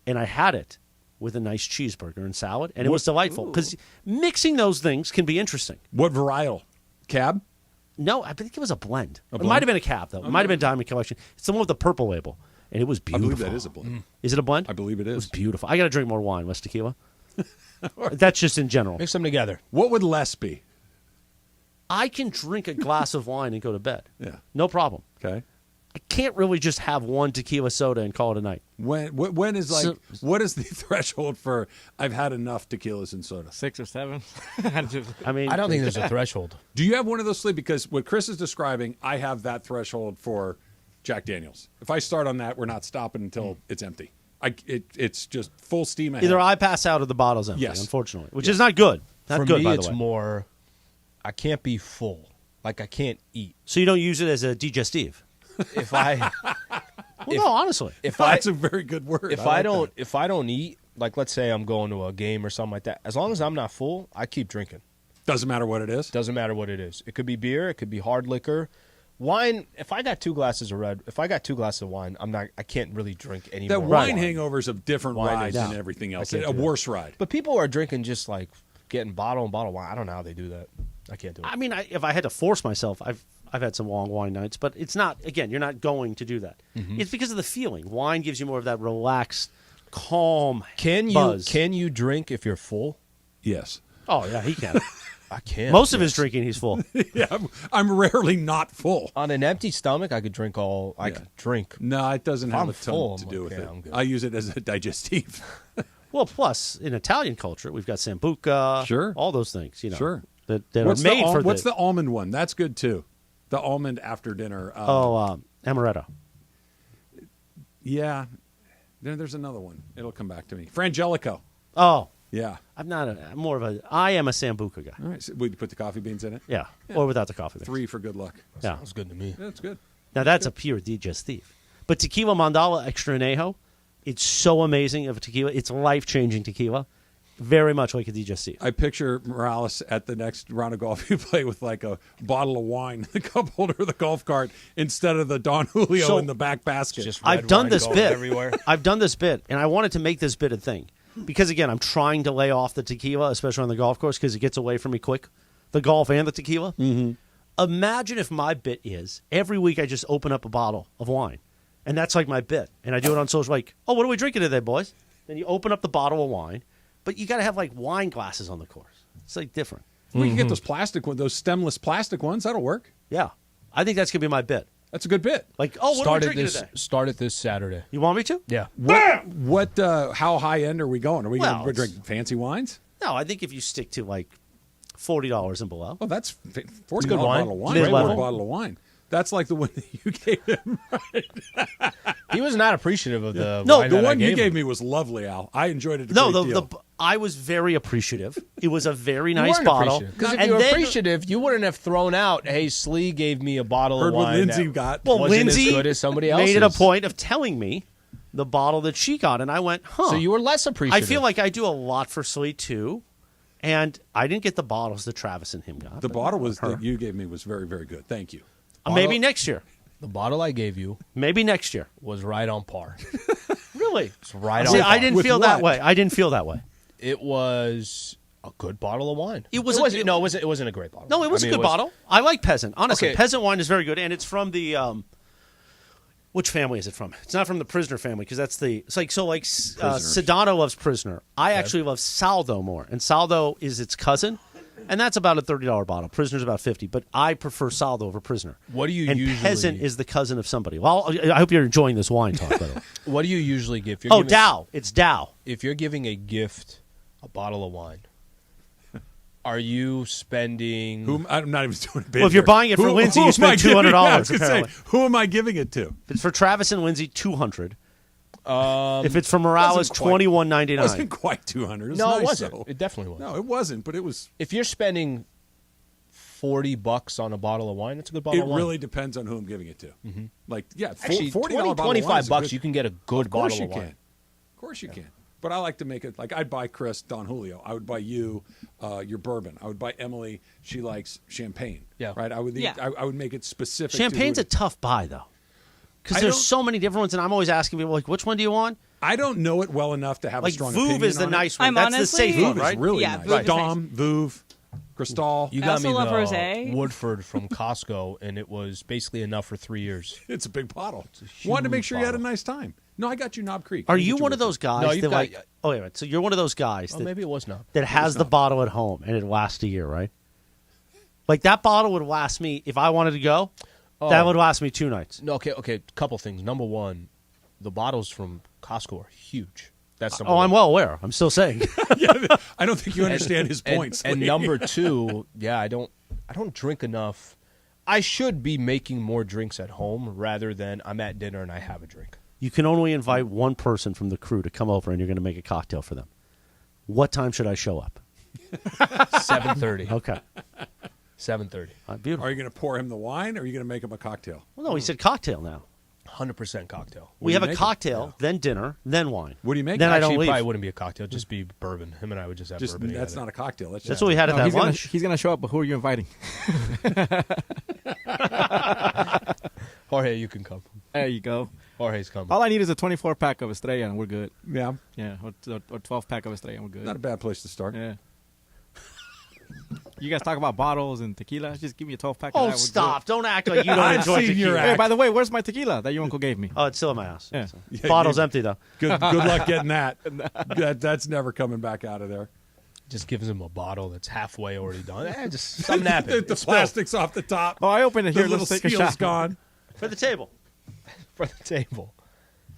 and I had it with a nice cheeseburger and salad, and it was delightful because mixing those things can be interesting. What varietal? Cab? No, I think it was a blend. It blend? might have been a cab, though. It might have been Diamond Collection. It's the one with the purple label, and it was I beautiful. believe that is a blend. Is it a blend? I believe it It was is. beautiful. I got to drink more wine, less tequila. That's just in general. Mix them together. What would less be? I can drink a glass of wine and go to bed. Yeah. No problem. Okay. I can't really just have one tequila soda and call it a night. When is what is the threshold for I've had enough tequilas and soda? 6 or 7. I mean, I don't think there's a threshold. Do you have one of those, Slee? Because what Chris is describing, I have that threshold for Jack Daniels. If I start on that, we're not stopping until it's empty. It's just full steam ahead. either I pass out or the bottle's empty, Yes. unfortunately, which is not good. Not For good, me, by it's the way. more, I can't be full. Like, I can't eat. So you don't use it as a digestive? If I... Well, no, honestly. That's a very good word. If I don't eat, like let's say I'm going to a game or something like that, as long as I'm not full, I keep drinking. Doesn't matter what it is? Doesn't matter what it is. It could be beer, it could be hard liquor. Wine, if I got 2 glasses of wine, I can't really drink any That more wine hangover's a different Wine ride is- than Yeah. everything I else. can't A do that. worse ride. But people are drinking just like getting bottle and bottle wine. I don't know how they do that. I can't do it. I mean, if I had to force myself, I've had some long wine nights, but it's not. Again, you're not going to do that. Mm-hmm. It's because of the feeling. Wine gives you more of that relaxed, calm Can buzz. you drink if you're full? Yes. Oh yeah, he can. I can't. Most of his drinking, he's full. Yeah, I'm rarely not full. On an empty stomach, I could drink all. I could drink. No, it doesn't If have I'm a ton full, to I'm do like, with yeah, it. I'm good. I use it as a digestive. Well, plus in Italian culture, we've got sambuca, Sure. all those things. You know, Sure. that are What's made for what's the almond one? That's good too. The almond after dinner. amaretto. Yeah. There's another one. It'll come back to me. Frangelico. Oh, Yeah. I'm more of a. I am a sambuca guy. All right. So would you put the coffee beans in it? Yeah, or without the coffee. Beans. 3 for good luck. Yeah, Sounds good to me. That's good. now that's a pure digestive. But tequila mandala extra anejo, it's so amazing of a tequila. It's life changing tequila. very much like a DJ seat. I picture Morales at the next round of golf you play with like a bottle of wine in the cup holder of the golf cart instead of the Don Julio in the back basket. I've done this bit everywhere. I've done this bit, and I wanted to make this bit a thing because again, I'm trying to lay off the tequila, especially on the golf course, because it gets away from me quick. The golf and the tequila. Mm-hmm. Imagine if my bit is every week I just open up a bottle of wine, and that's like my bit, and I do it on social. Like, oh, what are we drinking today, boys? Then you open up the bottle of wine. But you got to have like wine glasses on the course. It's like different. We can get those plastic ones, those stemless plastic ones. That'll work. Yeah, I think that's gonna be my bit. That's a good bit. Like, oh, what are we drinking today? Start it this Saturday. You want me to? Yeah. What? How high end are we going? Are we Well, going to drink fancy wines? No, I think if you stick to like $40 and below. Oh, that's It's $40 good wine. bottle of wine. Mid-level. Great bottle of wine. That's like the one that you gave him. Right? He was not appreciative of the No, wine the that I one you gave gave him. me was lovely, Al. I enjoyed it. No, great deal. I was very appreciative. It was a very You nice weren't bottle. Because if And you were then- appreciative, you wouldn't have thrown out, hey, Slee gave me a bottle Heard of what wine Lindsay that got. Well, wasn't Lindsay as good as somebody else's. made it a point of telling me the bottle that she got, and I went, huh. So you were less I appreciative. feel like I do a lot for Slee, too. And I didn't get the bottles that Travis and him got. The but bottle was her. that you gave me was very, very good. Thank you. Maybe next year. The bottle I gave you Maybe next year. was right on par. Really? It's right See, on par. I didn't With feel what? that way. I didn't feel that way. It was a good bottle of wine. It was wasn't a great bottle. No, it was I a mean, good bottle. I like Peasant. Honestly, Okay. Peasant wine is very good, and it's from the which family is it from? It's not from the Prisoner family because that's the. It's like Sedano loves Prisoner. I actually love Saldo more, and Saldo is its cousin, and that's about a $30 bottle. Prisoner's about $50, but I prefer Saldo over Prisoner. What do you and usually? Peasant is the cousin of somebody. Well, I hope you're enjoying this wine talk. By the way. What do you usually give? If you're Oh, giving- Dow. It's Dow. If you're giving a gift, a bottle of wine, are you spending? I'm not even doing a bid Well, if you're here. buying it for Lindsay, you am I spend giving- $200. Yeah, I was gonna say, Apparently, who am I giving it to? if it's for Travis and Lindsay, $200. If it's for Morales, wasn't quite- $21.99. It wasn't quite 200. It was No, nice, it wasn't. though. It definitely wasn't. No, it wasn't. But it was. If you're spending $40 on a bottle of wine, that's a good bottle It of wine. really depends on who I'm giving it to. Like, yeah, Actually, $40 $20, bottle of wine is a $25 good- you can get a good Of course bottle you of wine. can. Of course you can. But I like to make it like I'd buy Chris Don Julio. I would buy you your bourbon. I would buy Emily. She likes champagne. Yeah. Right. I would. Yeah. I would make it specific. Champagne's to a tough buy, though. Because I there's don't- so many different ones, and I'm always asking people, like, which one do you want? I don't know it well enough to have Like, a strong Vouv opinion is the on nice it. one. I'm That's the honestly- safe one, Vouv right? is really Yeah, nice. Vouv is Dom, Vouv, Cristal. You I got also me love the rosé. Woodford from Costco, and it was basically enough for 3 years. It's a big bottle. a Wanted to make huge sure you had a bottle. nice time. No, I got you Knob Creek. Are I didn't you get one of Woodford. those guys No, you've that, got- like, oh, wait a minute. So you're one of those guys Oh, that, maybe it was not. that has the bottle at home, and it lasts a year, right? Like, that bottle would last me, if I wanted to go, that would last me 2 nights. No, okay. Couple things. Number one, the bottles from Costco are huge. That's number Oh, one. I'm well aware. I'm still saying. I don't think you understand his points. And Lee. number two, yeah, I don't drink enough. I should be making more drinks at home rather than I'm at dinner and I have a drink. You can only invite one person from the crew to come over, and you're going to make a cocktail for them. What time should I show up? 7:30. Okay. 7:30. Beautiful. Are you going to pour him the wine, or are you going to make him a cocktail? Well, no, he said cocktail now. 100% cocktail. We do have you a make it? cocktail, then dinner, then wine. What do you make? Then I Actually, don't it leave. probably wouldn't be a cocktail. Just be bourbon. Him and I would just have Just bourbon that's together. not a cocktail. That's That's what we had at that lunch. He's gonna show up, but who are you inviting? Jorge, you can come. There you go. Jorge's coming. All I need is a 24-pack of Estrella, and we're good. Yeah, Yeah, or 12-pack of Estrella, and we're good. not a bad place to start. Yeah. You guys talk about bottles and tequila. Just give me a 12-pack. Oh, stop. Don't act like you don't I've enjoy seen your tequila. act. Hey, by the way, where's my tequila that your uncle gave me? Oh, it's still in my house. Yeah. So. Yeah, Bottle's you- empty, though. Good luck getting that. That's never coming back out of there. Just gives him a bottle that's halfway already done. Just something happened. The It's spilled plastic's off the top. Oh, I opened it The here. little Let's take a seal's shot. gone. For the table. for the table.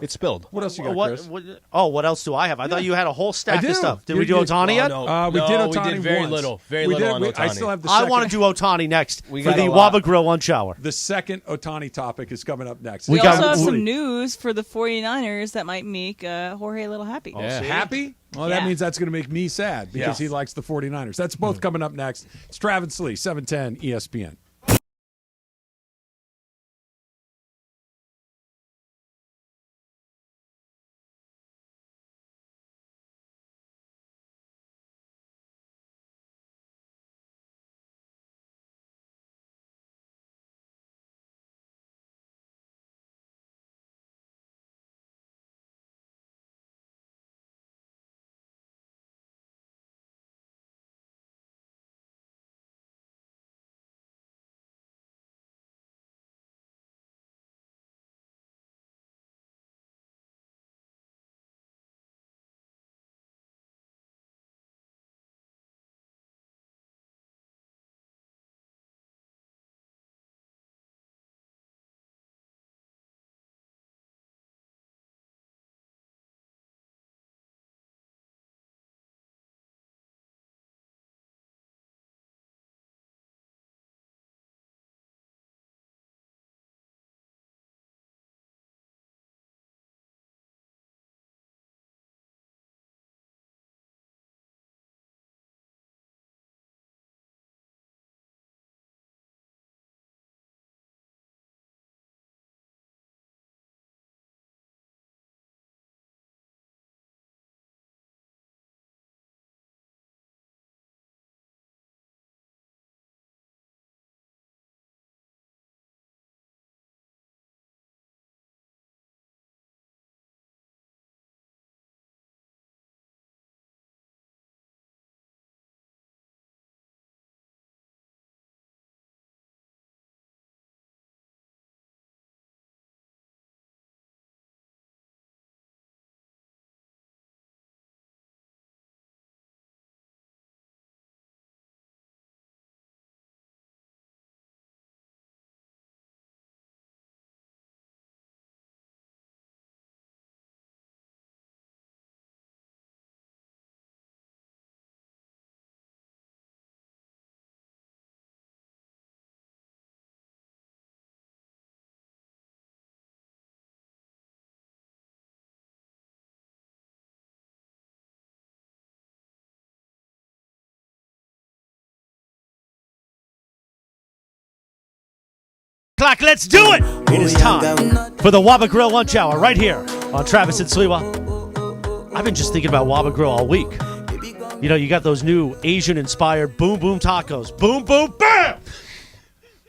It's spilled. What else you got, Chris? What else do I have? I thought you had a whole stack I do. of stuff. Did You- we do you- Otani yet? no. We did No, Otani we did very once. little. Very We little did. on Otani. I still have the I second. want to do Otani next We for got the a lot. Waba Grill lunch hour. The second Otani topic is coming up next. We got- also have we- some news for the 49ers that might make Jorge a little happy. Happy? Well, Yeah. that means that's going to make me sad because Yeah. he likes the 49ers. That's both coming up next. It's Travis Lee, 710 ESPN. Clock, let's do it! It is time for the Waba Grill lunch hour right here on Travis and Sliwa. I've been just thinking about Waba Grill all week. You know, you got those new Asian-inspired boom boom tacos. Boom boom bam!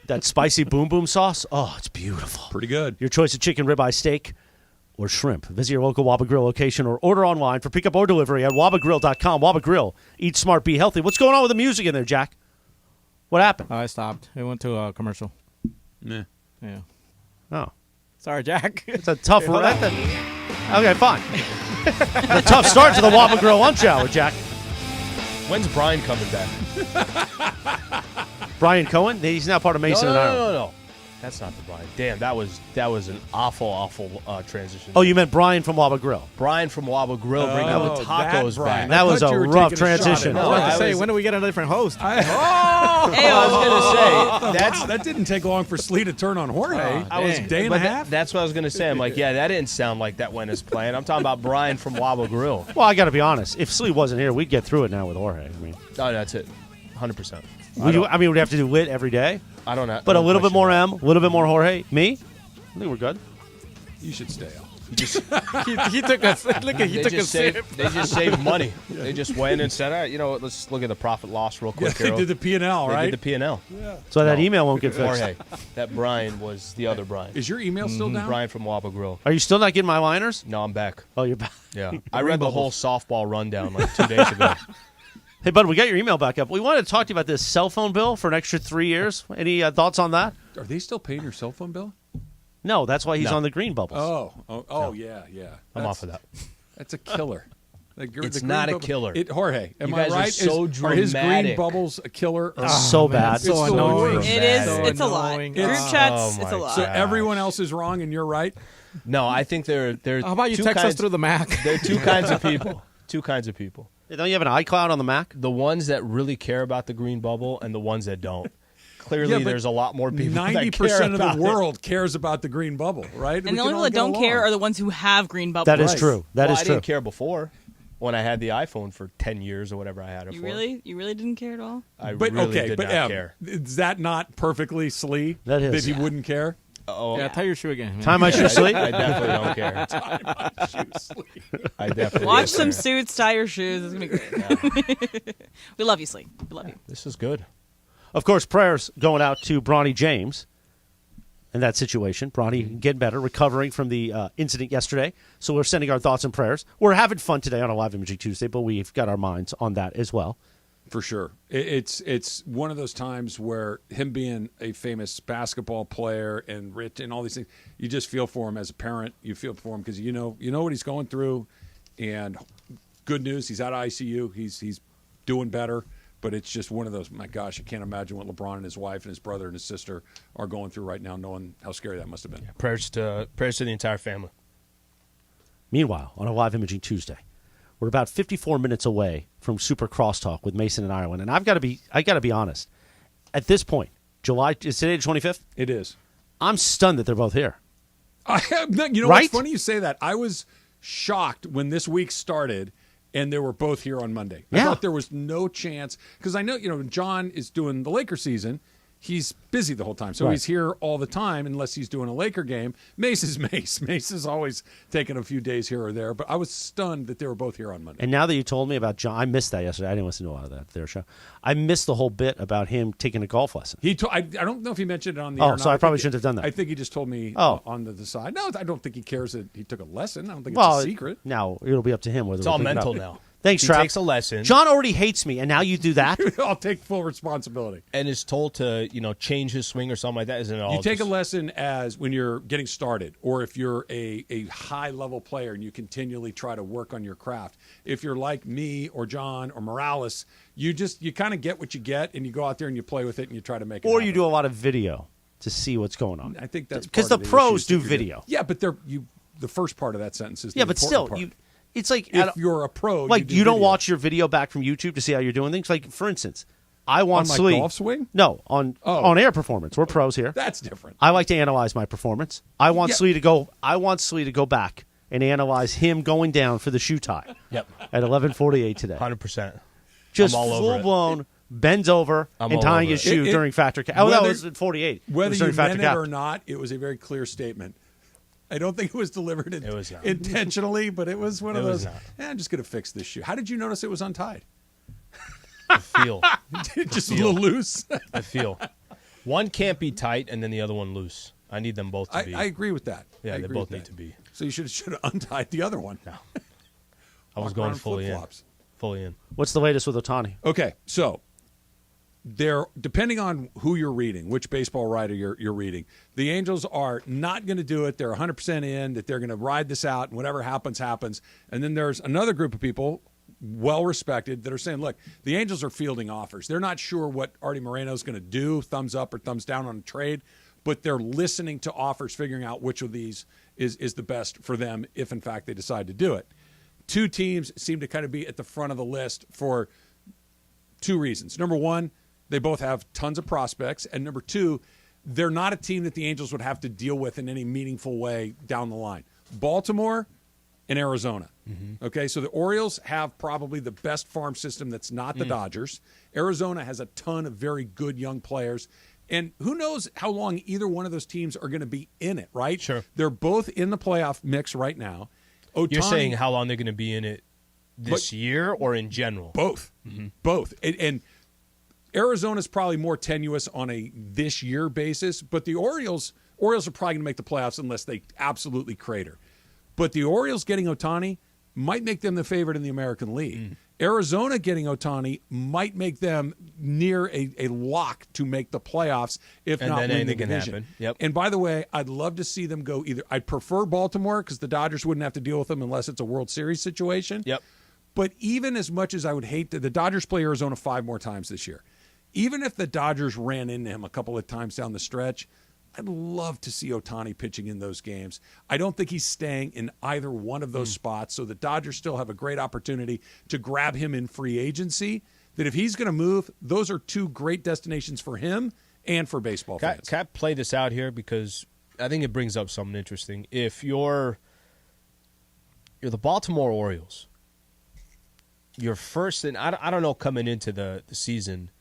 That spicy boom boom sauce. Oh, it's beautiful. Pretty good. Your choice of chicken, ribeye, steak, or shrimp. Visit your local Waba Grill location or order online for pickup or delivery at wabagrill.com. Waba Grill. Eat smart, be healthy. What's going on with the music in there, Jack? What happened? I stopped. It went to a commercial. Yeah. Yeah. Oh. Sorry, Jack. It's a tough one. Okay, fine. A tough start to the Waba Grill lunch hour, Jack. When's Brian coming back? Brian Cohen? He's now part of Mason and Ireland. No. That's not the Brian. Damn, that was an awful transition. Oh, you meant Brian from Waba Grill. Brian from Waba Grill bringing the tacos back. That was a rough transition. I was about to say, when do we get a different host? I was going to say, that didn't take long for Slee to turn on Jorge. I was a day and a half. That's what I was going to say. I'm like, yeah, that didn't sound like that went as planned. I'm talking about Brian from Waba Grill. Well, I got to be honest. If Slee wasn't here, we'd get through it now with Jorge. I mean, oh, that's it. 100%. We'd have to do Wit every day. I don't know. But a little bit more M, a little bit more Jorge. Me? I think we're good. You should stay out. He took a look. He took a sip. They just saved money. They just went and said, all right, you know what, let's look at the profit loss real quick. They did the P&L, right? They did the P&L. Yeah. So that email won't get fixed. Jorge. That Brian was the other Brian. Is your email still down? Brian from Waba Grill. Are you still not getting my liners? No, I'm back. Oh, you're back. Yeah. I read the whole softball rundown like 2 days ago. Hey, bud, we got your email back up. We wanted to talk to you about this cell phone bill for an extra 3 years. Any thoughts on that? Are they still paying your cell phone bill? No, that's why he's on the green bubbles. Oh, yeah. I'm off of that. That's a killer. It's not a killer. Jorge, am you I guys right? Are so are his green dramatic. bubbles a killer? So bad. It's so annoying. It is. It's a lot. Group chats. It's a lot. So everyone else is wrong and you're right? No, I think they're How about you text us through the Mac? There are two kinds of people. Two kinds of people. Don't you have an iCloud on the Mac? The ones that really care about the green bubble and the ones that don't. Clearly, there's a lot more people 90% of the world cares about the green bubble, right? And the only people that don't care are the ones who have green bubbles. That is true. That is I true. didn't care before when I had the iPhone for 10 years or whatever I had it for. You really didn't care at all? I really did not care. Is that not perfectly Slee? That is. That he wouldn't care? Oh, yeah, tie your shoe again. Man. Tie my shoe, Slee? I definitely don't care. Tie my shoe, Slee. I definitely Watch don't some care. suits, tie your shoes. It's going to be great. We love you, Slee. We love you. This is good. Of course, prayers going out to Bronny James in that situation. Bronny getting better, recovering from the incident yesterday. So we're sending our thoughts and prayers. We're having fun today on a Live Imaging Tuesday, but we've got our minds on that as well. For sure. It's one of those times where him being a famous basketball player and rich and all these things, you just feel for him as a parent. You feel for him because you know what he's going through. And good news, he's out of ICU. He's doing better. But it's just one of those, my gosh, I can't imagine what LeBron and his wife and his brother and his sister are going through right now, knowing how scary that must have been. Yeah, prayers to the entire family. Meanwhile, on a Live Imaging Tuesday, we're about 54 minutes away from Super Crosstalk with Mason and Ireland. And I got to be honest. At this point, is today the 25th? It is. I'm stunned that they're both here. You know right? what's funny you say that? I was shocked when this week started and they were both here on Monday. I thought there was no chance because I know, John is doing the Laker season. He's busy the whole time. So he's here all the time unless he's doing a Laker game. Mace is Mace. Mace is always taking a few days here or there. But I was stunned that they were both here on Monday. And now that you told me about John, I missed that yesterday. I didn't listen to a lot of that their show. I missed the whole bit about him taking a golf lesson. I don't know if he mentioned it on the air. Oh, so I probably shouldn't have done that. I think he just told me on the side. No, I don't think he cares that he took a lesson. I don't think it's a secret. Now it'll be up to him whether it's all mental now. Thanks, He Trav. takes a lesson. John already hates me, and now you do that? I'll take full responsibility. And is told to, change his swing or something like that. Isn't it all? You take a lesson as when you're getting started, or if you're a high-level player and you continually try to work on your craft. If you're like me or John or Morales, you kind of get what you get, and you go out there and you play with it and you try to make it Or happen. you do a lot of video to see what's going on. I think that's because part the of pros do issues that you're video. doing. Yeah, but the first part of that sentence is the but important still, part. it's like if you're a pro, like you don't watch your video back from YouTube to see how you're doing things. Like for instance, I want on my Slee. golf swing. No, on air performance. We're pros here. That's different. I like to analyze my performance. I want Slee to go. I want Slee to go back and analyze him going down for the shoe tie. Yep. At 11:48 today. 100%. Just I'm all over full it. blown bends over I'm and all tying over his it. shoe during factor cap. Oh, that was at 48. Whether during you factor meant cap. it or not, it was a very clear statement. I don't think it was delivered It was not. intentionally, but it was one of It was those. not. I'm just going to fix this shoe. How did you notice it was untied? I feel. Just a little loose. I feel. One can't be tight and then the other one loose. I need them both to be. I agree with that. Yeah, I they agree both with need that. to be. So you should have untied the other one. No. I was Walk going around fully in. flip-flops. Fully in. What's the latest with Ohtani? Okay, so they're depending on who you're reading, which baseball writer you're reading. The Angels are not going to do it. They're 100% in that they're going to ride this out, and whatever happens, happens. And then there's another group of people, well respected, that are saying, look, the Angels are fielding offers. They're not sure what Artie Moreno is going to do, thumbs up or thumbs down on a trade, but they're listening to offers, figuring out which of these is the best for them if, in fact, they decide to do it. Two teams seem to kind of be at the front of the list for two reasons. Number one, they both have tons of prospects. And number two, they're not a team that the Angels would have to deal with in any meaningful way down the line. Baltimore and Arizona. Okay, so the Orioles have probably the best farm system that's not the Dodgers. Arizona has a ton of very good young players. And who knows how long either one of those teams are going to be in it, right? Sure. They're both in the playoff mix right now. You're saying how long they're going to be in it this year or in general? Both. Both. And Arizona's probably more tenuous on a this year basis, but the Orioles are probably going to make the playoffs unless they absolutely crater. But the Orioles getting Ohtani might make them the favorite in the American League. Arizona getting Ohtani might make them near a lock to make the playoffs, if And not then win the anything can division. happen. Yep. And by the way, I'd love to see them go either. I'd prefer Baltimore because the Dodgers wouldn't have to deal with them unless it's a World Series situation. Yep. But even as much as I would hate that the Dodgers play Arizona 5 more times this year, even if the Dodgers ran into him a couple of times down the stretch, I'd love to see Ohtani pitching in those games. I don't think he's staying in either one of those spots, so the Dodgers still have a great opportunity to grab him in free agency. That if he's going to move, those are two great destinations for him and for baseball fans. Can I play this out here because I think it brings up something interesting. If you're the Baltimore Orioles, your first, and I don't know coming into the season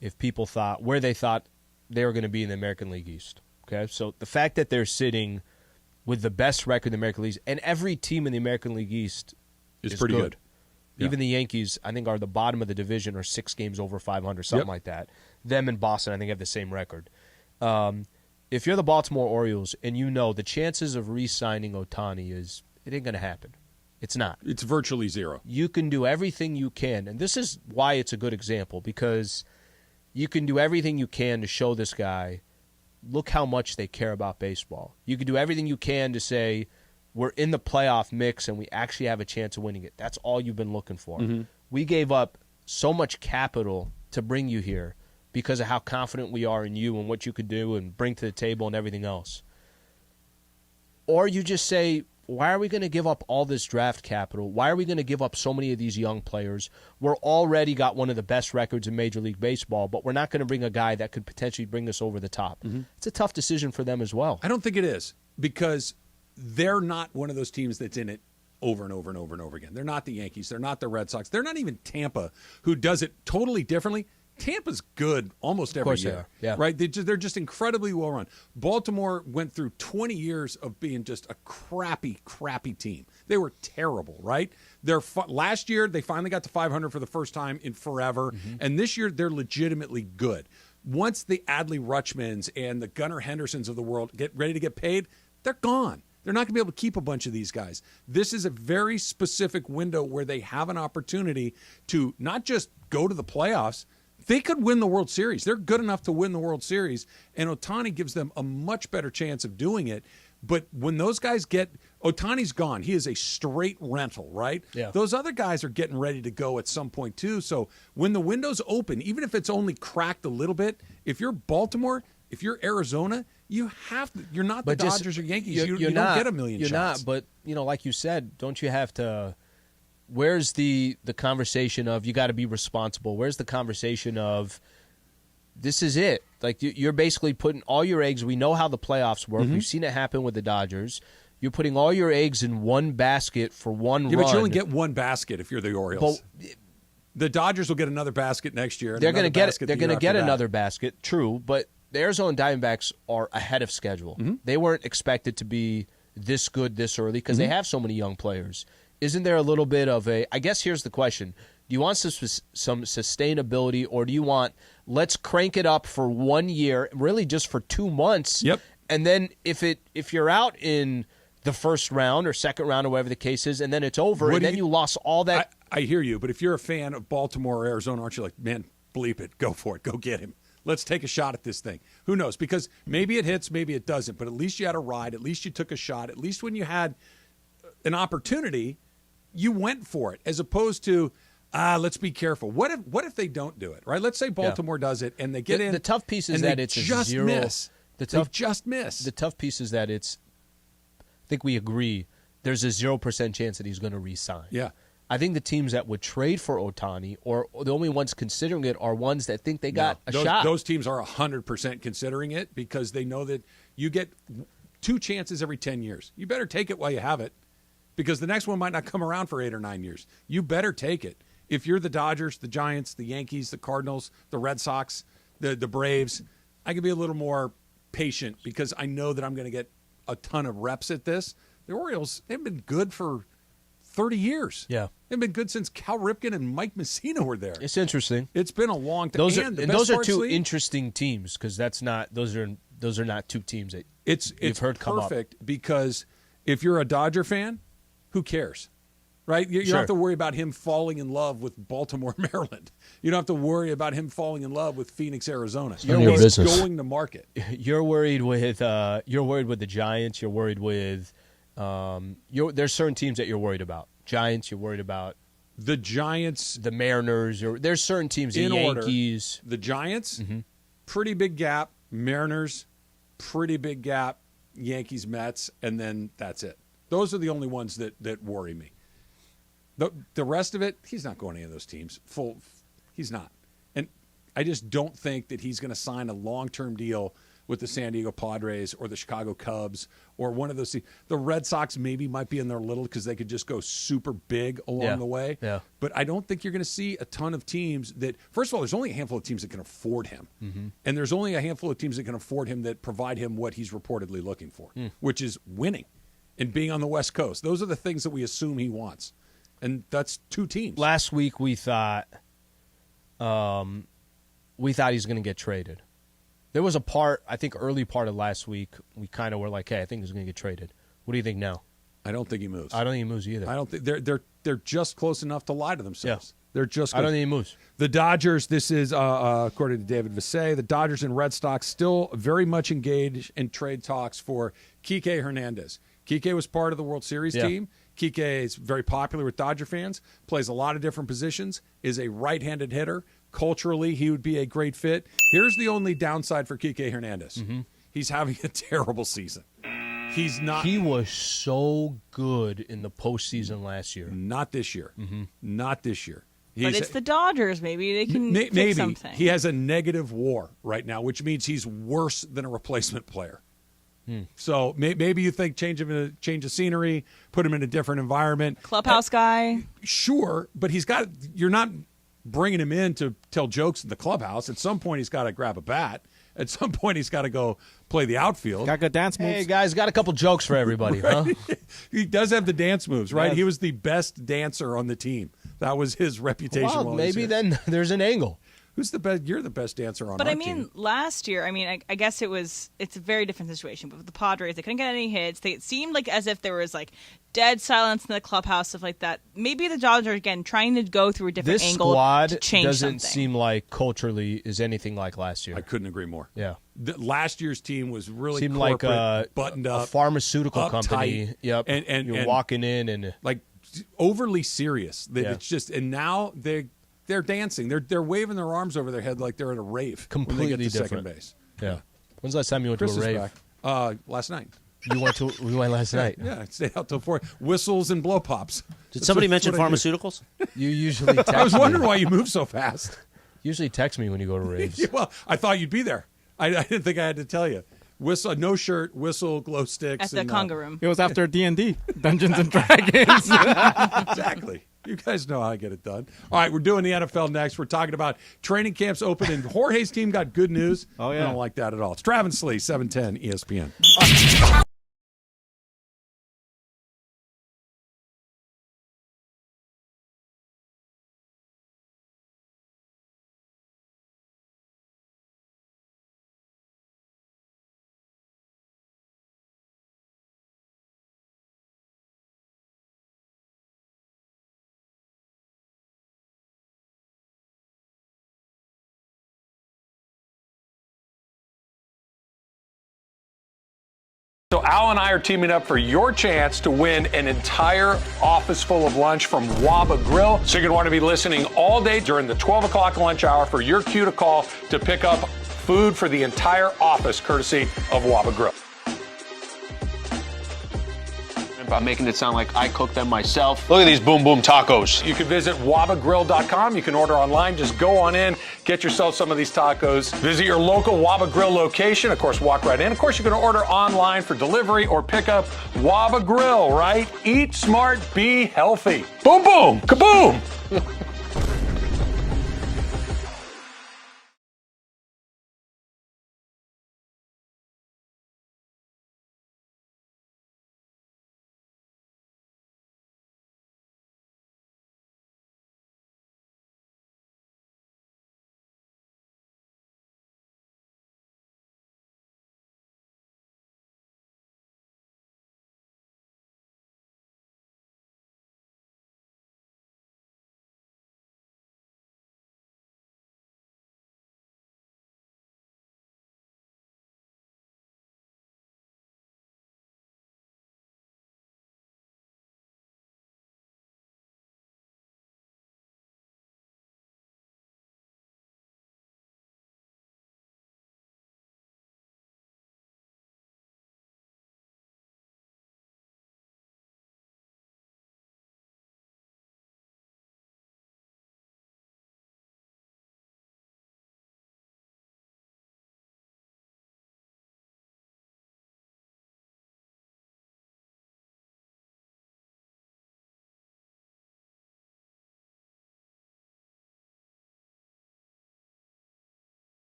if people thought where they thought they were going to be in the American League East. Okay, so the fact that they're sitting with the best record in the American League, and every team in the American League East is pretty good. Yeah. Even the Yankees, I think, are the bottom of the division or 6 games over 500, something like that. Them and Boston, I think, have the same record. If you're the Baltimore Orioles and you know the chances of re-signing Ohtani it ain't going to happen. It's not. It's virtually zero. You can do everything you can, and this is why it's a good example, because you can do everything you can to show this guy, look how much they care about baseball. You can do everything you can to say, we're in the playoff mix and we actually have a chance of winning it. That's all you've been looking for. We gave up so much capital to bring you here because of how confident we are in you and what you could do and bring to the table and everything else. Or you just say, why are we going to give up all this draft capital? Why are we going to give up so many of these young players? We're already got one of the best records in Major League Baseball, but we're not going to bring a guy that could potentially bring us over the top. It's a tough decision for them as well. I don't think it is because they're not one of those teams that's in it over and over and over and over again. They're not the Yankees. They're not the Red Sox. They're not even Tampa, who does it totally differently. Tampa's good almost every course year, they are. Yeah. right? They're just incredibly well run. Baltimore went through 20 years of being just a crappy team. They were terrible, right? Last year they finally got to 500 for the first time in forever, and this year they're legitimately good. Once the Adley Rutschmans and the Gunnar Hendersons of the world get ready to get paid, they're gone. They're not going to be able to keep a bunch of these guys. This is a very specific window where they have an opportunity to not just go to the playoffs. They could win the World Series. They're good enough to win the World Series, and Ohtani gives them a much better chance of doing it. But when those guys Ohtani's gone. He is a straight rental, right? Yeah. Those other guys are getting ready to go at some point too. So when the window's open, even if it's only cracked a little bit, if you're Baltimore, if you're Arizona, you're not the Dodgers or Yankees. You don't get a million shots. You're not, but like you said, don't you have to? Where's the conversation of you got to be responsible? Where's the conversation of this is it? Like you're basically putting all your eggs. We know how the playoffs work. We've seen it happen with the Dodgers. You're putting all your eggs in one basket for one run. But you only get one basket if you're the Orioles. The Dodgers will get another basket next year. They're going to get another basket, true, but the Arizona Diamondbacks are ahead of schedule. Mm-hmm. They weren't expected to be this good this early because they have so many young players. Isn't there a little bit of a – I guess here's the question. Do you want some sustainability, or do you want let's crank it up for 1 year, really just for 2 months? Yep. And then if you're out in the first round or second round or whatever the case is, and then it's over, and then you lost all that – I hear you, but if you're a fan of Baltimore or Arizona, aren't you like, man, bleep it, go for it, go get him. Let's take a shot at this thing. Who knows? Because maybe it hits, maybe it doesn't, but at least you had a ride, at least you took a shot, at least when you had an opportunity, you went for it, as opposed to, let's be careful. What if they don't do it, right? Let's say Baltimore does it, and they get in. The tough piece is and that they it's just a zero. Miss. They just miss. The tough piece is that I think we agree, there's a 0% chance that he's going to re-sign. Yeah. I think the teams that would trade for Ohtani, or the only ones considering it, are ones that think they got a shot. Those teams are 100% considering it because they know that you get 2 chances every 10 years. You better take it while you have it because the next one might not come around for 8 or 9 years. You better take it. If you're the Dodgers, the Giants, the Yankees, the Cardinals, the Red Sox, the Braves, I can be a little more patient because I know that I'm going to get a ton of reps at this. The Orioles, they've been good for 30 years. Yeah. They've been good since Cal Ripken and Mike Messina were there. It's interesting. It's been a long time. Those are two interesting teams because those are not two teams that you've heard come up. Perfect because if you're a Dodger fan, who cares? Right? You don't have to worry about him falling in love with Baltimore, Maryland. You don't have to worry about him falling in love with Phoenix, Arizona. He's going to market. You're worried with the Giants. You're worried with there's certain teams that you're worried about. Giants, you're worried about. The Giants, the Mariners. There's certain teams. The Yankees, the Giants, pretty big gap. Mariners, pretty big gap. Yankees, Mets, and then that's it. Those are the only ones that worry me. The rest of it, he's not going to any of those teams. He's not. And I just don't think that he's going to sign a long-term deal with the San Diego Padres or the Chicago Cubs or one of those teams. The Red Sox maybe might be in there a little because they could just go super big along the way. Yeah. But I don't think you're going to see a ton of teams that – first of all, there's only a handful of teams that can afford him. Mm-hmm. And there's only a handful of teams that can afford him that provide him what he's reportedly looking for, which is winning and being on the West Coast. Those are the things that we assume he wants. And that's 2 teams. Last week we thought he's going to get traded. There was a part, I think early part of last week, we kind of were like, hey, I think he's going to get traded. What do you think now? I don't think he moves. I don't think he moves either. I don't think they're just close enough to lie to themselves. Yeah. They're just close. I don't think he moves. The Dodgers, this is according to David Vassay, the Dodgers and Red Sox still very much engaged in trade talks for Kike Hernandez. Kike was part of the World Series team. Kike is very popular with Dodger fans, plays a lot of different positions, is a right-handed hitter. Culturally, he would be a great fit. Here's the only downside for Kike Hernandez. Mm-hmm. He's having a terrible season. He's not. He was so good in the postseason last year. Not this year. Mm-hmm. Not this year. But it's the Dodgers. Maybe they can fix something. He has a negative WAR right now, which means he's worse than a replacement player. So maybe you think change of scenery, put him in a different environment. Clubhouse guy. Sure, but you're not bringing him in to tell jokes in the clubhouse. At some point, he's got to grab a bat. At some point, he's got to go play the outfield. Got good dance moves. Hey, guys, got a couple jokes for everybody, huh? He does have the dance moves, right? Yes. He was the best dancer on the team. That was his reputation. Well, maybe then there's an angle. Who's the best? You're the best dancer on our team. But I mean, last year, I guess it's a very different situation. But with the Padres, they couldn't get any hits. It seemed like as if there was like dead silence in the clubhouse, stuff like that. Maybe the Dodgers again trying to go through a different angle to change doesn't something. Seem like culturally is anything like last year. I couldn't agree more. Yeah, last year's team was really seemed corporate, like buttoned up, a pharmaceutical company. Tight, yep, and you're walking in and like overly serious. It's just now they're dancing. They're waving their arms over their head like they're at a rave. Completely when they get to different. Second base. Yeah. When's the last time you went Chris to a rave? Is back. Last night. We went last night. Yeah, I stayed out till 4. Whistles and blow pops. Did somebody mention pharmaceuticals? You usually text I was wondering me. why you move so fast. Usually text me when you go to raves. Well, I thought you'd be there. I didn't think I had to tell you. Whistle, no shirt, whistle, glow sticks. At the conga room. It was after D&D, Dungeons and Dragons. Exactly. You guys know how I get it done. All right, we're doing the NFL next. We're talking about training camps open, and Jorge's team got good news. Oh, yeah. I don't like that at all. It's Travis Lee, 710 ESPN. So Al and I are teaming up for your chance to win an entire office full of lunch from Waba Grill. So you're going to want to be listening all day during the 12 o'clock lunch hour for your cue to call to pick up food for the entire office, courtesy of Waba Grill. I'm making it sound like I cook them myself. Look at these boom boom tacos. You can visit wabagrill.com. You can order online. Just go on in, get yourself some of these tacos. Visit your local Waba Grill location. Of course, walk right in. Of course, you can order online for delivery or pickup. Waba Grill, right? Eat smart, be healthy. Boom boom, kaboom.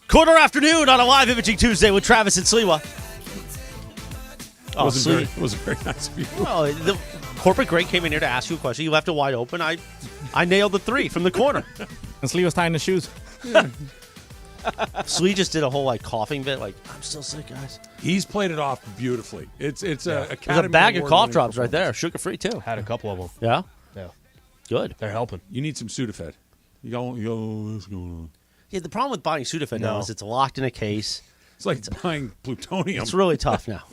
Quarter afternoon on a live imaging Tuesday with Travis and Sliwa. Oh, It wasn't very nice of you. No, the corporate great came in here to ask you a question. You left it wide open. I nailed the three from the corner. And Slee was tying the shoes. Slee just did a whole coughing bit. I'm still sick, guys. He's played it off beautifully. It's a There's a Academy bag of Award cough winning drops right there, performance. sugar free too. Had a couple of them. Yeah, Yeah. good. They're helping. You need some Sudafed. You go, what's going on? Yeah, the problem with buying Sudafed now is it's locked in a case. It's like buying plutonium. It's really tough now.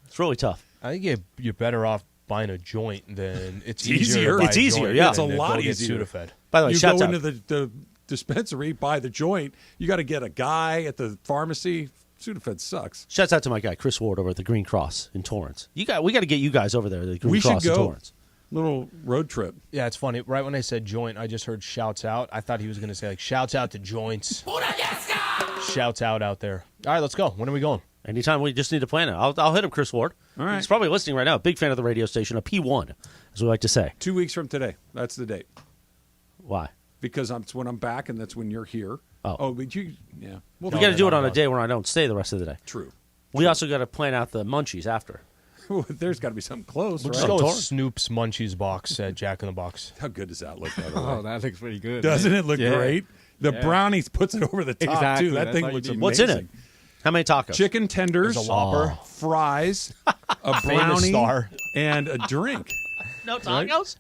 It's really tough. I think you're better off buying a joint than it's easier. to buy It's a easier, joint yeah. It's a than to lot go get easier. Sudafed. By the way, You shouts go out. into the dispensary, buy the joint. You got to get a guy at the pharmacy. Sudafed sucks. Shouts out to my guy Chris Ward over at the Green Cross in Torrance. We got to get you guys over there. The Green We Cross should in go. Torrance. Little road trip. Yeah, it's funny. Right when I said joint, I just heard shouts out. I thought he was going to say shouts out to joints. Shouts out there. All right, let's go. When are we going? Anytime we just need to plan it. I'll hit him, Chris Ward. All right. He's probably listening right now. Big fan of the radio station, a P1, as we like to say. 2 weeks from today. That's the date. Why? Because that's when I'm back, and that's when you're here. Oh, but you, yeah. we got to do it on a day where I don't stay the rest of the day. True. We also got to plan out the munchies after. There's got to be something close, We'll right? just go with Snoop's Munchies box at Jack in the Box. How good does that look? By the way? Oh, that looks pretty good. Doesn't man. it look Yeah. great? The Yeah. brownies puts it over the top Exactly, too. That that's thing all you looks need. amazing. What's in it? How many tacos? Chicken tenders, There's a Whopper. fries, a Famous brownie, star. and a drink. No tacos?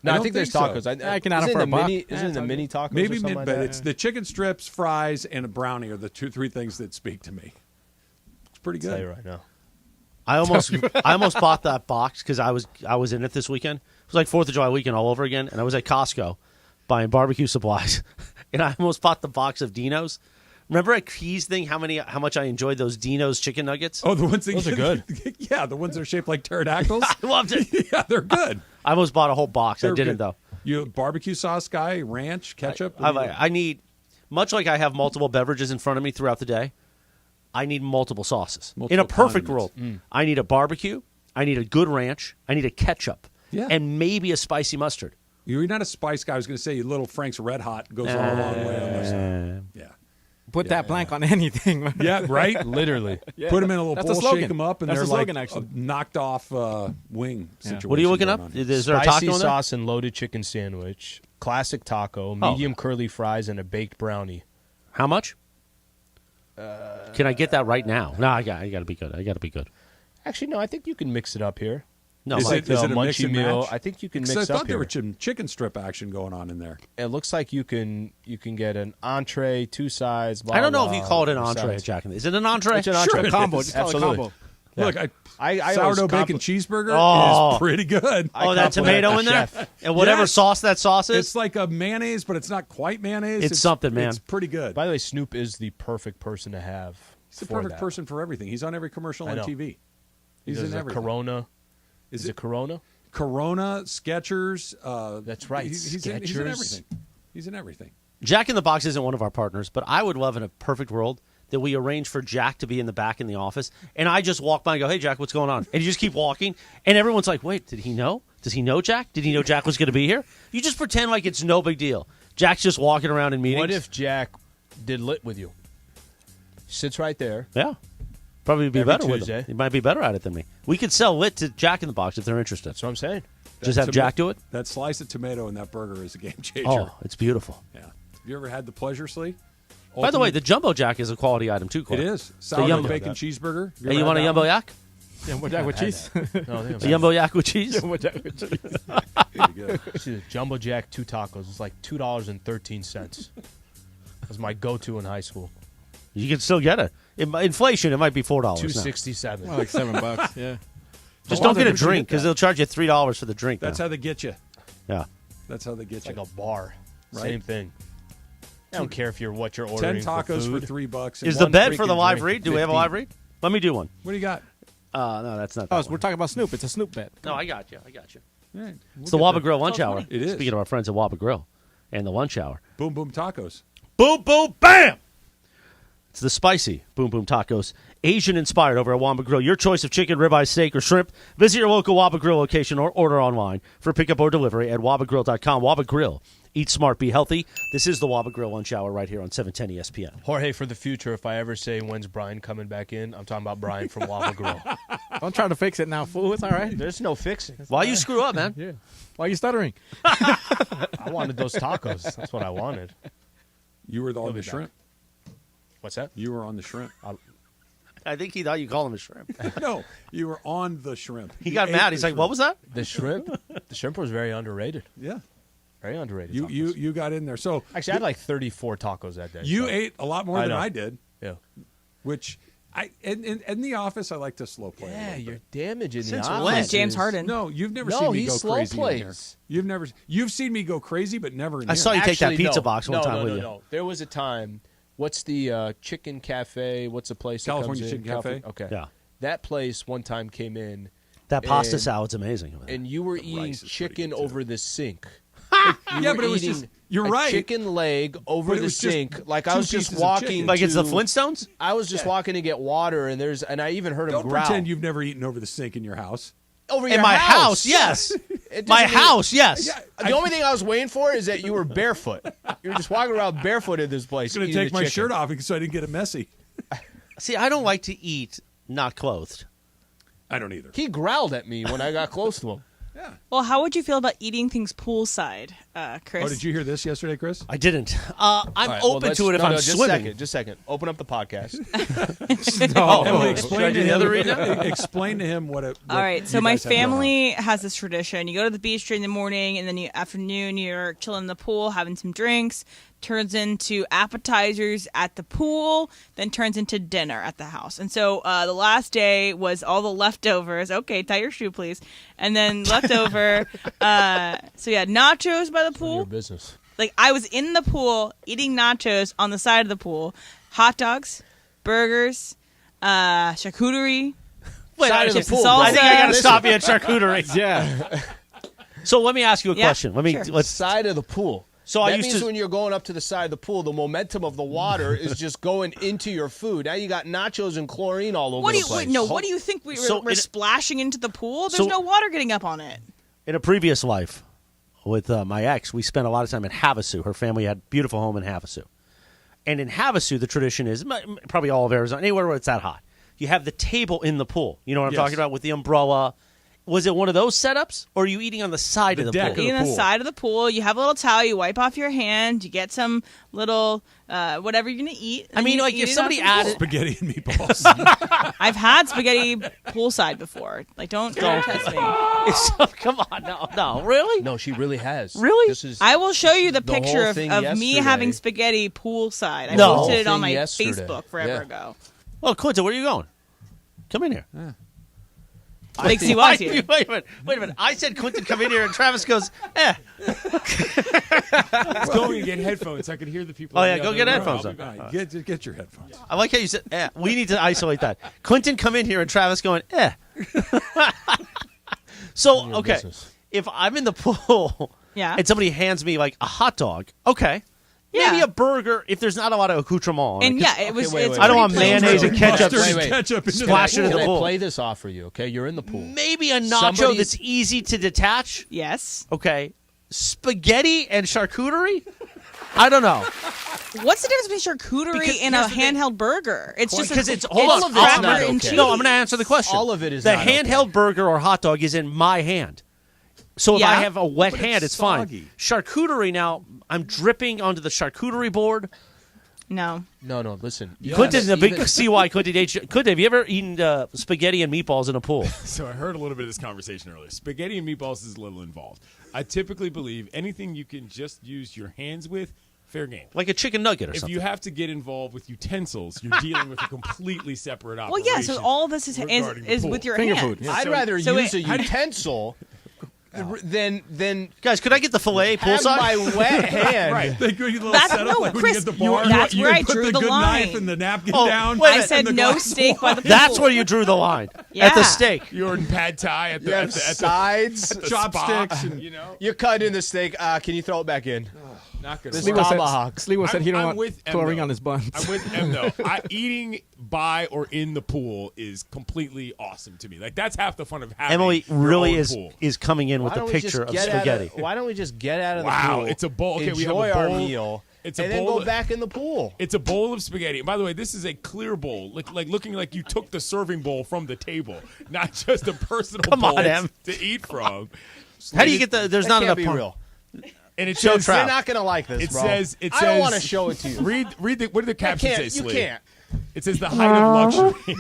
No, I don't think there's think tacos. so. I can add isn't it for the a buck. mini, Yeah, isn't the tacos. mini tacos Maybe, or something like but that? it's the chicken strips, fries, and a brownie are the three things that speak to me. It's pretty I'll tell you good. right now. I almost bought that box because I was in it this weekend. It was like 4th of July weekend all over again, and I was at Costco buying barbecue supplies, and I almost bought the box of Dino's. Remember at Keys thing how much I enjoyed those Dino's chicken nuggets? Oh, the ones that Those are good. Yeah, the ones that are shaped like pterodactyls. I loved it. Yeah, they're good. I almost bought a whole box. I They're didn't good. though. You a barbecue sauce guy, ranch, ketchup? I need, much like I have multiple beverages in front of me throughout the day, I need multiple sauces. In a perfect world, I need a barbecue, I need a good ranch, I need a ketchup, and maybe a spicy mustard. You're not a spice guy. I was going to say Little Frank's Red Hot goes a long way on this. Yeah. Put that blank on anything. Yeah, right? Literally. Put them in a little That's bowl, a slogan. shake them up, and That's they're a slogan, like actually. a knocked off wing situation. What are you looking going up? on. Is there a Spicy taco in there? sauce and loaded chicken sandwich, classic taco, medium curly fries, and a baked brownie. How much? Can I get that right now? No, I got to be good. I got to be good. Actually, no, I think you can mix it up here. No, Is like it a the mix munchie and meal. match? I think you can 'Cause mix I up thought there here. was some chicken strip action going on in there. It looks like you can get an entree, 2 sides. Blah, I don't know blah, if you call it an blah, entree salads. at Jack in the... Is it an entree? It's an entree. Sure, A combo. Just call it a Absolutely. combo. Yeah. Look, I sourdough always bacon cheeseburger is pretty good. Oh, that tomato in there? chef. And whatever Yes. sauce that sauce is? It's like a mayonnaise, but it's not quite mayonnaise. It's something, man. It's pretty good. By the way, Snoop is the perfect person to have. He's the for perfect that. person for everything. He's on every commercial I on know. TV. He's There's in a everything. Corona. Is it Corona? Corona, Skechers. That's right. He's in Skechers. everything. He's in everything. Jack in the Box isn't one of our partners, but I would love in a perfect world that we arrange for Jack to be in the back in the office, and I just walk by and go, "Hey, Jack, what's going on?" And you just keep walking, and everyone's like, "Wait, did he know? Does he know Jack? Did he know Jack was going to be here?" You just pretend like it's no big deal. Jack's just walking around in meetings. What if Jack did lit with you? Sits right there. Yeah. Probably be Every better with Tuesday. him. He might be better at it than me. We could sell lit to Jack in the Box if they're interested. That's what I'm saying. Just have Jack do it? That slice of tomato in that burger is a game changer. Oh, it's beautiful. Yeah. Have you ever had the pleasure, Slee? By the way, the Jumbo Jack is a quality item, too, Clark. It is. The Sourdough Jumbo- bacon cheeseburger. Hey, you want a Jumbo Yak? Jumbo Jack with cheese. A Jumbo Yak with cheese? Jumbo Jack with cheese. Pretty good. See, the Jumbo Jack 2 tacos. It's like $2.13. That was my go-to in high school. You can still get it. Inflation, it might be $4 now. $2.67. Well, like $7. Yeah. Just How don't get a often would you drink get because that? they'll charge you $3 for the drink. That's now. how they get you. Yeah. That's how they get It's you. like a bar. Right. Same thing. I don't care if what you're ordering 10 tacos for for food. $3. Is and the one bed for the freaking live drink read? Do we have a 15. live read? Let me do one. What do you got? No, that's not Oh, that so we're one. talking about Snoop. It's a Snoop bet. No, I got you. I got you. All right, It's the Waba Grill It's Lunch all Hour. funny. It is. Speaking of our friends at Waba Grill and the Lunch Hour. Boom Boom Tacos. Boom, boom, bam! It's the spicy Boom Boom Tacos, Asian-inspired over at Waba Grill. Your choice of chicken, ribeye, steak, or shrimp. Visit your local Waba Grill location or order online for pickup or delivery at wabagrill.com. Waba Grill. Eat smart, be healthy. This is the Waba Grill Lunch Hour right here on 710 ESPN. Jorge, for the future, if I ever say, when's Brian coming back in, I'm talking about Brian from Waba Grill. Don't try to fix it now, fool. It's all right. There's no fixing. Why you screw up, man? Yeah. Why are you stuttering? I wanted those tacos. That's what I wanted. You were on be the back. shrimp. What's that? You were on the shrimp. I think he thought you called him a shrimp. No, you were on the shrimp. He got ate mad. the He's like, shrimp. what was that? The shrimp? The shrimp was very underrated. Yeah. Very underrated. You tacos. you got in there. So Actually, I had like 34 tacos that day. you so. ate a lot more I than know. I did, Yeah. which in the office I like to slow play. a Yeah, little you're bit. damaging Since the when? office. James Harden. No, you've never No, seen me he go slow crazy in here. plays. You've seen me go crazy, but never in I here. saw you take that Actually, pizza no. box one No, time no, with no, you. No. There was a time. What's the Chicken Cafe? What's the place? that California comes in? Chicken Cafe? Okay. Yeah. That place one time came in. That pasta and- salad's amazing. over there. And you were eating rice is pretty chicken good, too. over the sink. Yeah, but it was just. You're a right. chicken leg over But it the was just sink. Like I two was just pieces of walking. chicken. Like it's the to- Flintstones? I was just walking to get water, and I even heard him Don't growl. pretend you've never eaten over the sink in your house. over In your my house, yes. It My doesn't mean- house, yes. Yeah, The only thing I was waiting for is that you were barefoot. You were just walking around barefoot in this place. I'm going to eating take the my chicken. shirt off so I didn't get it messy. See, I don't like to eat not clothed. I don't either. He growled at me when I got close to him. Yeah. Well, how would you feel about eating things poolside, Chris? Oh, did you hear this yesterday, Chris? I didn't. I'm All right, well, open let's- to it if no, I'm no, just swimming. Just a second. Open up the podcast. Emily, Should explain I to do the him. other read now? Explain to him what it. All right, so my family has this tradition. You go to the beach during the morning, and then afternoon you're chilling in the pool, having some drinks. Turns into appetizers at the pool, then turns into dinner at the house. And so the last day was all the leftovers. Okay, tie your shoe, please. And then leftover. So yeah, nachos by the Your pool. business. Like I was in the pool eating nachos on the side of the pool. Hot dogs, burgers, charcuterie. Side of the chips pool, and bro. salsa. I think I got to Listen. stop you at charcuterie. Yeah. So let me ask you a question. Let's side of the pool. So that I used means to when you're going up to the side of the pool, the momentum of the water is just going into your food. Now you got nachos and chlorine all over the place. What do you think we're splashing into the pool? There's no water getting up on it. In a previous life with my ex, we spent a lot of time in Havasu. Her family had a beautiful home in Havasu. And in Havasu, the tradition is, probably all of Arizona, anywhere where it's that hot, you have the table in the pool. You know what I'm talking about, with the umbrella. Was it one of those setups, or are you eating on the side of the pool? Eating on the side of the pool. You have a little towel. You wipe off your hand. You get some little whatever you're going to eat. I mean, like, if somebody added spaghetti and meatballs. I've had spaghetti poolside before. Like, don't test me. Come on, no, really? No, she really has. Really? I will show you the picture of me having spaghetti poolside. I posted it on my Facebook forever ago. Well, Quinta, where are you going? Come in here. Big CY's here. Wait a minute. I said Quinton, come in here, and Travis goes, Let's go and get headphones so I can hear the people. Oh, yeah, go get headphones. Get your headphones. I like how you said, We need to isolate that. Quinton, come in here, and Travis going, So, okay, if I'm in the pool and somebody hands me, like, a hot dog, okay. Yeah. Maybe a burger if there's not a lot of accoutrement on. And it was. I don't want mayonnaise and ketchup. Splash it in the pool. Can I play this off for you? Okay, you're in the pool. Maybe a nacho that's easy to detach. Yes. Okay. Spaghetti and charcuterie. I don't know. What's the difference between charcuterie and a handheld burger? It's just because it's all of cracker and cheese. No, I'm going to answer the question. All of it is the not handheld burger or hot dog is in my hand. So if I have a wet hand, it's soggy. fine. Charcuterie now, I'm dripping onto the charcuterie board. No. Listen. Quinton, the big CY Quinton H. Quinton, have you ever eaten spaghetti and meatballs in a pool? So I heard a little bit of this conversation earlier. Spaghetti and meatballs is a little involved. I typically believe anything you can just use your hands with, fair game. Like a chicken nugget or something. If you have to get involved with utensils, you're dealing with a completely separate operation. Well, yeah, so all this is with your finger hand. food. Yeah. I'd rather use a utensil than guys, could I get the fillet have poolside? my wet hand. Right. They give you a little That's setup like when Chris, you get the bar. that's you where I put drew the the good line. knife and the napkin Oh, down. wait, I said and the no glass steak of by the water. That's where you drew the line. Yeah. At the steak. You're in pad thai at the sides, chopsticks, and you cut in the steak. Can you throw it back in? Not good. Sliwa said he don't I'm want with M, chlorine though. on his buns. I'm with M, though. Eating by or in the pool is completely awesome to me. Like, that's half the fun of having Emily your really own is pool. coming in with the picture of spaghetti. Why don't we just get out of the Wow, pool? it's a bowl. Okay, we have enjoy a bowl. our meal. It's a and bowl then go of- back in the pool. It's a bowl of spaghetti. And by the way, this is a clear bowl, like looking like you took the serving bowl from the table, not just a personal bowl Em. to eat from. How do you get the? There's not enough. Be real. And it Show says, Trout. You're not gonna like this, It bro. says. It I says. don't want to show it to you. Read the. What did the caption say? You Slee? can't. It says the height of luxury.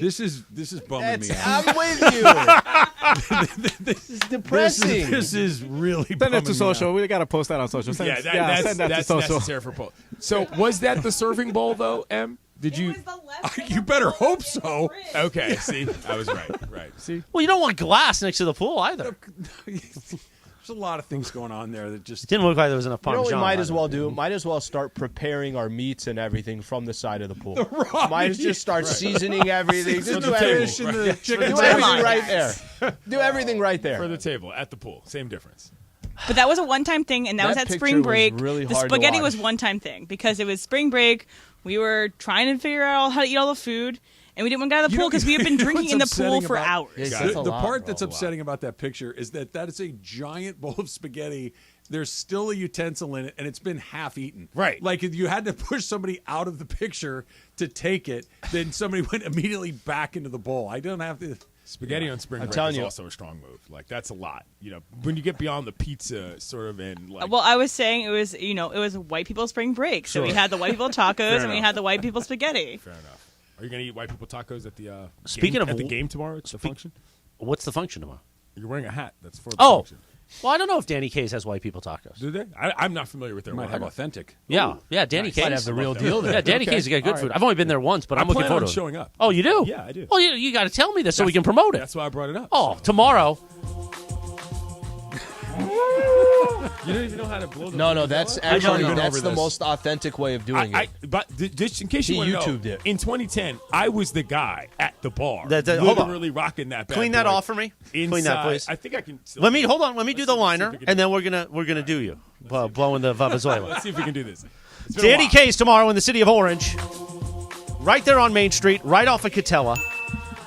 This is bumming me out. I'm with you. This is depressing. This is really Send bumming it to me social. out. We got to post that on social. Send, send that that's to social. necessary for poll. So was that the serving bowl though, Em? Did you? You better hope so. Okay. See, I was right. Right. See. Well, you don't want glass next to the pool either. There's a lot of things going on there that just didn't look like there was enough You know Parmesan. what we might as on well it. do? Might as well start preparing our meats and everything from the side of the pool. raw Might as meat. just start seasoning everything. Just do the everything. table, and the chicken Do tenders. everything right there. Do everything right there. For the table at the pool, same difference. But that was a one-time thing, and that was That at picture spring was break. really The hard to spaghetti watch. was one-time thing because it was spring break. We were trying to figure out how to eat all the food, and we didn't want to get out of the pool because we had been drinking in the pool for hours. The part that's upsetting about that picture is that is a giant bowl of spaghetti. There's still a utensil in it, and it's been half eaten. Right. Like, if you had to push somebody out of the picture to take it, then somebody went immediately back into the bowl. I don't have to. Spaghetti on spring break telling is you. also a strong move. Like, that's a lot. You know, when you get beyond the pizza sort of and like. Well, I was saying it was white people spring break, so we had the white people tacos and we had the white people spaghetti. Fair enough. Are you going to eat white people tacos at the Speaking game, of at the game tomorrow? It's the function. What's the function tomorrow? You're wearing a hat. That's for the Oh, function. well, I don't know if Danny K's has white people tacos. Do they? I'm not familiar with their. Might have lineup. authentic. Yeah, Danny Nice. K's Might have the real deal there. Yeah, Danny Okay. K's got good All food. right. I've only been there once, but I'm looking plan forward on to it. showing up. Oh, you do? Yeah, I do. Well, you got to tell me this so we can promote it. That's why I brought it up. Oh, tomorrow. You don't even know how to blow the No, that's I've already actually been that's over the this. most authentic way of doing it. But just in case He you want to know, YouTubed it. in 2010, I was the guy at the bar, hold on. literally rocking that. Bad Clean boy that off for me. Inside. Clean that, please. I think I can. Let me do the liner, and then we're gonna do you blowing the vuvuzela. Let's see if we can do this. It's been a Danny while. K's tomorrow in the city of Orange, right there on Main Street, right off of Catella,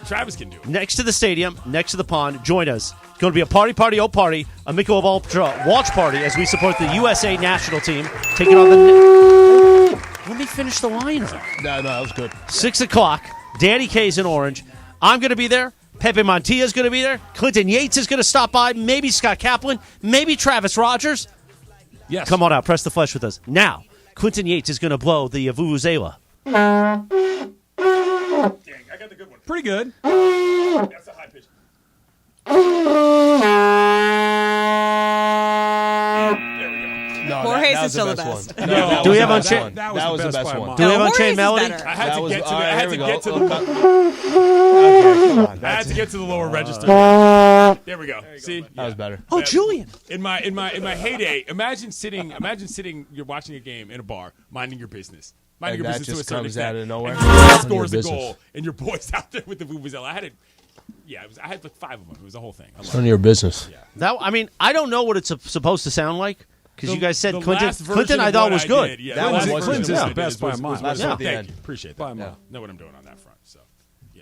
Travis can do it. next to the stadium, next to the pond. Join us. It's going to be a party, a Michelob Ultra watch party as we support the USA national team taking on the. Let me finish the liner. No, that was good. 6 o'clock. Danny K's in Orange. I'm going to be there. Pepe Montilla is going to be there. Clinton Yates is going to stop by. Maybe Scott Kaplan. Maybe Travis Rogers. Yes. Come on out. Press the flesh with us. Now, Clinton Yates is going to blow the vuvuzela. Dang, I got the good one. Pretty good. That's a high pitch. No, Jorge's that is was still the best best. one. No, that do we was have the on best cha- one. That That was was the the best best by one. Do we have No, Unchained Jorge's is Melody? better. I had to get to the. I had to get to the. Okay, I had to get to the lower register. There we go. See, that was better. Oh, Julian. In my heyday, imagine sitting. You're watching a game in a bar, minding your business. Minding And your that business just to a certain comes extent. out of nowhere. And someone Minding scores your a goal, business. and your boy's out there with the vuvuzela. I had it. Yeah, I had like 5 of them. It was a whole thing. I It's loved none of it. your business. I don't know what it's supposed to sound like because you guys said The Clinton. last version Clinton, I of thought what was I good. did, yeah, That the one last was version Clinton's of the what I did best by a was mile. what Yeah. I did. Yeah. Thank you. Appreciate that. By a mile. Know what I'm doing on that front. So, yeah,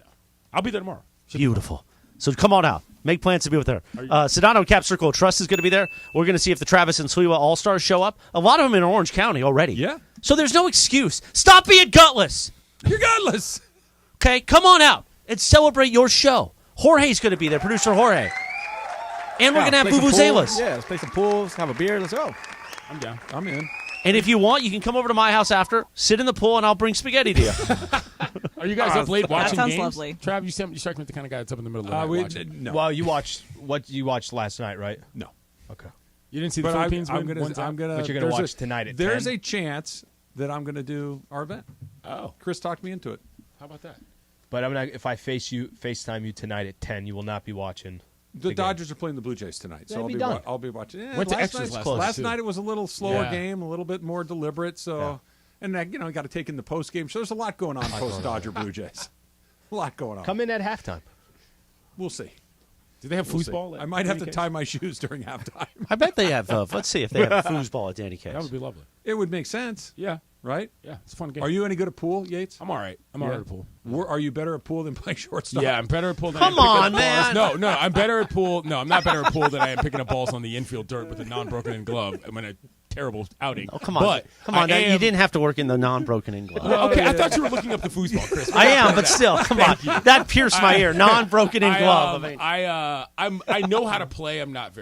I'll be there tomorrow. Beautiful. So come on out. Make plans to be with her. Sedano and Cap Circle of Trust is going to be there. We're going to see if the Travis and Sliwa All-Stars show up. A lot of them in Orange County already. Yeah. So there's no excuse. Stop being gutless. You're godless. Okay? Come on out and celebrate your show. Jorge's going to be there, producer Jorge. And we're going to have Play some pool. vuvuzelas. Yeah, let's play some pools, have a beer. Let's go. I'm down. I'm in. And if you want, you can come over to my house after, sit in the pool, and I'll bring spaghetti to you. Are you guys up late watching sounds games? lovely. Trav, you strike me as the kind of guy that's up in the middle of the night watching. No. Well, you watched what you watched last night, right? No. Okay. You didn't see the But Philippines I'm win gonna. one time? I'm gonna. But you're gonna there's watch tonight at There's 10? a chance that I'm gonna do our event. Oh, Chris talked me into it. how about that? But I'm not. If I FaceTime you tonight at 10, you will not be watching. The game. Dodgers are playing the Blue Jays tonight, so Then I'll be be. done. I'll be watching. Went to last extras night, last night, too. night it was a little slower Yeah. game, a little bit more deliberate. So, and you got to take in the post game. So there's a lot going on post Dodger Blue Jays. A lot going on. Come in at halftime. We'll see. Do they have We'll see. foosball? I might have to tie my shoes during halftime. I bet they have. Let's see if they have foosball at Danny Case. That would be lovely. It would make sense. Yeah, Right? yeah, it's a fun game. Are you any good at pool, Yates? I'm all right. I'm all right at pool. Are you better at pool than playing shortstop? Yeah, I'm better at pool than Come I am on, picking up balls. man. No, I'm better at pool. No, I'm not better at pool than I am picking up balls on the infield dirt with a non-broken-in glove. I'm in a terrible outing. Oh, come on. But Come on. I You am- didn't have to work in the non-broken-in glove. Okay, I thought you were looking up the foosball, Chris. I am, but still, come on. That pierced my ear. Non-broken-in glove. I know how to play. I'm not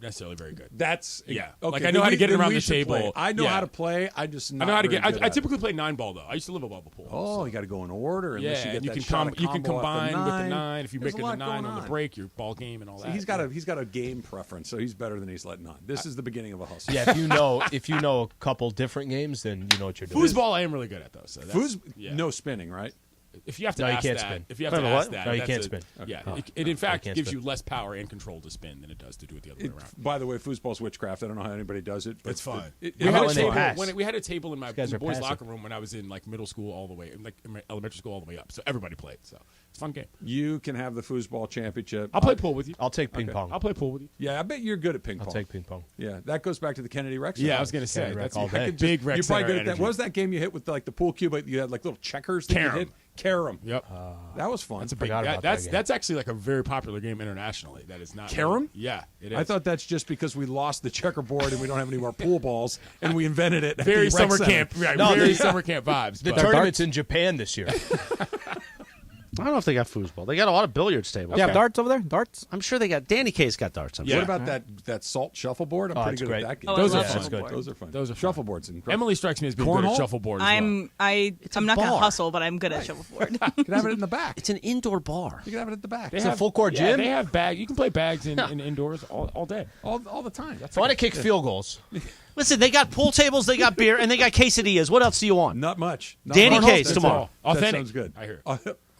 necessarily very good. That's Yeah. Okay, Like, I know how to get it then around we the should table. play. I know Yeah. how to play. I just I not know how to very get. good I at it. typically play 9-ball though. I used to live a ball pool. Oh, so. you got to go in order. Yeah, Unless you get and you that can shot of you can combo at the combine with the 9. 9. If you There's make a it a lot 9 going on the on. break, your ball game and all that. He's got a game preference, so he's better than he's letting on. This is the beginning of a hustle. Yeah, if you know a couple different games, then you know what you're doing. Foosball, I am really good at though. So that's, yeah. No spinning, right? If you have to No, you ask can't that, spin. if you have Wait to a minute, ask what? that, No, you that's can't a- spin. Yeah, Okay. it in fact can't gives spin. you less power and control to spin than it does to do it the other way around. By the way, foosball's witchcraft. I don't know how anybody does it. But It's fun. We We had, about a when they table, pass? we had a table in my guys are boys' passive. locker room when I was in like middle school all the way, like in my elementary school all the way up. So everybody played. So it's a fun game. You can have the foosball championship. I'll play pool with you. I'll take ping pong. I'll play pool with you. Yeah, I bet you're good at ping pong. I'll take ping pong. Yeah, that goes back to the Kennedy Rec. Yeah, I Center. was gonna say Kennedy Rec that's all day. I could big rec You're probably center good at that. energy. What was that game you hit with like the pool cue? But you had like little checkers that you Carom. hit. Carom. Yep. That was fun. That's a big. Forgot about that That's game. that's actually like a very popular game internationally. That is not Carom? Yeah, it is. I thought that's just because we lost the checkerboard and we don't have any more pool balls, and we invented it. At very the summer rec center. camp. Right, No, very the- summer camp vibes. The but- tournament's in Japan this year. I don't know if they got foosball. They got a lot of billiards tables. You have darts over there? Darts? I'm sure they got. Danny K's got darts. Yeah. What about that salt shuffleboard? I'm Oh, pretty it's good great. at that game. Oh, I Those love are fun. shuffleboard. Those are fun. Those are fun. Shuffleboard's incredible. Emily strikes me as being good at Cornhole? shuffleboard. As well. I'm not going to bar. hustle, but I'm good at shuffleboard. You can have it in the back. It's an indoor bar. You can have it at the back. They It's a have- full court yeah, gym? They have bags. You can play bags in indoors all day. all the time. So I want to kick field goals. Listen, they got pool tables, they got beer, and they got quesadillas. What else do you want? Not much. Not Danny much. K's That's tomorrow. all. That Authentic. sounds good. I hear.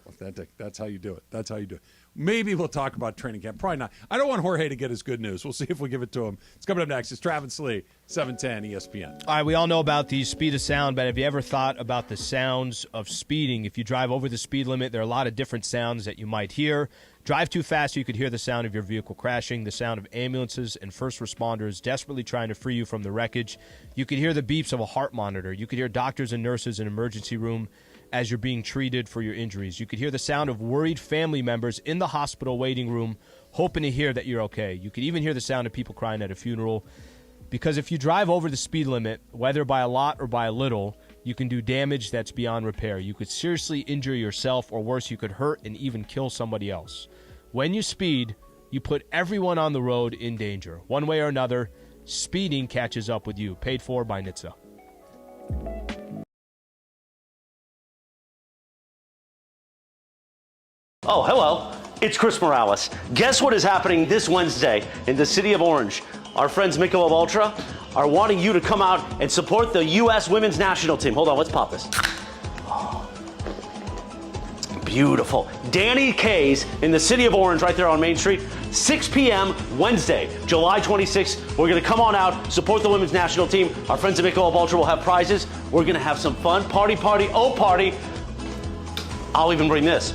Authentic. That's how you do it. That's how you do it. Maybe we'll talk about training camp. Probably not. I don't want Jorge to get his good news. We'll see if we give it to him. It's coming up next. It's Travis Lee, 710 ESPN. All right, we all know about the speed of sound, but have you ever thought about the sounds of speeding? If you drive over the speed limit, there are a lot of different sounds that you might hear. Drive too fast, you could hear the sound of your vehicle crashing, the sound of ambulances and first responders desperately trying to free you from the wreckage. You could hear the beeps of a heart monitor. You could hear doctors and nurses in an emergency room as you're being treated for your injuries. You could hear the sound of worried family members in the hospital waiting room hoping to hear that you're okay. You could even hear the sound of people crying at a funeral. Because if you drive over the speed limit, whether by a lot or by a little, you can do damage that's beyond repair. You could seriously injure yourself, or worse, you could hurt and even kill somebody else. When you speed, you put everyone on the road in danger. One way or another, speeding catches up with you. Paid for by NHTSA. Oh, hello. It's Chris Morales. Guess what is happening this Wednesday in the city of Orange? Our friends Michelob Ultra are wanting you to come out and support the U.S. women's national team. Hold on, let's pop this. Oh, beautiful. Danny K's in the city of Orange right there on Main Street. 6 p.m. Wednesday, July 26th. We're going to come on out, support the women's national team. Our friends at Michelob Ultra will have prizes. We're going to have some fun. Party, oh party. I'll even bring this.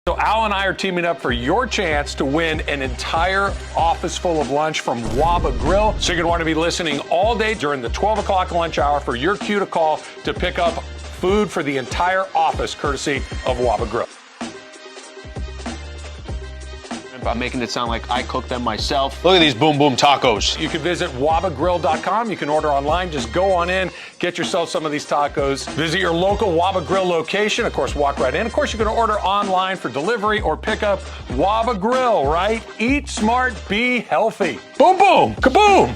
So Al and I are teaming up for your chance to win an entire office full of lunch from Waba Grill. So you're going to want to be listening all day during the 12 o'clock lunch hour for your cue to call to pick up food for the entire office, courtesy of Waba Grill. I'm making it sound like I cook them myself. Look at these boom boom tacos. You can visit wabagrill.com. You can order online. Just go on in, get yourself some of these tacos. Visit your local Waba Grill location. Of course, walk right in. Of course, you can order online for delivery or pickup. Waba Grill, right? Eat smart, be healthy. Boom boom, kaboom.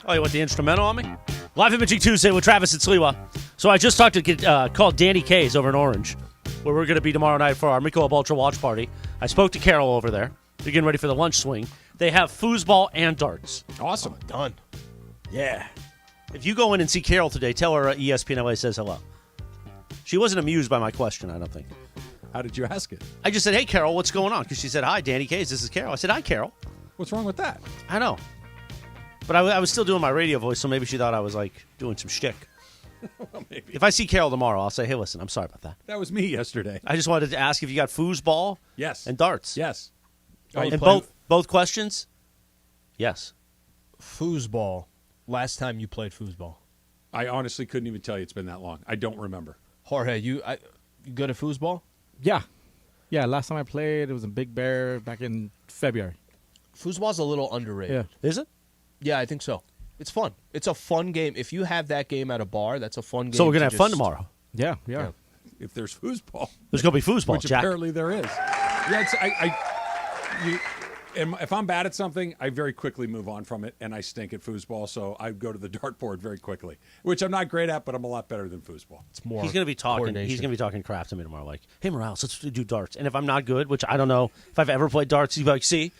Oh, you want the instrumental on me? Live Imaging Tuesday with Travis and Sliwa. So I just talked to called Danny K's over in Orange, where we're going to be tomorrow night for our Michelob Ultra watch party. I spoke to Carol over there. They're getting ready for the lunch swing. They have foosball and darts. Awesome. Done. Yeah. If you go in and see Carol today, tell her ESPN LA says hello. She wasn't amused by my question, I don't think. How did you ask it? I just said, hey, Carol, what's going on? Because she said, hi, Danny K's, this is Carol. I said, hi, Carol. What's wrong with that? I know. But I was still doing my radio voice, so maybe she thought I was, like, doing some shtick. Well, maybe. If I see Carol tomorrow, I'll say, hey, listen, I'm sorry about that. That was me yesterday. I just wanted to ask if you got foosball Yes. and darts. Yes. And both questions? Yes. Foosball. Last time you played foosball? I honestly couldn't even tell you it's been that long. I don't remember. Jorge, you good at foosball? Yeah. Yeah, last time I played, it was in Big Bear back in February. Foosball's a little underrated. Yeah. Is it? Yeah, I think so. It's fun. It's a fun game. If you have that game at a bar, that's a fun game. So we're going to have fun tomorrow. Yeah, we are. If there's foosball. There's going to be foosball, Which Jack. apparently there is. Yeah, if I'm bad at something, I very quickly move on from it, and I stink at foosball, so I go to the dartboard very quickly, which I'm not great at, but I'm a lot better than foosball. It's more He's going to be talking. He's going to be talking crap to me tomorrow, like, "Hey, Morales, let's do darts." And if I'm not good, which I don't know if I've ever played darts, he's like, "See,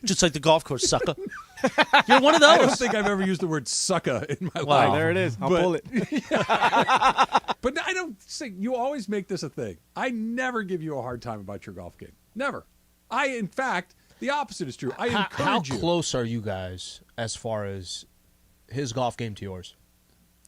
just like the golf course, sucker." You're one of those. I don't think I've ever used the word sucker in my life. There it is. I'll pull it. But I don't think you always make this a thing. I never give you a hard time about your golf game. Never. In fact, the opposite is true. I encourage you. How close are you guys as far as his golf game to yours?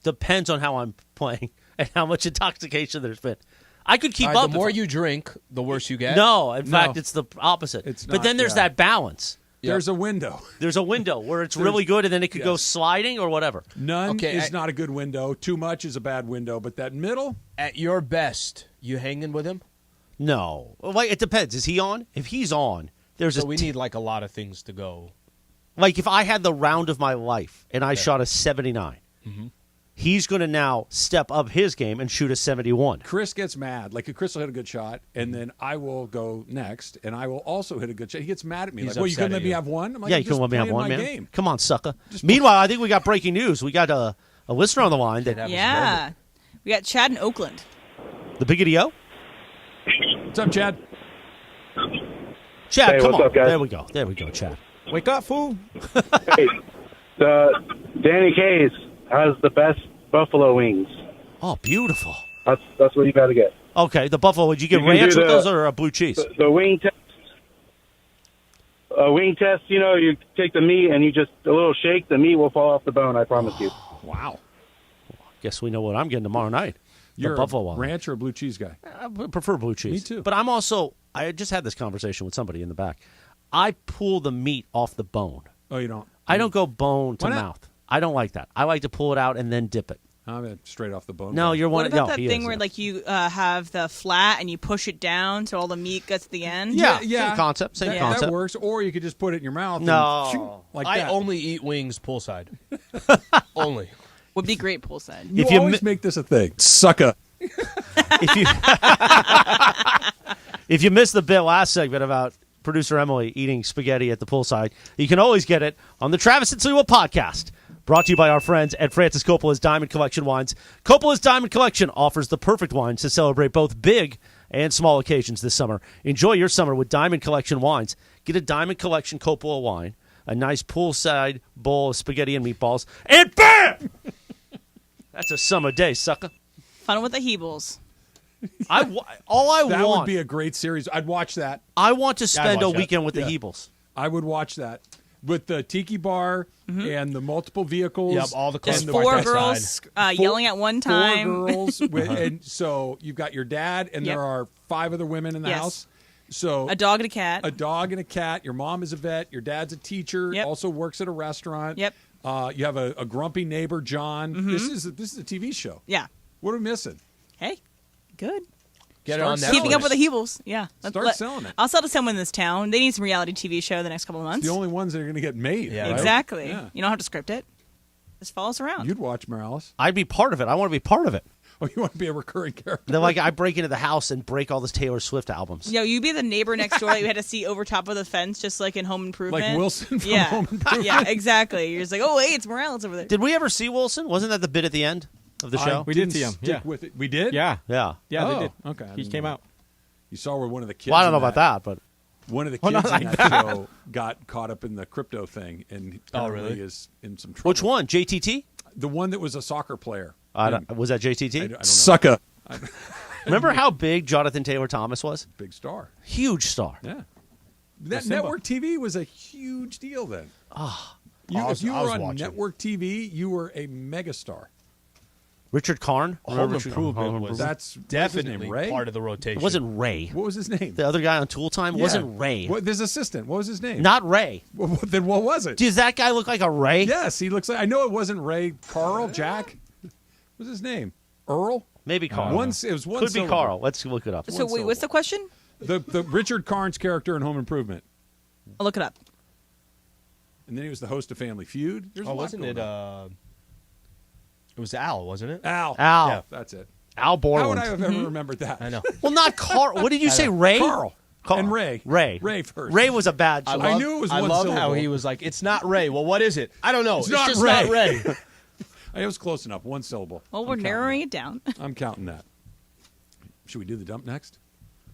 Depends on how I'm playing and how much intoxication there's been. I could keep up. The more you drink, the worse you get. No, in fact, it's the opposite. But then there's that balance. Yep. There's a window. There's a window where it's really good, and then it could go sliding or whatever. None is not a good window. Too much is a bad window. But that middle? At your best, you hanging with him? No. Like, it depends. Is he on? If he's on, we need like a lot of things to go. Like if I had the round of my life and I shot a 79, he's going to now step up his game and shoot a 71. Chris gets mad. Like Chris will hit a good shot, and then I will go next, and I will also hit a good shot. He gets mad at me. Like, well, you couldn't let me have one? I'm like, yeah, you couldn't let me have one, man. Game. Come on, sucker. Meanwhile, I think we got breaking news. We got a listener on the line. Yeah. We got Chad in Oakland. The Biggity O? What's up, Chad? Chad, hey, come what's on. Up, guys? There we go. There we go, Chad. Wake up, fool. Hey, Danny Case has the best buffalo wings. Oh, beautiful. That's what you got to get. Okay, the buffalo. Would you get ranch with those or a blue cheese? The wing test. A wing test, you take the meat and you just a little shake, the meat will fall off the bone, I promise you. Wow. Guess we know what I'm getting tomorrow night. You're the buffalo a ranch or a blue cheese guy? I prefer blue cheese. Me too. But I'm also, I just had this conversation with somebody in the back. I pull the meat off the bone. Oh, you don't? I don't go bone to Why not? mouth. I don't like that. I like to pull it out and then dip it. I'm straight off the bone. No, you're one. What about no, that thing where like you have the flat and you push it down so all the meat gets to the end? Yeah. Same concept. Same concept. That works. Or you could just put it in your mouth. No. And like I that. only eat wings poolside. Only. Would be great poolside. You always make this a thing. Sucker. If you missed the bit last segment about producer Emily eating spaghetti at the poolside, you can always get it on the Travis and Sliwa podcast. Brought to you by our friends at Francis Coppola's Diamond Collection Wines. Coppola's Diamond Collection offers the perfect wines to celebrate both big and small occasions this summer. Enjoy your summer with Diamond Collection Wines. Get a Diamond Collection Coppola wine, a nice poolside bowl of spaghetti and meatballs, and BAM! That's a summer day, sucker. Fun with the Heebles. That want would be a great series. I'd watch that. I want to spend a weekend with the Heebles. I would watch that. With the tiki bar and the multiple vehicles. Yep, all the cars. There's four girls yelling at one time. 4 girls. And so you've got your dad, and there are 5 other women in the house. So a dog and a cat. A dog and a cat. Your mom is a vet. Your dad's a teacher. Also works at a restaurant. Yep. You have a grumpy neighbor, John. This is a TV show. Yeah. What are we missing? Hey, good. Get it on Netflix. Keeping up with the Heebles. Yeah. Start selling it. I'll sell to someone in this town. They need some reality TV show the next couple of months. It's the only ones that are going to get made. Yeah, right? Exactly. Yeah. You don't have to script it. Just follow us around. You'd watch Morales. I'd be part of it. I want to be part of it. Oh, you want to be a recurring character? Then, like, I break into the house and break all the Taylor Swift albums. Yo, you'd be the neighbor next door that you had to see over top of the fence, just like in Home Improvement. Like Wilson from Home Improvement. Yeah, exactly. You're just like, oh, wait, it's Morales over there. Did we ever see Wilson? Wasn't that the bit at the end of the show? We did see him. Stick with it. We did? Yeah. Yeah. Yeah, Oh, they did. okay. He came out. You saw where one of the kids. Well, I don't know in about that, but one of the Oh, kids not like in that show got caught up in the crypto thing, and apparently is in some trouble. which one? JTT? The one that was a soccer player. Was that JTT? I don't know. Sucker. Remember how big Jonathan Taylor Thomas was? Big star. Huge star. Yeah. That network TV was a huge deal then. If you were on network TV, you were a megastar. Richard Karn? Home Improvement was That's definitely Ray? part of the rotation. It wasn't Ray. What was his name? The other guy on Tool Time wasn't Ray. His assistant. What was his name? Not Ray. Then what was it? Does that guy look like a Ray? Yes, he looks like. I know it wasn't Ray. Carl, Jack. What was his name? Earl. Maybe Carl. It was one. Could be syllable. Carl. Let's look it up. So, wait, what's the question? The Richard Karn's character in Home Improvement. I'll look it up. And then he was the host of Family Feud. There's a lot wasn't going it? on. It was Al, wasn't it? Al. Al. That's it. Al Borland. How would I have ever remembered that? I know. Well, not Carl. What did you say, Ray? Carl. And Ray. Ray first. Ray was a bad choice. I knew it was I one love syllable. how he was like, "It's not Ray." Well, what is it? I don't know. It's just Ray. not Ray. It was close enough. One syllable. Well, we're narrowing it down. I'm counting that. Should we do the dump next?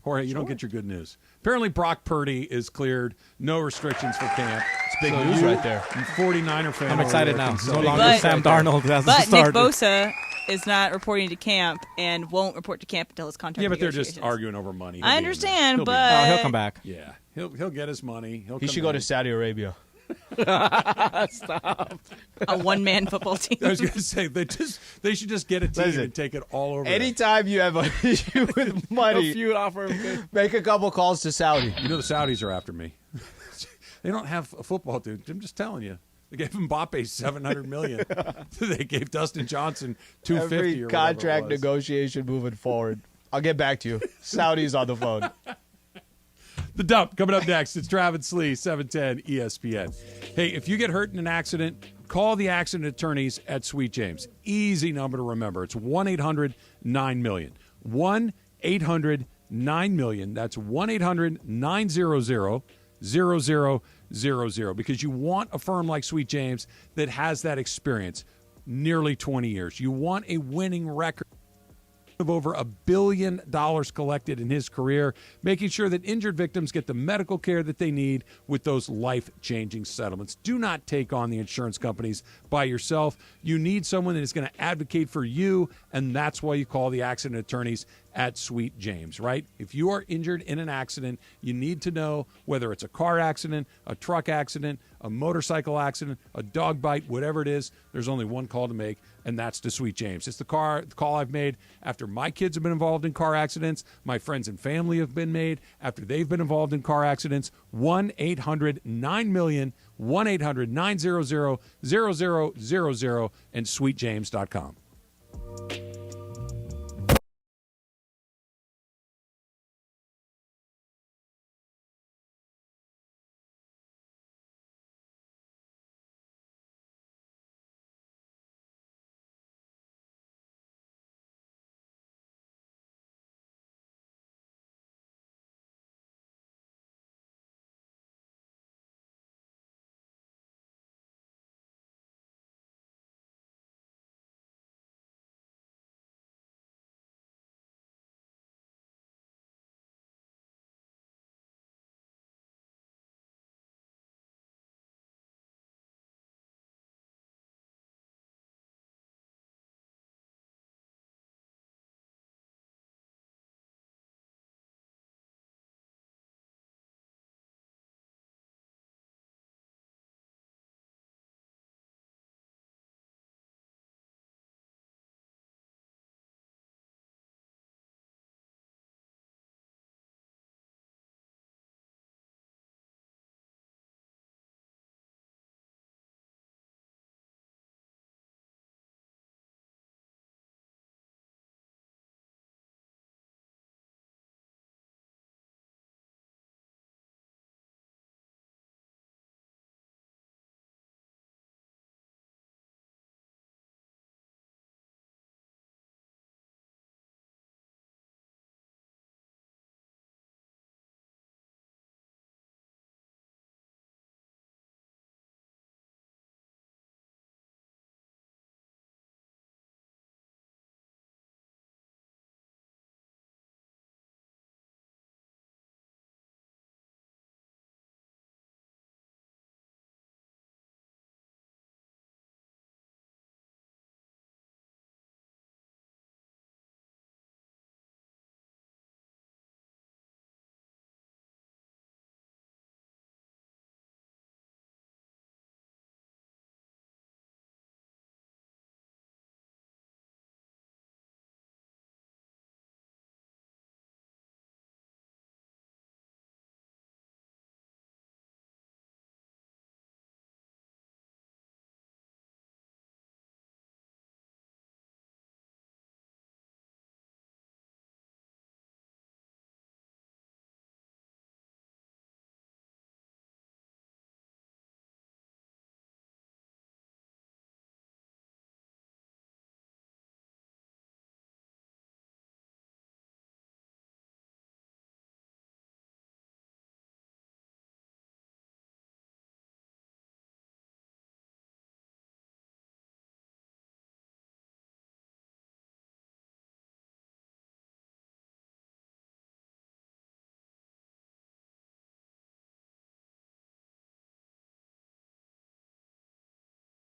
Jorge, you don't get your good news. Apparently, Brock Purdy is cleared. No restrictions for camp. It's big news right there. 49er fan. I'm excited now. So No longer Sam Darnold as the But Nick starter. Bosa is not reporting to camp and won't report to camp until his contract. Yeah, but they're just negotiations. arguing over money. I understand, He'll be in but there. Oh, he'll come back. Yeah, he'll get his money. He should go to Saudi Arabia. Stop. A one-man football team. I was going to say they should just get a team and take it all over. Anytime you have an issue with money, A feud offer. make a couple calls to Saudi. You know the Saudis are after me. They don't have a football dude. I'm just telling you. They gave Mbappe $700 million. They gave Dustin Johnson $250. Every or contract whatever it was. negotiation moving forward. I'll get back to you. Saudi's on the phone. The dump coming up next. It's Travis Slee, 710 ESPN. Hey, if you get hurt in an accident, call the accident attorneys at Sweet James. Easy number to remember. It's 1-800-9-MILLION. 1-800-9-MILLION. That's 1-800-900-0000 because you want a firm like Sweet James that has that experience, nearly 20 years. You want a winning record of over $1 billion collected in his career, making sure that injured victims get the medical care that they need with those life-changing settlements. Do not take on the insurance companies by yourself. You need someone that is going to advocate for you, and that's why you call the accident attorneys at Sweet James, right? If you are injured in an accident, you need to know whether it's a car accident, a truck accident, a motorcycle accident, a dog bite, whatever it is, there's only one call to make, and that's to Sweet James. It's the call I've made after my kids have been involved in car accidents, my friends and family have been made after they've been involved in car accidents. 1-800-9-MILLION, 1-800-900-0000, and sweetjames.com.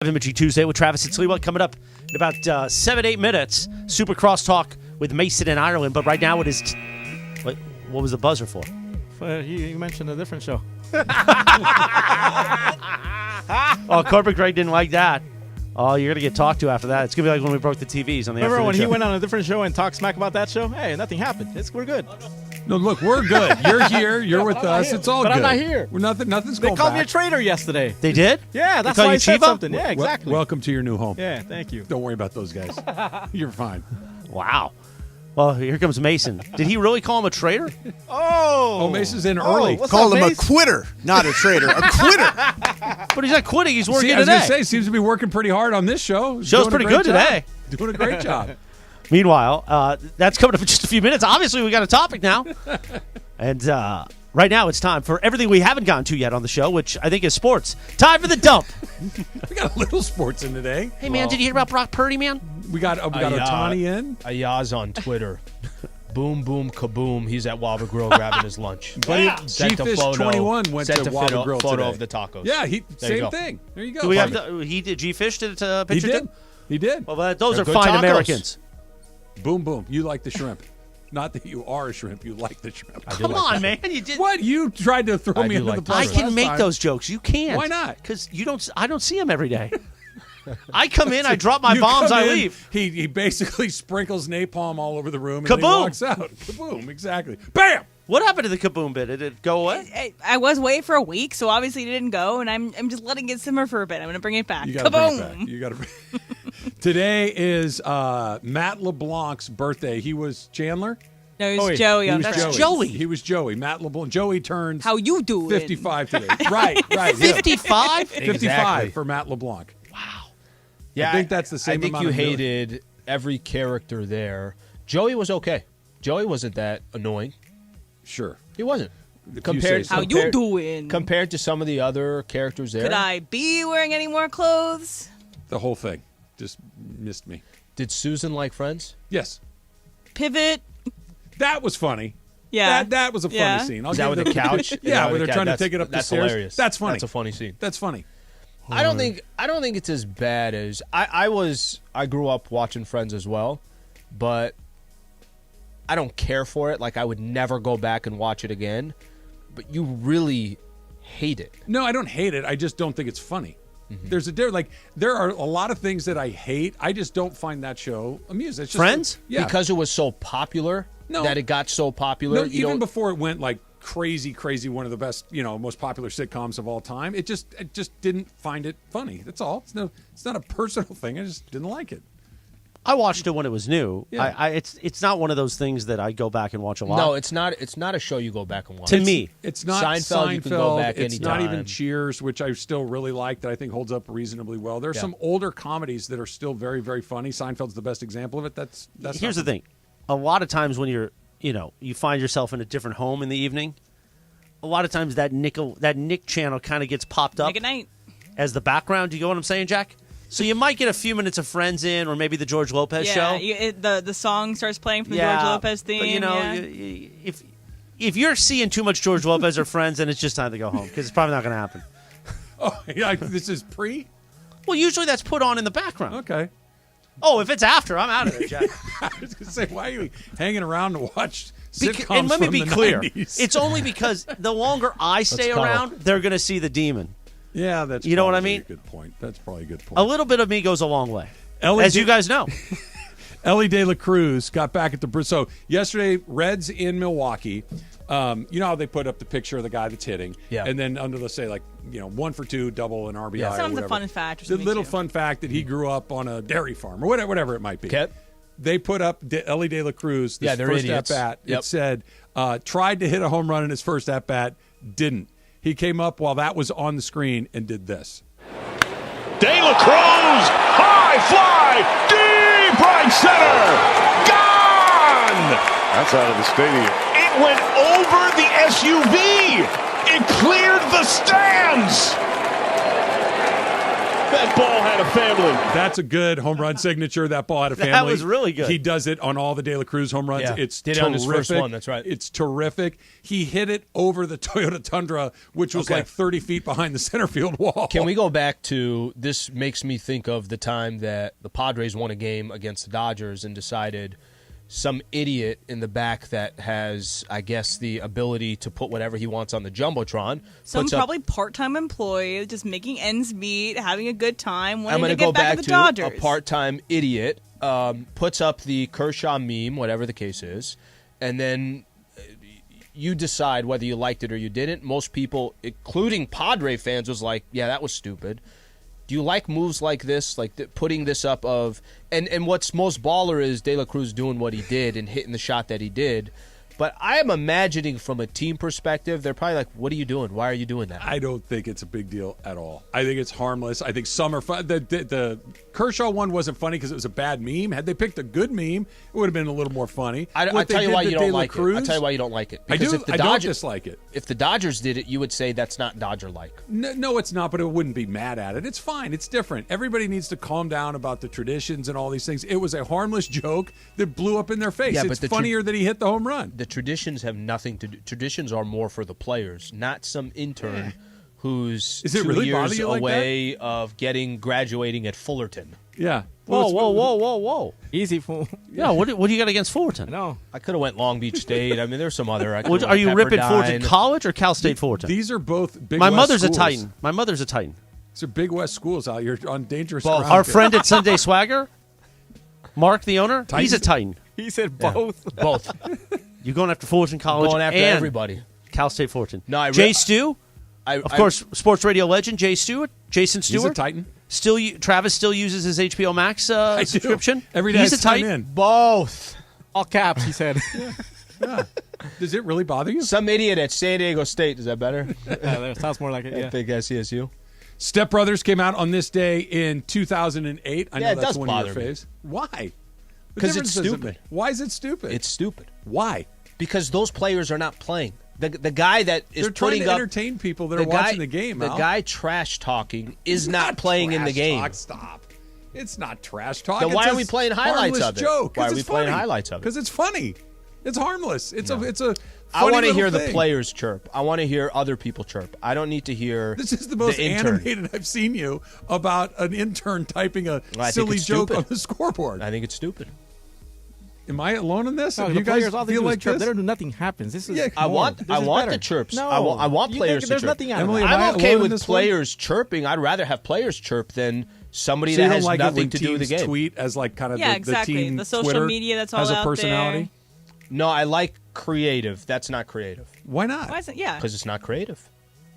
Imaging Tuesday with Travis and Sliwa coming up in about 7-8 minutes. Super Crosstalk with Mason in Ireland. But right now it is... what was the buzzer for? You mentioned a different show. Oh, Corporate Greg didn't like that. Oh, you're going to get talked to after that. It's going to be like when we broke the TVs on the Remember when show. he went on a different show and talked smack about that show? Hey, nothing happened. We're good. No, look, we're good. You're here. You're with us. It's all but good. I'm not here. We're nothing's They going called me a back. traitor yesterday. They did? Yeah, that's call why you I said Chivo? something. Yeah, exactly. Welcome to your new home. Yeah, thank you. Don't worry about those guys. You're fine. Wow. Well, here comes Mason. Did he really call him a traitor? Oh, Mason's in early. Call him a quitter, not a traitor. A quitter. But he's not quitting. He's working I was today. going to say, seems to be working pretty hard on this show. Show's Doing a pretty great good job. today. Doing a great job. Meanwhile, that's coming up in just a few minutes. Obviously, we got a topic now. And right now, it's time for everything we haven't gotten to yet on the show, which I think is sports. Time for the dump. We got a little sports in today. Hey, man, did you hear about Brock Purdy, man? We got Ohtani in. Ayaz on Twitter. Boom, boom, kaboom. He's at Waba Grill grabbing his lunch. But G-Fish21 went to Waba Grill photo today. of the tacos. Yeah, There you same go. thing. There you go. Do we have he did G-Fish did a He picture did. too? He did. Well, those They're are good fine tacos. Americans. Boom, boom. You like the shrimp. Not that you are a shrimp. You like the shrimp. Come on, man. You did. What? You tried to throw me under the bus I can last make time. those jokes. You can't. Why not? Because I don't see them every day. I come in, I drop my You bombs, come I in, leave. He basically sprinkles napalm all over the room and Kaboom! then he walks out. Kaboom! Exactly. Bam! What happened to the kaboom bit? Did it go away? I was away for a week, so obviously it didn't go, and I'm just letting it simmer for a bit. I'm going to bring it back. You gotta bring it Kaboom! back. You got to. Today is Matt LeBlanc's birthday. He was Chandler. No, it was Joey. He was That's Joey. He was Joey. Matt LeBlanc. Joey turns. How you doing? 55 today. Right. 55? 55 Exactly. for Matt LeBlanc. Yeah, I think that's the same I think amount you of million. hated every character there. Joey was okay. Joey wasn't that annoying. Sure. He wasn't. How you doing? Compared to some of the other characters there. Could I be wearing any more clothes? The whole thing just missed me. Did Susan like Friends? Yes. Pivot. That was funny. Yeah. That was a funny scene. Is that with the couch? Yeah, where they're trying to take it up the that's stairs. Hilarious. That's funny. That's a funny scene. That's funny. I don't think it's as bad as I grew up watching Friends as well, but I don't care for it. Like I would never go back and watch it again. But you really hate it. No, I don't hate it. I just don't think it's funny. Mm-hmm. There's a difference. Like there are a lot of things that I hate. I just don't find that show amusing. It's just Friends? Yeah. Because it was so popular No. that it got so popular. No, even before it went like crazy, one of the best, most popular sitcoms of all time. I just didn't find it funny. That's all. It's not a personal thing. I just didn't like it. I watched it when it was new. Yeah. It's not one of those things that I go back and watch a lot. No, it's not. It's not a show you go back and watch. To me, It's not Seinfeld, you can go back it's not anytime. even Cheers, which I still really like, that I think holds up reasonably well. There's some older comedies that are still very, very funny. Seinfeld's the best example of it. That's Here's the thing. A lot of times when you're, you find yourself in a different home in the evening, a lot of times that Nick channel kind of gets popped up Nick at night. as the background. Do you get what I'm saying, Jack? So you might get a few minutes of Friends in, or maybe the George Lopez show. The song starts playing from the George Lopez theme. But if you're seeing too much George Lopez or Friends, then it's just time to go home because it's probably not going to happen. Oh, yeah, this is pre? Well, usually that's put on in the background. Okay. Oh, if it's after, I'm out of there, Jack. I was going to say, why are you hanging around to watch sitcoms and let me from be the clear. 90s? It's only because the longer I stay cuddle. around, they're going to see the demon. Yeah, that's You know what I probably mean? a good point. That's probably a good point. A little bit of me goes a long way, Ellie as you guys know. Ellie De La Cruz got back at the so yesterday. Reds in Milwaukee. You know how they put up the picture of the guy that's hitting, and then under, let's say, 1 for 2, double, an RBI. Yeah. Or Sounds a whatever. fun fact or The something, little too. fun fact that he grew up on a dairy farm or whatever it might be. Okay. They put up Ellie De La Cruz. This they're first idiots. at bat. Yep. It said tried to hit a home run in his first at bat, didn't. He came up while that was on the screen and did this. De La Cruz, high fly, deep right center, gone! That's out of the stadium. It went over the SUV. It cleared the stands. That ball had a family. That's a good home run signature. That ball had a family. That was really good. He does it on all the De La Cruz home runs. Yeah, It's did it terrific. on his first one, that's right. It's terrific. He hit it over the Toyota Tundra, which was like 30 feet behind the center field wall. Can we go back to this? Makes me think of the time that the Padres won a game against the Dodgers and decided some idiot in the back that has, I guess, the ability to put whatever he wants on the Jumbotron. Some puts up- probably part-time employee just making ends meet, having a good time, wanting I'm going to to go get back back to the to Dodgers. a part-time idiot, puts up the Kershaw meme, whatever the case is, and then you decide whether you liked it or you didn't. Most people, including Padre fans, was like, yeah, that was stupid. Do you like moves like this, like putting this up of – and what's most baller is De La Cruz doing what he did and hitting the shot that he did. But I am imagining from a team perspective, they're probably like, what are you doing? Why are you doing that? I don't think it's a big deal at all. I think it's harmless. I think some are fun. The Kershaw one wasn't funny because it was a bad meme. Had they picked a good meme, it would have been a little more funny. I'll tell you why you don't like it. I'll tell you why you don't like it. Because I don't dislike it. If the Dodgers did it, you would say that's not Dodger-like. No, it's not, but it wouldn't be mad at it. It's fine. It's different. Everybody needs to calm down about the traditions and all these things. It was a harmless joke that blew up in their face. Yeah, it's but funnier that he hit the home run. The traditions have nothing to do. Traditions are more for the players, not some intern who's Is it 2 really bother years you like away of graduating at Fullerton. Yeah. Whoa. Easy fool. Yeah, what do you got against Fullerton? No. I could have went Long Beach State. I mean, there's some other. Are you ripping Fullerton College or Cal State Fullerton? These are both big My West mother's schools. a Titan. My mother's a Titan. These are big West schools out here on dangerous Both. ground. Our friend at Sunday Swagger, Mark, the owner, Titans? he's a Titan. He said both. Both. You're going after Fullerton College Going after and everybody. Cal State Fullerton. No, Jay Stu, of course, sports radio legend Jay Stewart, Jason Stewart. He's a Titan. Travis still uses his HBO Max subscription. Every day He's I a sign Titan. in. Both. All caps, he said. Yeah. Does it really bother you? Some idiot at San Diego State. Is that better? That sounds more like it, yeah. Big SCSU. Step Brothers came out on this day in 2008. I know Yeah, it that's does one of bother your me. faves. Why? Because it's stupid. Why is it stupid? It's stupid. Why? Because those players are not playing. The guy that is They're trying putting to up entertain people that are watching the game. The Al. guy trash talking is not playing in the Trash game. talk, stop. It's not trash talk. Then It's why a are we playing highlights harmless of it? Joke. Why 'Cause are we it's playing funny. highlights of it? Because it's funny. It's harmless. It's a. I want to hear the players chirp. I want to hear other people chirp. I don't need to hear. This is the most intern. animated I've seen you about an intern typing a I think silly it's joke stupid. on the scoreboard. I think it's stupid. Am I alone in this? No, Do the you guys players, all they feel do is like chirp. this? They don't do nothing happens. This is Yeah, I want better. the chirps. No, I want You players think to there's chirp. nothing out of Emily, it. am I I'm okay alone in with this one? players chirping. I'd rather have players chirp than somebody So you that don't has like it nothing when to do with the teams game. tweet as like kind of Yeah, the exactly. team The social Twitter media that's all has a out personality. No, I like creative. That's not creative Why not? Why is it? Yeah. because it's not creative.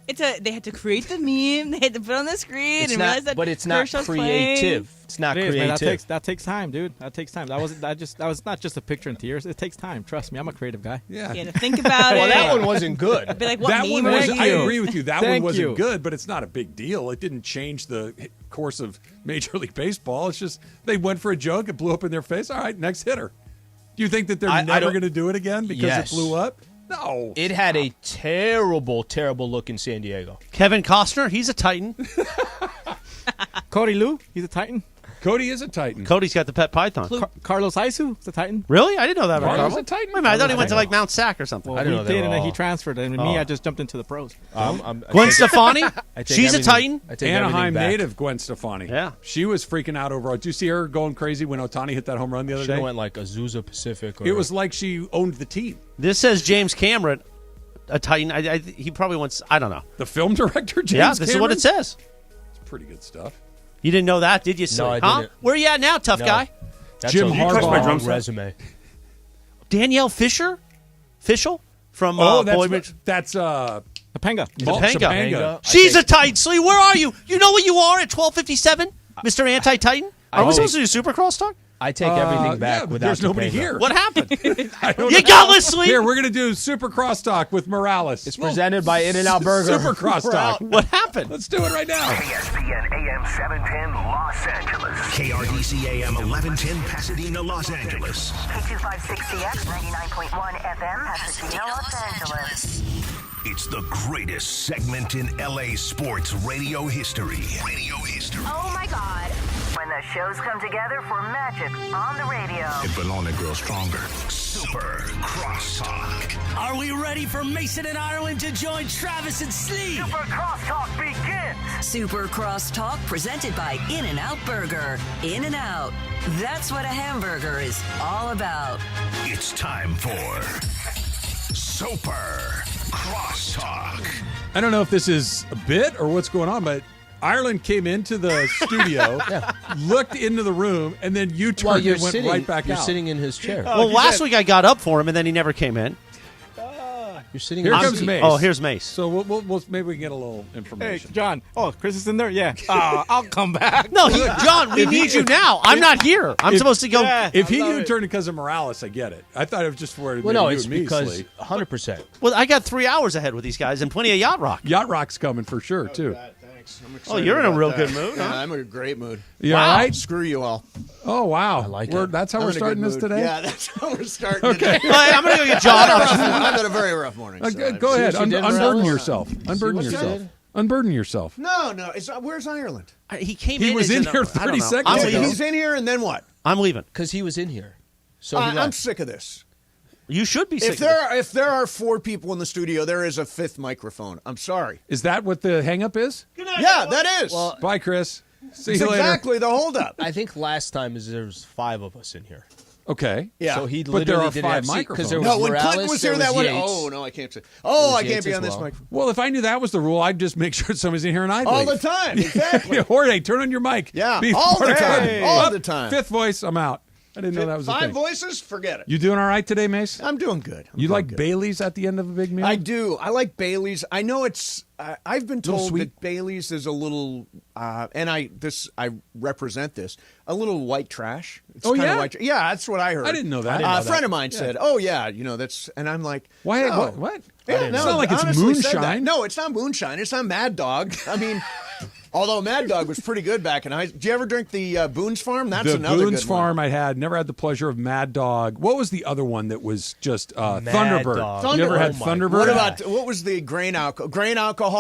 They had to create the meme. They had to put it on the screen It's and not, realize that but it's not Kershaw's creative. It's not It is, man. creative. That takes time, dude. That takes time. That was not just a picture in tears. It takes time. Trust me, I'm a creative guy. Yeah. You had to think about Well, it. that one wasn't good. Be like, what That meme one are was. you? I agree with you. That one Thank wasn't you. good, but it's not a big deal. It didn't change the course of Major League Baseball. It's just they went for a joke. It blew up in their face. All right, next hitter. Do you think that they're I never don't- going to do it again because Yes. it blew up? No. It had a terrible, terrible look in San Diego. Kevin Costner, he's a Titan. Cody Lou, he's a Titan. Cody is a Titan. Cody's got the pet python. Carlos Isu, he's a Titan. Really? I didn't know that about Carlos Carlos. a Titan? Wait a minute, I thought he went to like Mount Sac or something. Well, I didn't know he they did, were and then all- he transferred. And me, I just jumped into the pros. Gwen Stefani, I take she's a everything- Titan. I take Anaheim everything back. native Gwen Stefani. Yeah. She was freaking out over it. Did you see her going crazy when Ohtani hit that home run the other Should have day? went like Azusa Pacific. Or, It was like she owned the team. This says James Cameron, a Titan. He probably wants. I don't know. The film director, James Yeah, this is what Cameron? it says. It's pretty good stuff. You didn't know that, did you? No, I huh? didn't. Where you at now, tough No. guy? That's Jim a Harbaugh. long Drum set. resume. Danielle Fisher, Fischel from Oh, Boy that's Topanga. Topanga. She's a Titan. Slee, where are you? You know what you are at 12:57, Mr. Anti-Titan. Are we supposed to do Supercross talk? I take everything back yeah, without there's nobody Topanga. here. What happened? I don't You know. gutless, Slee. Here, we're going to do Super Crosstalk with Morales. It's presented by In-N-Out Burger. Super Crosstalk. What happened? Let's do it right now. ESPN AM 710 Los Angeles. KRDC AM 1110 Pasadena, Los Angeles. K256CX 99.1 FM, Pasadena, Los Angeles. It's the greatest segment in LA sports radio history. Oh my God. When the shows come together for magic on the radio. It will only grow stronger. Super Crosstalk. Are we ready for Mason and Ireland to join Travis and Slee? Super Crosstalk begins. Super Crosstalk presented by In-N-Out Burger. In-N-Out. That's what a hamburger is all about. It's time for Super Crosstalk. I don't know if this is a bit or what's going on, but Ireland came into the studio, looked into the room, and then you turned and went right back You're out. sitting in his chair. Well, last week I got up for him, and then he never came in. You're sitting Here in his comes seat. Mace. Oh, here's Mace. So we'll maybe we can get a little Hey, information. John. Oh, Chris is in there? Yeah. I'll come back. No, John, we need you now. I'm not here. I'm supposed to go. If he U-turned because of Morales, I get it. I thought it was just for Well, no, you it's and me, because Slee. 100%. Well, I got 3 hours ahead with these guys and plenty of Yacht Rock. Yacht Rock's coming for sure, too. Thanks. I'm Oh, excited you're in a about real that. good mood, Yeah, huh? I'm in a great mood. You all right? Screw you all. Oh, wow. I like We're- it. That's how I'm we're in a starting good this mood. today? Yeah, that's how we're starting Okay. today. Well, hey, I'm going to go get John. I've had a very rough morning. So Go ahead. See what you did, Unburden Morales? yourself. Unburden what you yourself. did? Unburden yourself. No. Where's Ireland? He came He in. was as in an- here I 30 don't know. seconds I'm ago. leaving. He's in here, and then what? I'm leaving. Because he was in here. So he I'm left. sick of this. You should be sick If of this. if there are 4 people in the studio, there is a 5th microphone. I'm sorry. Is that what the hang-up is? Yeah, that is. Well, Bye, Chris. See it's you later. exactly the holdup. I think last time there was 5 of us in here. Okay. Yeah. So he But literally there are didn't 5 have seat because there was No, when Morales, Clinton was here, that was one. Yates. Oh no, I can't say. There Oh, was I can't Yates be as on this well. microphone Well, if I knew that was the rule, I'd just make sure somebody's in here and I'd all leave. the time. Exactly. Jorge, turn on your mic. Yeah, Be all the part of time. it. All Up, the time. 5th voice, I'm out. I didn't know that was a 5 thing. voices? Forget it. You doing all right today, Mace? I'm doing good. I'm You doing like good. Bailey's at the end of a big meal? I do. I like Bailey's. I know it's. I've been Little told sweet. that Bailey's is a little, and I represent this, a little white trash. It's Oh, kinda yeah? white yeah, that's what I heard. I didn't know that. A friend of mine said, "Oh yeah, that's," and I'm like, Why? No. What? Yeah, It's no, not like it's honestly said that. moonshine. No, it's not moonshine. It's not Mad Dog. I mean, although Mad Dog was pretty good back in high. Did you ever drink the Boone's Farm? That's The another Boone's good Farm one. I had. Never had the pleasure of Mad Dog. What was the other one that was just Thunderbird? Dog. You ever had Oh, my- Thunderbird? What was the grain alcohol? Grain alcohol.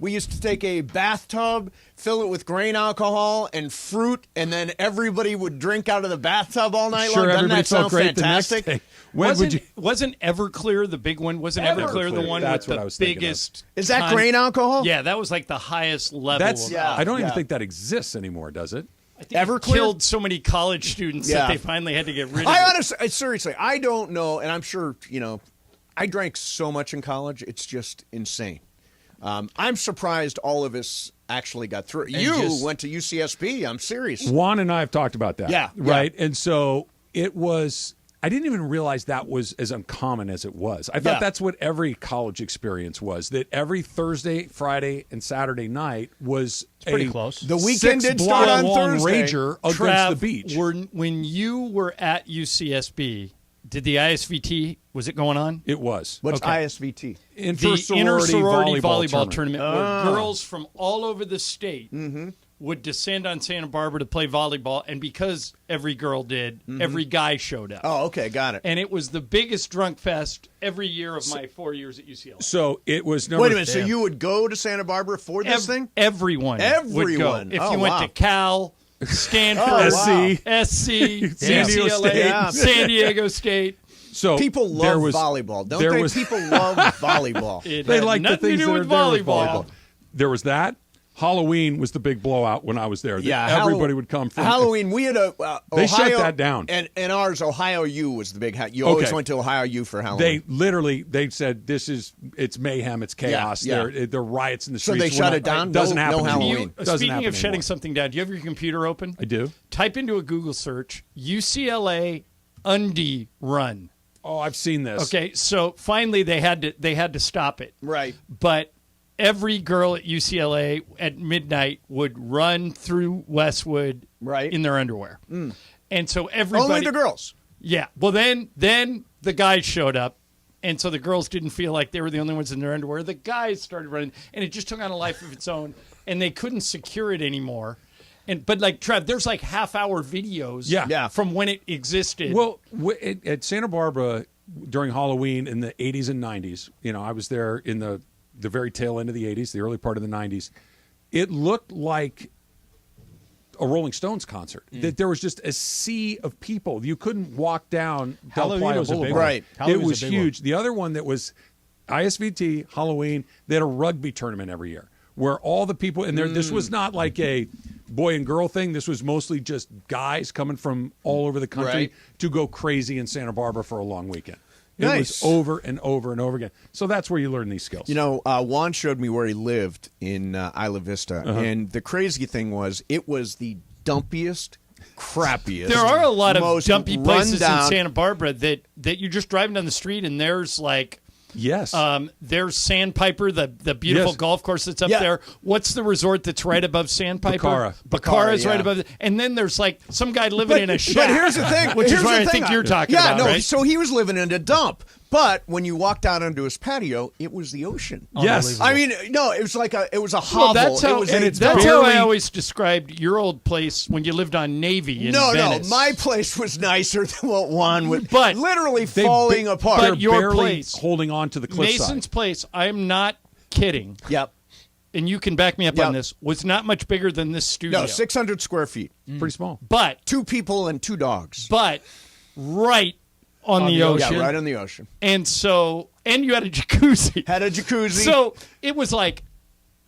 We used to take a bathtub, fill it with grain alcohol and fruit, and then everybody would drink out of the bathtub all night Sure, long. Doesn't everybody that felt sound great fantastic? the next day. When would you? Wasn't Everclear the big one? Wasn't Everclear the one That's with what I the was thinking of. biggest? Is that grain alcohol? Yeah, that was like the highest level. That's. of I don't even yeah. think that exists anymore, does it? I think it Everclear? killed so many college students Yeah. that they finally had to get rid of I it. honestly, seriously, I don't know, and I'm sure I drank so much in college, it's just insane. I'm surprised all of us actually got through. You went to UCSB. I'm serious. Juan and I have talked about that. Yeah, Right. And so it was. I didn't even realize that was as uncommon as it was. I thought Yeah. that's what every college experience was. That every Thursday, Friday, and Saturday night was pretty close. The weekend did start six-block on long Thursday. rager against Trav, the beach. when you were at UCSB, did the ISVT, was it going on? It was. What's Okay. ISVT? The inter-sorority volleyball tournament where Ah. girls from all over the state would descend on Santa Barbara to play volleyball, and because every girl did, every guy showed up. Oh, okay, got it. And it was the biggest drunk fest every year of my 4 years at UCLA. So it was number. Wait a minute. So you would go to Santa Barbara for this thing? Everyone would Everyone. go. If Oh, you went wow. to Cal, Stanford, Oh, wow. SC, San Diego UCLA, State. San Diego State. So People there love was- volleyball, don't there they? was- People love volleyball. It They had like the nothing things to do that with are there with volleyball. There was that. Halloween was the big blowout when I was there. Yeah, Everybody would come from Halloween. We had a They Ohio, shut that down. and ours Ohio U was the big. You always Okay. went to Ohio U for Halloween. They said it's mayhem, it's chaos. Yeah. There are riots in the So streets. they shut it down? It doesn't No- happen no anymore. Halloween. Doesn't Speaking happen of shutting anymore. something down, do you have your computer open? I do. Type into a Google search UCLA undie run. Oh, I've seen this. Okay, so finally they had to stop it. Right. But every girl at UCLA at midnight would run through Westwood Right. in their underwear. And so everybody Only the girls. Yeah. Well then the guys showed up, and so the girls didn't feel like they were the only ones in their underwear. The guys started running, and it just took on a life of its own, and they couldn't secure it anymore. But like Trev, there's like half-hour videos Yeah. from when it existed. Well, at Santa Barbara, during Halloween in the 80s and 90s. I was there in the very tail end of the 80s, the early part of the 90s. It looked like a Rolling Stones concert. That there was just a sea of people. You couldn't walk down Del Halloween Playa was a big Boulevard. one. Right. It was huge. The other one that was ISVT, Halloween, they had a rugby tournament every year where all the people in there, this was not like a boy and girl thing. This was mostly just guys coming from all over the country to go crazy in Santa Barbara for a long weekend. It was over and over and over again. So that's where you learn these skills. Juan showed me where he lived in Isla Vista, and the crazy thing was it was the dumpiest, crappiest. There are a lot of most dumpy places in rundown- Santa Barbara that you're just driving down the street and there's like. Yes. There's Sandpiper, the beautiful golf course that's up there. What's the resort that's right above Sandpiper? Bacara is right above it. And then there's like some guy living in a shack. But here's the thing. Which here's is what the I thing. think you're talking about, right? So he was living in a dump. But when you walked out onto his patio, it was the ocean. Yes. I mean, no, it was like a hovel. Well, that's how, That's how I always described your old place when you lived on Navy in Venice. No, my place was nicer than what Juan would. But literally falling apart. But your barely place, holding on to the cliffside. Mason's place, I'm not kidding. Yep. And you can back me up on this, was not much bigger than this studio. No, 600 square feet. Pretty small. But 2 people and 2 dogs. But right on the ocean. Yeah, right on the ocean. And you had a jacuzzi. Had a jacuzzi. So it was like,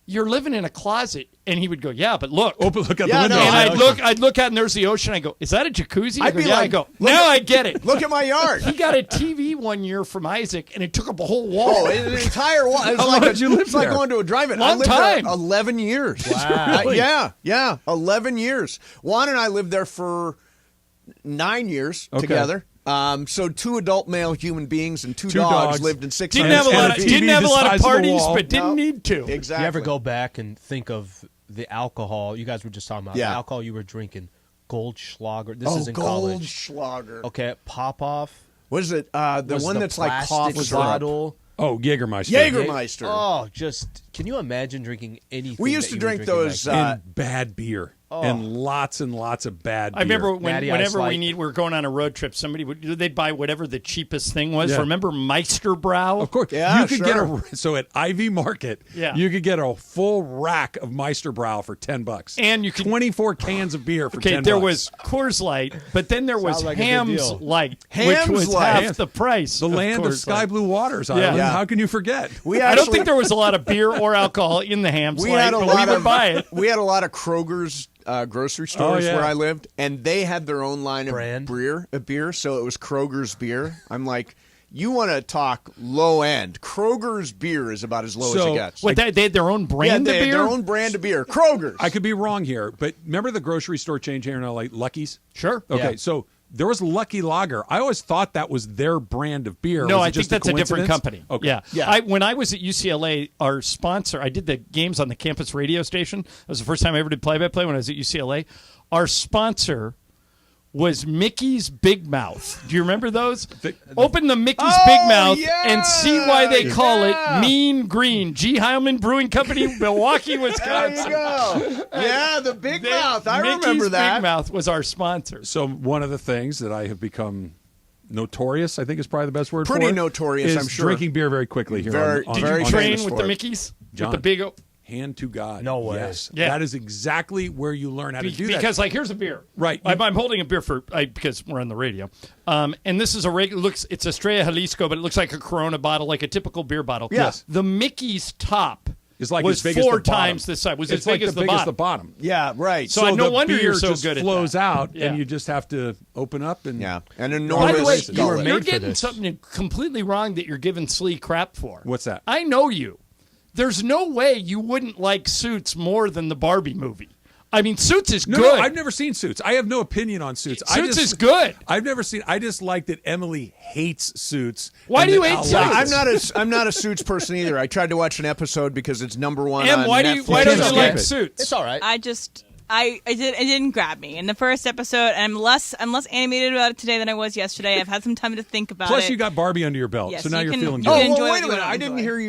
you're living in a closet. And he would go, yeah, but look. Look out the window. And I'd look out and there's the ocean. I go, is that a jacuzzi? I'd be yeah. like, I go, now I get it. Look at my yard. He got a TV one year from Isaac, and it took up a whole wall. Oh, an entire wall. It's How like long did you live it's like there? going to a drive-in. Long I lived time. there 11 years. Wow. Yeah, 11 years. Juan and I lived there for 9 years Okay. together. So 2 adult male human beings and 2 Two dogs dogs. lived in 600. Didn't have a lot of, TV didn't have a the lot size of of the parties, wall. but didn't need to. Exactly. You ever go back and think of the alcohol you guys were just talking about? Yeah. The alcohol you were drinking. Goldschlager. This is in college. Goldschlager. Okay, Pop-Off. What is it? The Was one the that's like cough plastic syrup. bottle. Oh, Jägermeister. Jägermeister. Oh, can you imagine drinking anything? We used that to you were drink drinking those, back then? And bad beer. And lots of bad beer. I remember Natty Ice whenever Light. we were going on a road trip, they'd buy whatever the cheapest thing was. Yeah. Remember Meisterbrow? Of course. Yeah, you could sure. get so at Ivy Market, Yeah. you could get a full rack of Meisterbrow for $10. And you could 24 cans of beer for $10. Okay, there was Coors Light, but then there was Sounds like a good Ham's deal. Light, Ham's which was Light. half the price. the land of Coors sky Light. blue waters. Yeah. Island. Yeah. How can you forget? I don't think there was a lot of beer or alcohol in the Ham's We Light, had a but lot we would of buy it. We had a lot of Kroger's grocery stores yeah. where I lived, and they had their own line of Brand? beer. So it was Kroger's beer. I'm like, you want to talk low end? Kroger's beer is about as low as it gets. What, they had their own brand they of had beer? their own brand of beer. Kroger's. I could be wrong here, but remember the grocery store chain here in LA, Lucky's? Sure. Okay, Yeah. so there was Lucky Lager. I always thought that was their brand of beer. No, Was it I think just that's a different coincidence? company. Okay. Yeah. When I was at UCLA, our sponsor, I did the games on the campus radio station. That was the first time I ever did play-by-play when I was at UCLA. Our sponsor was Mickey's Big Mouth. Do you remember those? Open the Mickey's Big Mouth and see why they call it Mean Green. G. Heilman Brewing Company, Milwaukee, Wisconsin. There you go. Yeah, the Big Mouth. I Mickey's remember that. Big Mouth was our sponsor. So one of the things that I have become notorious, I think is probably the best word Pretty for it, notorious, is I'm sure. drinking beer very quickly here. Very- on, Did very you on- train famous with for the it. Mickeys? John. With the big... Hand to God. No way. Yes. Yeah. That is exactly where you learn how to do that. Because, like, here's a beer. Right. I'm holding a beer because we're on the radio. And this is it's Estrella Jalisco, but it looks like a Corona bottle, like a typical beer bottle. Yes. The Mickey's top It's like was as big as 4 the bottom. times this size. Was It's as big like as the the biggest bottom. the bottom. Yeah, right. So no the wonder beer you're so just good at flows that. out, Yeah. and you just have to open up and Yeah, an By enormous the way, gullet. you're made for getting this. something completely wrong that you're giving Slee crap for. What's that? I know you. There's no way you wouldn't like Suits more than the Barbie movie. I mean, Suits is No, good. I've never seen Suits. I have no opinion on Suits. Suits is good. I've never seen. I just like that Emily hates Suits. Why and do you that hate Al Suits? likes it. I'm not a Suits person either. I tried to watch an episode because it's #1 Em, on why Netflix. don't you Can't like escape it. Suits? It's all right. It didn't grab me in the first episode. And I'm less animated about it today than I was yesterday. I've had some time to think about it. Plus, you got Barbie under your belt, Yes, so now you're feeling you good. can enjoy wait a what you minute! wanna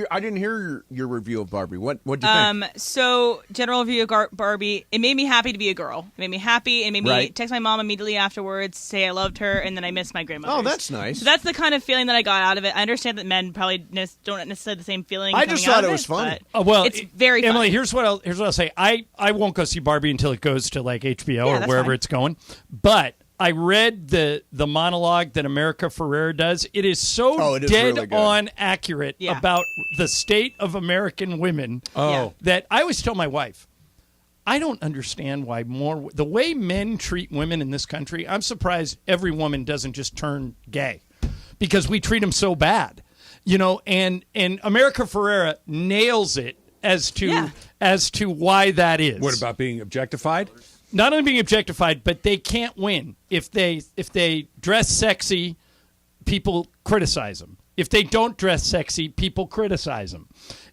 I didn't hear your review of Barbie. What did you think? So general review of Barbie. It made me happy to be a girl. It made me happy. It made me text my mom immediately afterwards, say I loved her, and then I missed my grandmother. Oh, that's nice. So that's the kind of feeling that I got out of it. I understand that men probably don't necessarily the same feeling. I just thought it was fun. Well, it's very Emily. fun. Here's what I'll say. I won't go see Barbie until it goes to like HBO or that's wherever fine. it's going. But I read the monologue that America Ferrera does. It is so it is dead really good. on accurate about the state of American women that I always tell my wife, I don't understand why the way men treat women in this country. I'm surprised every woman doesn't just turn gay because we treat them so bad, and America Ferrera nails it as to why that is. What about being objectified? Not only being objectified, but they can't win. If they dress sexy, people criticize them. If they don't dress sexy, people criticize them.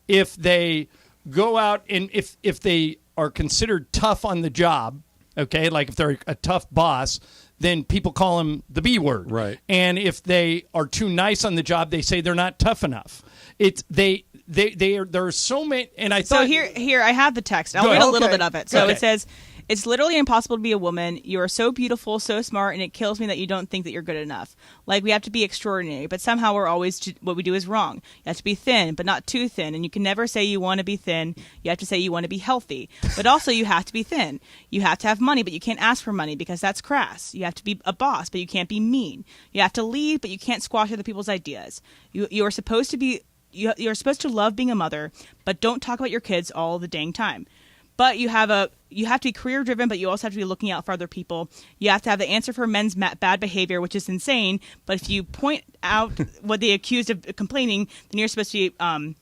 If they go out and if they are considered tough on the job, okay, like if they're a tough boss, then people call them the B word. Right. And if they are too nice on the job, they say they're not tough enough. There are so many, and I thought. So here I have the text. I'll Go read ahead. a little Okay. bit of it. So Okay. it says, "It's literally impossible to be a woman. You are so beautiful, so smart, and it kills me that you don't think that you're good enough. Like, we have to be extraordinary, but somehow what we do is wrong. You have to be thin, but not too thin, and you can never say you want to be thin. You have to say you want to be healthy, but also you have to be thin. You have to have money, but you can't ask for money because that's crass. You have to be a boss, but you can't be mean. You have to lead, but you can't squash other people's ideas. You are supposed to be... You're supposed to love being a mother, but don't talk about your kids all the dang time. But you have to be career driven, but you also have to be looking out for other people. You have to have the answer for men's bad behavior, which is insane. But if you point out what they accused of complaining, then you're supposed to be,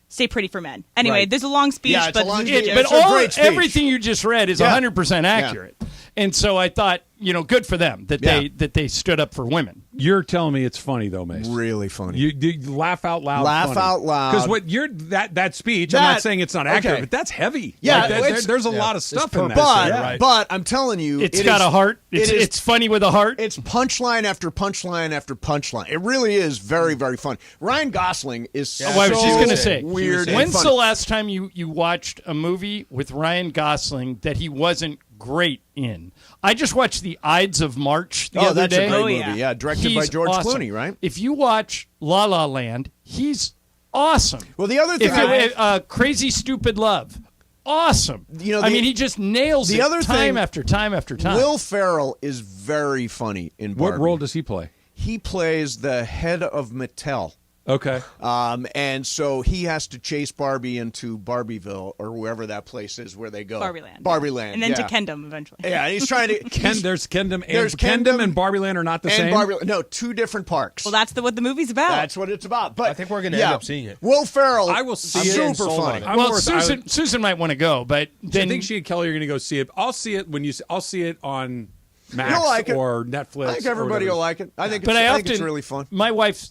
stay pretty for men. Anyway, Right. there's a long speech, Yeah, it's a but long speech. But It's a great speech. everything you just read is 100% accurate. And so I thought, good for them that they stood up for women. You're telling me it's funny though, Mace. Really funny. You laugh out loud. Laugh out loud. Because what you're that speech. I'm not saying it's not accurate, but that's heavy. Yeah, Like, there's a lot of stuff in that. But I'm telling you, It's got a heart. It's funny with a heart. It's punchline after punchline after punchline. It really is very, very fun. Ryan Gosling is so I was just going to say, weird. and when's funny. the last time you watched a movie with Ryan Gosling that he wasn't great in? I just watched The Ides of March the other that's day. a great movie. Yeah, directed by He's George awesome. Clooney, right? If you watch La La Land, he's awesome. Well, the other thing, Crazy Stupid Love, awesome. I mean, he just nails the it other time thing, after time after time. Will Ferrell is very funny in Barbie. What role does he play? He plays the head of Mattel. Okay. And so he has to chase Barbie into Barbieville or wherever that place is where they go. Barbieland. And then to Kendom eventually. Yeah, and he's trying to... There's Kendom. There's Kendom and Barbieland are not the same? No, two different parks. Well, that's what the movie's about. That's what it's about. But I think we're going to end up seeing it. Will Ferrell, I will see super it. funny. Well, Susan might want to go, but then I think she and Kelly are going to go see it. I'll see it I'll see it on Max You'll like it. or Netflix. I think everybody will like it. I think it's really fun. My wife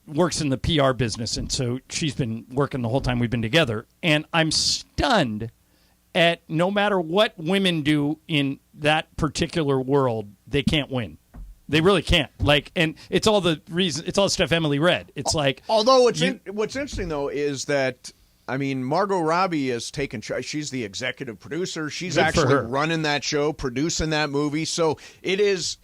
works in the PR business, and so she's been working the whole time we've been together. And I'm stunned at no matter what women do in that particular world, they can't win. They really can't. And it's all the reason. It's all the stuff Emily read. It's like, although what's interesting though is that Margot Robbie has taken. She's the executive producer. She's Good for actually her. running that show, producing that movie. So it is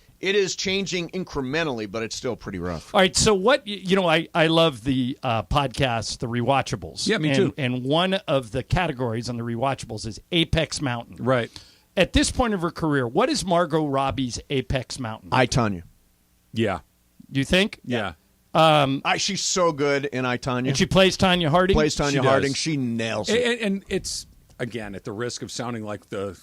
changing incrementally, but it's still pretty rough. All right, so what I love the podcast, the Rewatchables. Yeah, me too. And one of the categories on the Rewatchables is Apex Mountain. Right. At this point of her career, what is Margot Robbie's Apex Mountain? I, Tonya. Yeah. Do you think? Yeah. She's so good in I, Tonya. And she plays Tanya Harding? Plays Tanya Harding. She nails it. And it's, again, at the risk of sounding like the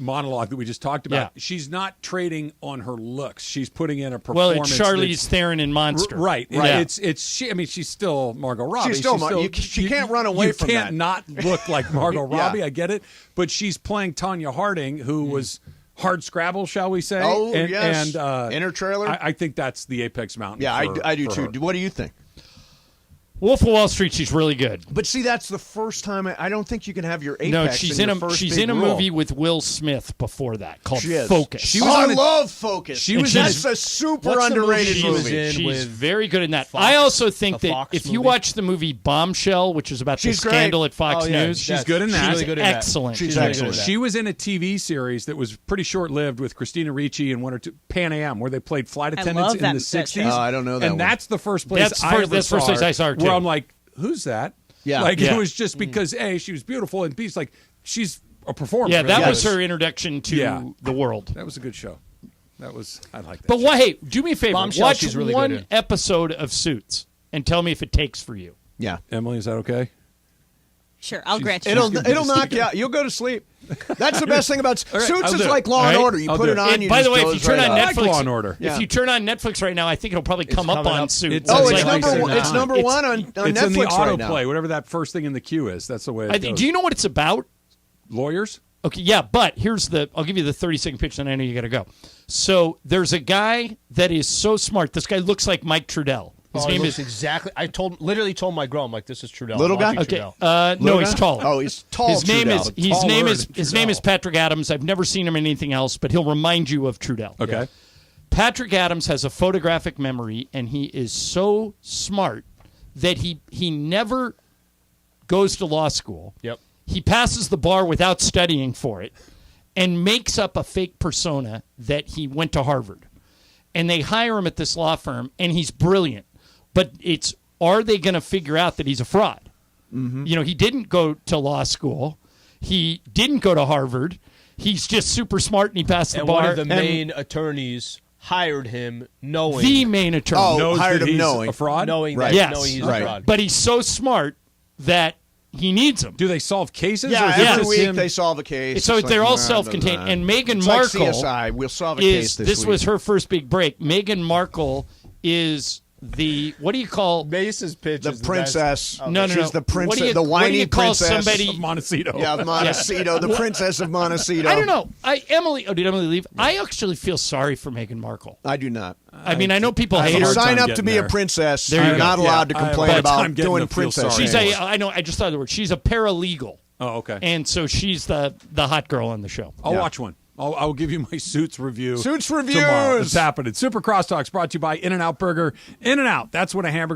monologue that we just talked about, she's not trading on her looks. She's putting in a Well, performance. it's Charlize Theron in Monster. Right. Yeah. It's she. I mean, she's still Margot Robbie. She's still she can't run away from that. You can't not look like Margot Robbie. I get it. But she's playing Tanya Harding, who was hard scrabble, shall we say? Oh, and, yes. And in her trailer? I think that's the Apex Mountain. Yeah, for, I do for too. her. What do you think? Wolf of Wall Street, she's really good. But see, that's the first time. I don't think you can have your apex. No, she's in your a first she's big in a role. movie with Will Smith before that called She is. Focus. She was I love Focus. That's a super What's the underrated movie movie. She's very good in that. I also think that if you watch the movie Bombshell, which is about the She's great. scandal at Fox Oh, yeah, News, she's good in that. She's excellent. She's excellent. She was in a TV series that was pretty short-lived with Christina Ricci and one or two Pan Am, where they played flight I attendants love in that- the that show. '60s. Oh, I don't know that And one. that's the first place That's I first- ever that's first saw place her, I saw her, too. where I'm like, who's that? Yeah. Like Yeah. it was just because A, she was beautiful, and B, it's like she's a performer. Yeah, that Yes. was her introduction to the world. That was a good show. I like that. But show. hey, do me a favor. Bombshell, Watch she's really one good in. episode of Suits and tell me if it takes for you. Yeah, Emily, is that okay? Sure, I'll grant you. It'll knock you out. You'll go to sleep. That's the best thing about All right, Suits. I'll Is do it. like Law All and right? Order. You I'll put do it it. on. And you by the just way, if goes you turn right on up. I like Netflix, Law and Order. Yeah. if you turn on Netflix right now, I think it'll probably come up coming on up. Suits. It's Oh, like it's I number said, one. It's number It's- one on It's Netflix in the right now. autoplay, whatever that first thing in the queue is. That's the way it goes. Do you know what it's about? Lawyers? Okay, yeah, but I'll give you the 30-second pitch, and I know you got to go. So there's a guy that is so smart. This guy looks like Mike Trudell. His name is exactly. I literally told my girl, I'm like, this is Trudell. Little I'm guy? watching Okay. Trudell. No, he's tall. Oh, he's tall. His name Trudell. his name is Patrick Adams. I've never seen him in anything else, but he'll remind you of Trudell. Okay. Yeah. Patrick Adams has a photographic memory, and he is so smart that he never goes to law school. Yep. He passes the bar without studying for it and makes up a fake persona that he went to Harvard. And they hire him at this law firm, and he's brilliant. But are they going to figure out that he's a fraud? Mm-hmm. You know, he didn't go to law school. He didn't go to Harvard. He's just super smart, and he passed the And bar. one of the main attorneys hired him knowing. The main attorney. Knows hired that him he's knowing. a fraud? Knowing Right. that Yes. knowing he's Right. a fraud. But he's so smart that he needs him. Do they solve cases? Yeah, or is it every just week him? they solve a case. So It's they're like, all nah, self-contained. nah, nah. And Meghan It's Markle like CSI. We'll solve a case this week. was her first big break. Meghan Markle is the what do you call Mace's pitch The is princess. best. No, She's the What do princess. you- The what do whiny you call princess somebody- Of Montecito. Yeah, Montecito. The princess of Montecito. I don't know. Did Emily leave? I actually feel sorry for Meghan Markle. I do not. I mean, I know people I have hate a her. hard Sign time up to getting be there. a princess. There you You're go. not allowed to I have a complain hard about time getting doing to feel princess. sorry. She's things. I know. I just thought of the word. She's a paralegal. Oh, okay. And so she's the hot girl on the show. I'll watch one. I'll give you my Suits review. Suits tomorrow. reviews. It's happening. Super Crosstalks brought to you by In-N-Out Burger. In-N-Out. That's what a hamburger.